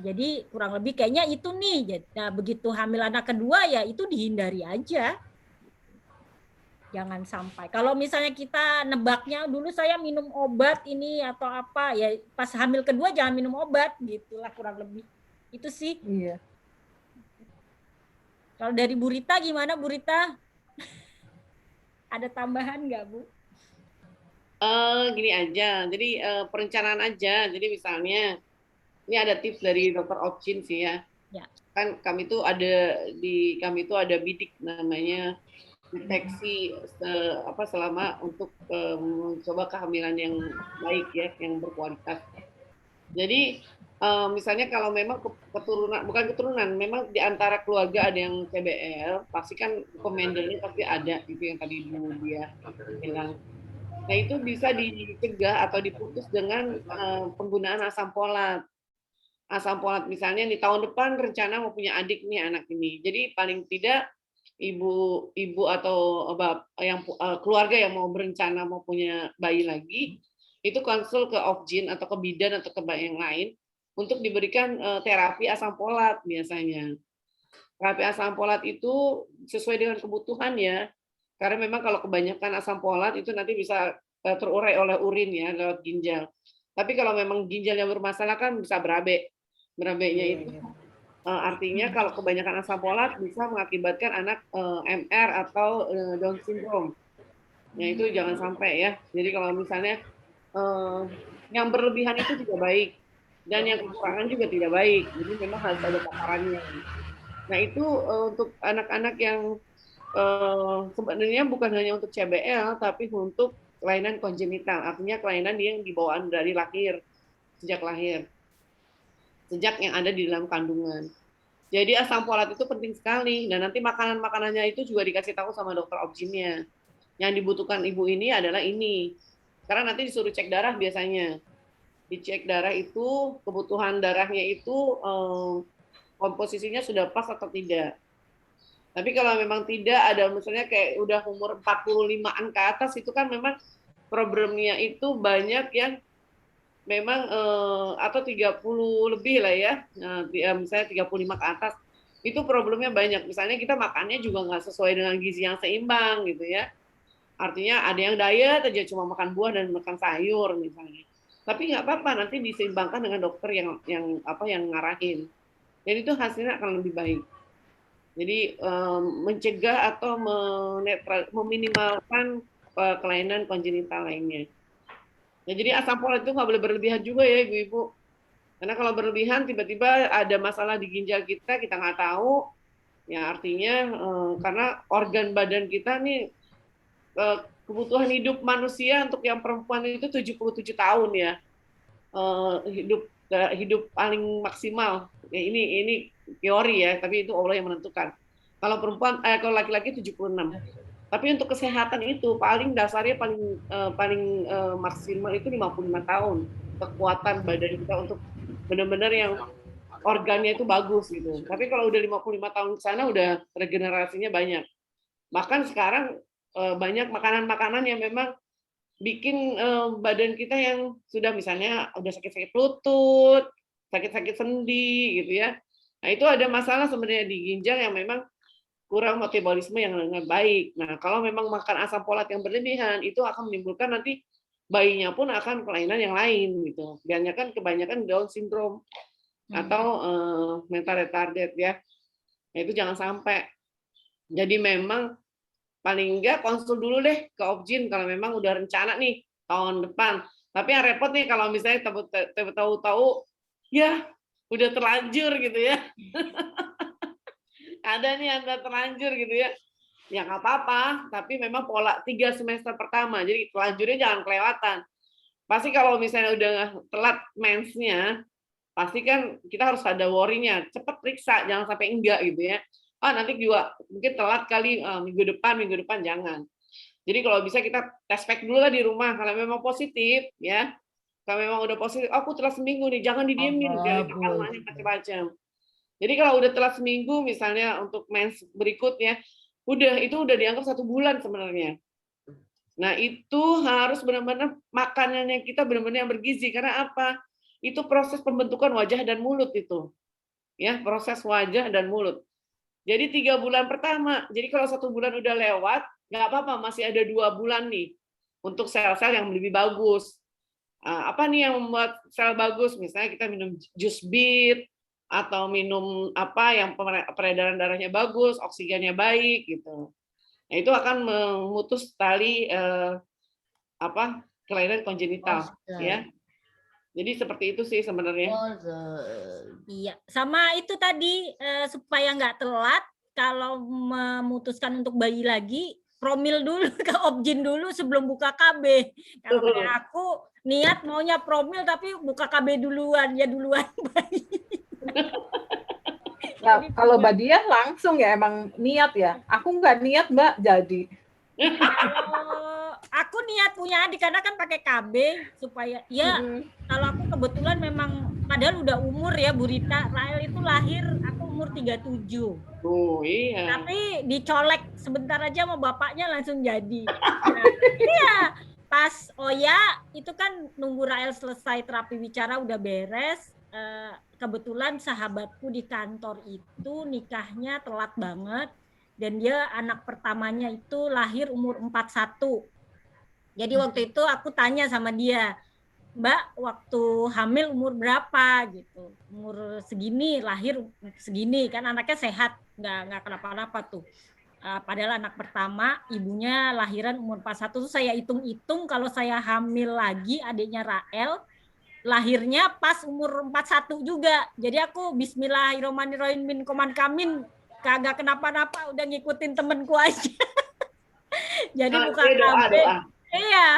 Jadi kurang lebih kayaknya itu nih. Nah, begitu hamil anak kedua ya itu dihindari aja. Jangan sampai. Kalau misalnya kita nebaknya dulu saya minum obat ini atau apa, ya pas hamil kedua jangan minum obat, gitulah kurang lebih. Itu sih. Iya. Kalau dari Bu Rita gimana Bu Rita? Ada tambahan nggak Bu? Gini aja, jadi perencanaan aja. Jadi misalnya, ini ada tips dari Dr. Opchin sih ya. Kan kami itu ada bidik namanya deteksi selama untuk mencoba kehamilan yang baik ya, yang berkualitas. Jadi misalnya kalau memang bukan keturunan, memang di antara keluarga ada yang CBL, pasti kan komendelnya pasti ada, itu yang tadi dia bilang. Nah itu bisa dicegah atau diputus dengan penggunaan asam folat. Asam folat misalnya di tahun depan rencana mau punya adik nih anak ini. Jadi paling tidak ibu atau keluarga yang mau berencana mau punya bayi lagi itu konsul ke Opchin atau ke bidan atau ke yang lain untuk diberikan terapi asam folat biasanya. Terapi asam folat itu sesuai dengan kebutuhan ya. Karena memang kalau kebanyakan asam folat itu nanti bisa terurai oleh urin ya lewat ginjal. Tapi kalau memang ginjalnya bermasalah kan bisa berabe. Berabenya Iya, itu iya. artinya kalau kebanyakan asam folat bisa mengakibatkan anak MR atau Down syndrome. Ya itu jangan sampai ya. Jadi kalau misalnya yang berlebihan itu tidak baik dan yang kekurangan juga tidak baik. Jadi memang harus ada takarannya. Nah itu untuk anak-anak yang sebenarnya bukan hanya untuk CBL tapi untuk kelainan kongenital. Artinya kelainan yang dibawaan dari lahir, sejak lahir. Sejak yang ada di dalam kandungan. Jadi asam folat itu penting sekali dan nanti makanan-makanannya itu juga dikasih tahu sama dokter obginnya. Yang dibutuhkan ibu ini adalah ini. Karena nanti disuruh cek darah biasanya. Dicek darah itu kebutuhan darahnya itu komposisinya sudah pas atau tidak. Tapi kalau memang tidak ada misalnya kayak udah umur 45-an ke atas itu kan memang problemnya itu banyak yang memang atau 30 lebih lah ya. Nah, misalnya 35 ke atas itu problemnya banyak. Misalnya kita makannya juga nggak sesuai dengan gizi yang seimbang gitu ya. Artinya ada yang diet aja cuma makan buah dan makan sayur misalnya. Tapi nggak apa-apa nanti diseimbangkan dengan dokter yang ngarahin. Jadi itu hasilnya akan lebih baik. Jadi mencegah atau meminimalkan kelainan kongenital lainnya. Ya, jadi asam folat itu nggak boleh berlebihan juga ya ibu-ibu. Karena kalau berlebihan tiba-tiba ada masalah di ginjal kita nggak tahu. Ya artinya karena organ badan kita nih kebutuhan hidup manusia untuk yang perempuan itu 77 tahun ya. Hidup paling maksimal. Ya, ini teori ya, tapi itu Allah yang menentukan. Kalau perempuan kalau laki-laki 76. Tapi untuk kesehatan itu paling dasarnya paling maksimal itu 55 tahun kekuatan badan kita untuk benar-benar yang organnya itu bagus gitu. Tapi kalau udah 55 tahun ke sana udah regenerasinya banyak. Bahkan sekarang banyak makanan-makanan yang memang bikin badan kita yang sudah misalnya udah sakit-sakit lutut, sakit-sakit sendi gitu ya. Nah, itu ada masalah sebenarnya di ginjal yang memang kurang metabolisme yang baik. Nah, kalau memang makan asam folat yang berlebihan, itu akan menimbulkan nanti bayinya pun akan kelainan yang lain gitu. Kebanyakan Down syndrome atau mental retarded ya. Nah, itu jangan sampai. Jadi memang paling enggak konsul dulu deh ke obgyn kalau memang udah rencana nih tahun depan. Tapi yang repot nih kalau misalnya tahu-tahu ya udah terlanjur gitu ya. Ada nih yang nggak terlanjur gitu ya. Ya nggak apa-apa, tapi memang pola 3 semester pertama. Jadi terlanjurnya jangan kelewatan. Pasti kalau misalnya udah telat mensnya, pasti kan kita harus ada worry-nya. Cepet periksa, jangan sampai enggak gitu ya. Nanti juga mungkin telat kali minggu depan jangan. Jadi kalau bisa kita tes pack dulu lah di rumah. Kalau memang positif ya, kalau memang udah positif, aku telat seminggu nih, jangan didiemin, jangan dipaksa macam-macam. Jadi kalau udah telat seminggu misalnya untuk mens berikutnya, itu udah dianggap 1 bulan sebenarnya. Nah itu harus benar-benar makanannya kita benar-benar yang bergizi. Karena apa? Itu proses pembentukan wajah dan mulut itu. Ya, proses wajah dan mulut. Jadi 3 bulan pertama. Jadi kalau 1 bulan udah lewat, nggak apa-apa, masih ada 2 bulan nih untuk sel-sel yang lebih bagus. Apa nih yang membuat sel bagus? Misalnya kita minum jus beet, atau minum apa yang peredaran darahnya bagus, oksigennya baik gitu. Nah, itu akan memutus tali kelainan kongenital ya. Jadi seperti itu sih sebenarnya. Iya, sama itu tadi supaya nggak telat kalau memutuskan untuk bayi lagi, promil dulu ke obgyn dulu sebelum buka KB. Kalau kayak aku niat maunya promil tapi buka KB duluan bayi. Nah, kalau Mbak Diah langsung ya emang niat ya. Aku nggak niat Mbak jadi. Aku niat punya adik karena kan pakai KB supaya ya kalau aku kebetulan memang padahal udah umur ya Bu Rita, Rael itu lahir aku umur 37. Oh iya. Tapi dicolek sebentar aja sama bapaknya langsung jadi. Nah, iya. Pas Oya itu kan nunggu Rael selesai terapi bicara udah beres. Kebetulan sahabatku di kantor itu nikahnya telat banget dan dia anak pertamanya itu lahir umur 41. Jadi waktu itu aku tanya sama dia, Mbak waktu hamil umur berapa gitu, umur segini, lahir segini, kan anaknya sehat, nggak kenapa-napa tuh. Padahal anak pertama ibunya lahiran umur 41 tuh saya hitung-hitung kalau saya hamil lagi adiknya Rael lahirnya pas umur 41 juga. Jadi aku bismillahirrahmanirrahim min koman kamin kagak kenapa-napa, udah ngikutin temenku aja. Jadi bukan doa. Iya,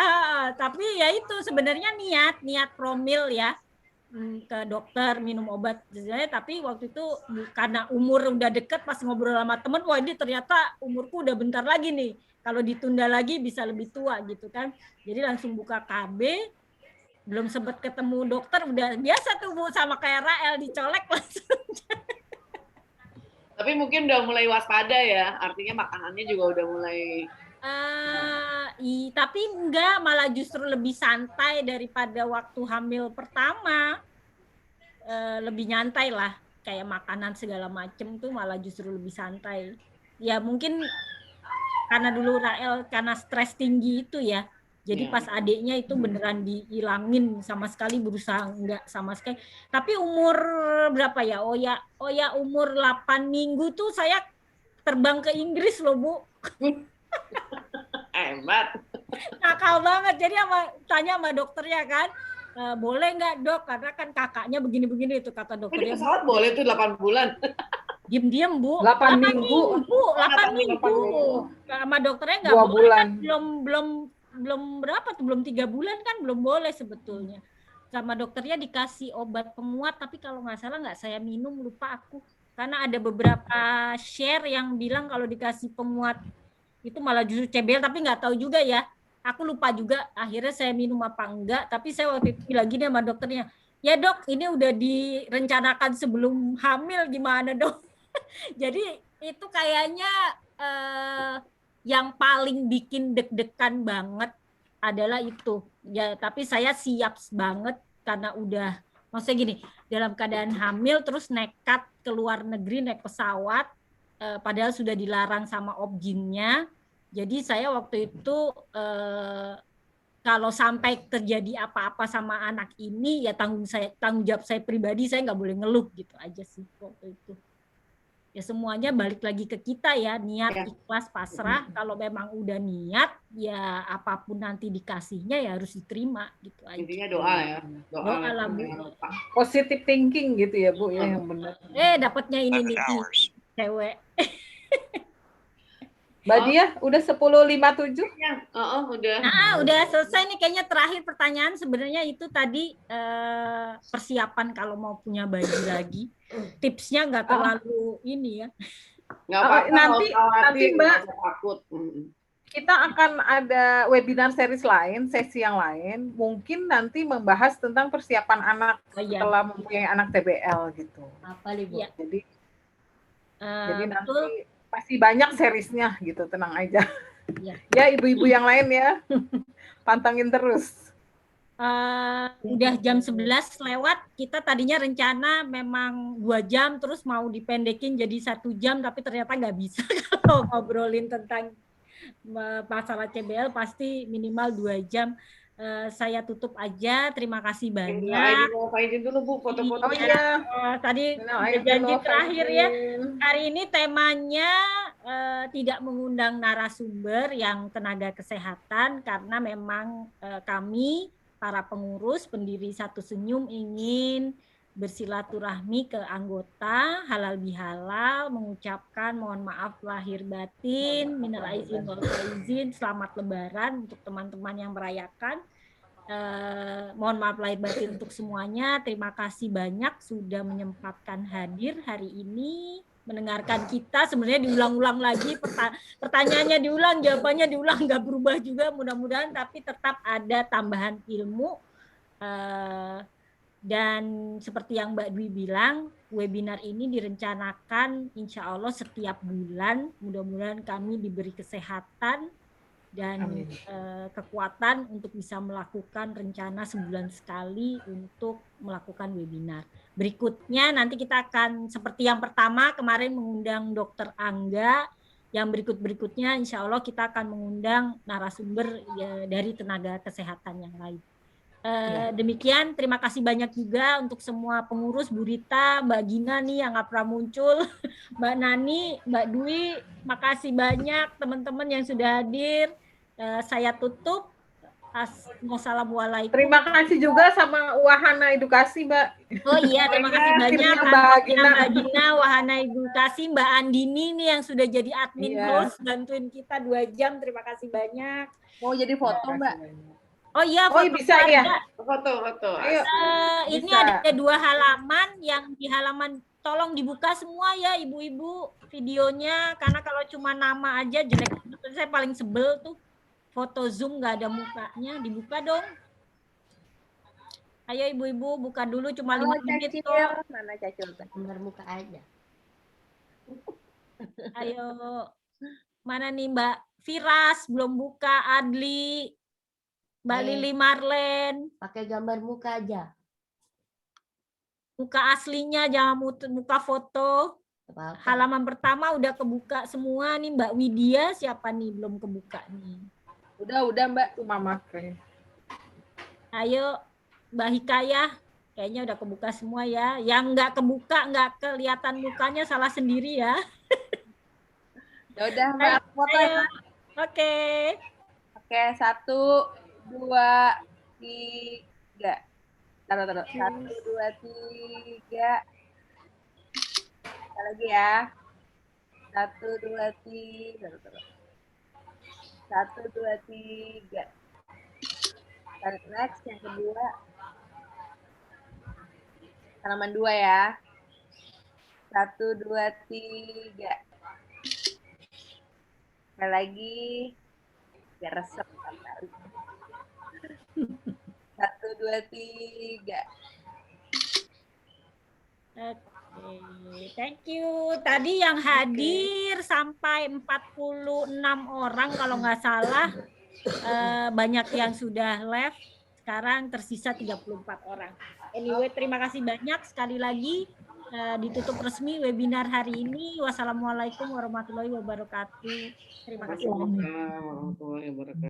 tapi ya itu sebenarnya niat promil ya ke dokter minum obat, tapi waktu itu karena umur udah deket pas ngobrol sama temen, wah ini ternyata umurku udah bentar lagi nih, kalau ditunda lagi bisa lebih tua gitu kan, jadi langsung buka KB, belum sempat ketemu dokter, udah biasa tuh Bu sama kayak Rael dicolek langsung. Tapi mungkin udah mulai waspada ya, artinya makanannya juga udah mulai. Tapi enggak, malah justru lebih santai daripada waktu hamil pertama. Lebih nyantai lah, kayak makanan segala macem tuh malah justru lebih santai. Ya mungkin karena dulu Rael karena stres tinggi itu ya, jadi pas adiknya itu beneran dihilangin sama sekali, berusaha enggak sama sekali. Tapi umur berapa ya? Oh ya umur 8 minggu tuh saya terbang ke Inggris loh Bu. Hebat. Nakal banget. Jadi tanya sama dokternya kan, boleh nggak dok? Karena kan kakaknya begini-begini itu kata dokternya. Pesawat boleh tuh 8 bulan. Diem-diem Bu. 8 minggu. 8 minggu. Sama dokternya nggak boleh bulan. Kan, belum berapa tuh, belum 3 bulan kan belum boleh sebetulnya. Sama dokternya dikasih obat penguat, tapi kalau nggak salah nggak saya minum, lupa aku. Karena ada beberapa share yang bilang kalau dikasih penguat itu malah justru CBL, tapi nggak tahu juga ya. Aku lupa juga akhirnya saya minum apa enggak, tapi saya waktu itu bilang gini sama dokternya, ya dok ini udah direncanakan sebelum hamil, gimana dok? Jadi itu kayaknya yang paling bikin deg-degan banget adalah itu. Ya, tapi saya siap banget karena udah, maksudnya gini, dalam keadaan hamil terus nekat ke luar negeri naik pesawat, padahal sudah dilarang sama obginnya. Jadi saya waktu itu kalau sampai terjadi apa-apa sama anak ini ya tanggung jawab saya pribadi, saya nggak boleh ngeluh gitu aja sih waktu itu. Ya semuanya balik lagi ke kita ya, niat, ikhlas, pasrah. Kalau memang udah niat ya apapun nanti dikasihnya ya harus diterima gitu aja. Intinya doa ya. Doa lah Bu. Positive thinking gitu ya Bu ya, yang benar. Dapatnya ini nih cewek. Mbak Dia udah 10.57 ya? Udah. Udah selesai nih kayaknya. Terakhir pertanyaan sebenarnya itu tadi persiapan kalau mau punya bayi lagi. Tipsnya nggak terlalu ini ya. Nggak apa-apa, nanti Mbak takut. Kita akan ada webinar series lain, sesi yang lain, mungkin nanti membahas tentang persiapan anak setelah mempunyai anak TBL gitu. Apa nih Bu? Jadi nanti pasti banyak seriesnya gitu, tenang aja. Ya ibu-ibu yang lain ya, pantengin terus. Udah jam 11 lewat, kita tadinya rencana memang 2 jam, terus mau dipendekin jadi 1 jam, tapi ternyata nggak bisa. Kalau ngobrolin tentang masalah CBL pasti minimal 2 jam. Saya tutup aja, terima kasih banyak. Mau izin dulu Bu, foto-foto. Tadi janji terakhir ya, hari ini temanya tidak mengundang narasumber yang tenaga kesehatan, karena memang kami para pengurus pendiri Satu Senyum ingin bersilaturahmi ke anggota halal bihalal, mengucapkan mohon maaf lahir batin, minal aizin wal faizin, selamat lebaran untuk teman-teman yang merayakan. Mohon maaf lahir batin untuk semuanya. Terima kasih banyak sudah menyempatkan hadir hari ini, mendengarkan kita. Sebenarnya diulang-ulang lagi, pertanyaannya diulang, jawabannya diulang, nggak berubah juga mudah-mudahan, tapi tetap ada tambahan ilmu. Dan seperti yang Mbak Dwi bilang, webinar ini direncanakan insya Allah setiap bulan. Mudah-mudahan kami diberi kesehatan dan kekuatan untuk bisa melakukan rencana sebulan sekali untuk melakukan webinar. Berikutnya nanti kita akan seperti yang pertama kemarin mengundang Dr. Angga, yang berikutnya insya Allah kita akan mengundang narasumber dari tenaga kesehatan yang lain. Demikian, terima kasih banyak juga untuk semua pengurus, Bu Rita, Mbak Gina nih yang nggak pernah muncul, Mbak Nani, Mbak Dwi, makasih banyak teman-teman yang sudah hadir. Saya tutup. Assalamualaikum. Terima kasih juga sama Wahana Edukasi, Mbak. Oh iya, terima kasih banyak Mbak Gina, Wahana Edukasi, Mbak Andini nih yang sudah jadi admin host, bantuin kita 2 jam. Terima kasih banyak. Mau jadi foto, Mbak? Oh iya, foto bisa ya. Foto. Ini ada 2 halaman, yang di halaman tolong dibuka semua ya ibu-ibu videonya, karena kalau cuma nama aja jelek. Saya paling sebel tuh foto Zoom nggak ada mukanya, dibuka dong. Ayo ibu-ibu buka dulu, cuma 5 menit kok. Mana Cacil? Gambar muka aja. Ayo, mana nih Mbak Firas belum buka, Adli, Mbak Lili Marlen. Pakai gambar muka aja. Muka aslinya, jangan muka foto. Apa-apa. Halaman pertama udah kebuka semua nih. Mbak Widya siapa nih belum kebuka nih? Udah Mbak. Mama keren. Ayo Mbak Hikayah, kayaknya udah kebuka semua ya. Yang nggak kebuka, nggak kelihatan mukanya salah sendiri ya. Ya udah Mbak, foto ya. Oke. Oke, 1, 2, 3. Taruh. 1, 2, 3. Kita lagi ya. 1, 2, 3. 1, 2, 3. Tarik next, yang kedua. Halaman 2 ya. 1, 2, 3. Sekali lagi. Biar resep. 1, 2, 3. Oke, thank you. Tadi yang hadir sampai 46 orang kalau nggak salah. Banyak yang sudah left. Sekarang tersisa 34 orang. Anyway, terima kasih banyak sekali lagi. Ditutup resmi webinar hari ini. Wassalamualaikum warahmatullahi wabarakatuh. Terima kasih. Warahmatullahi wabarakatuh.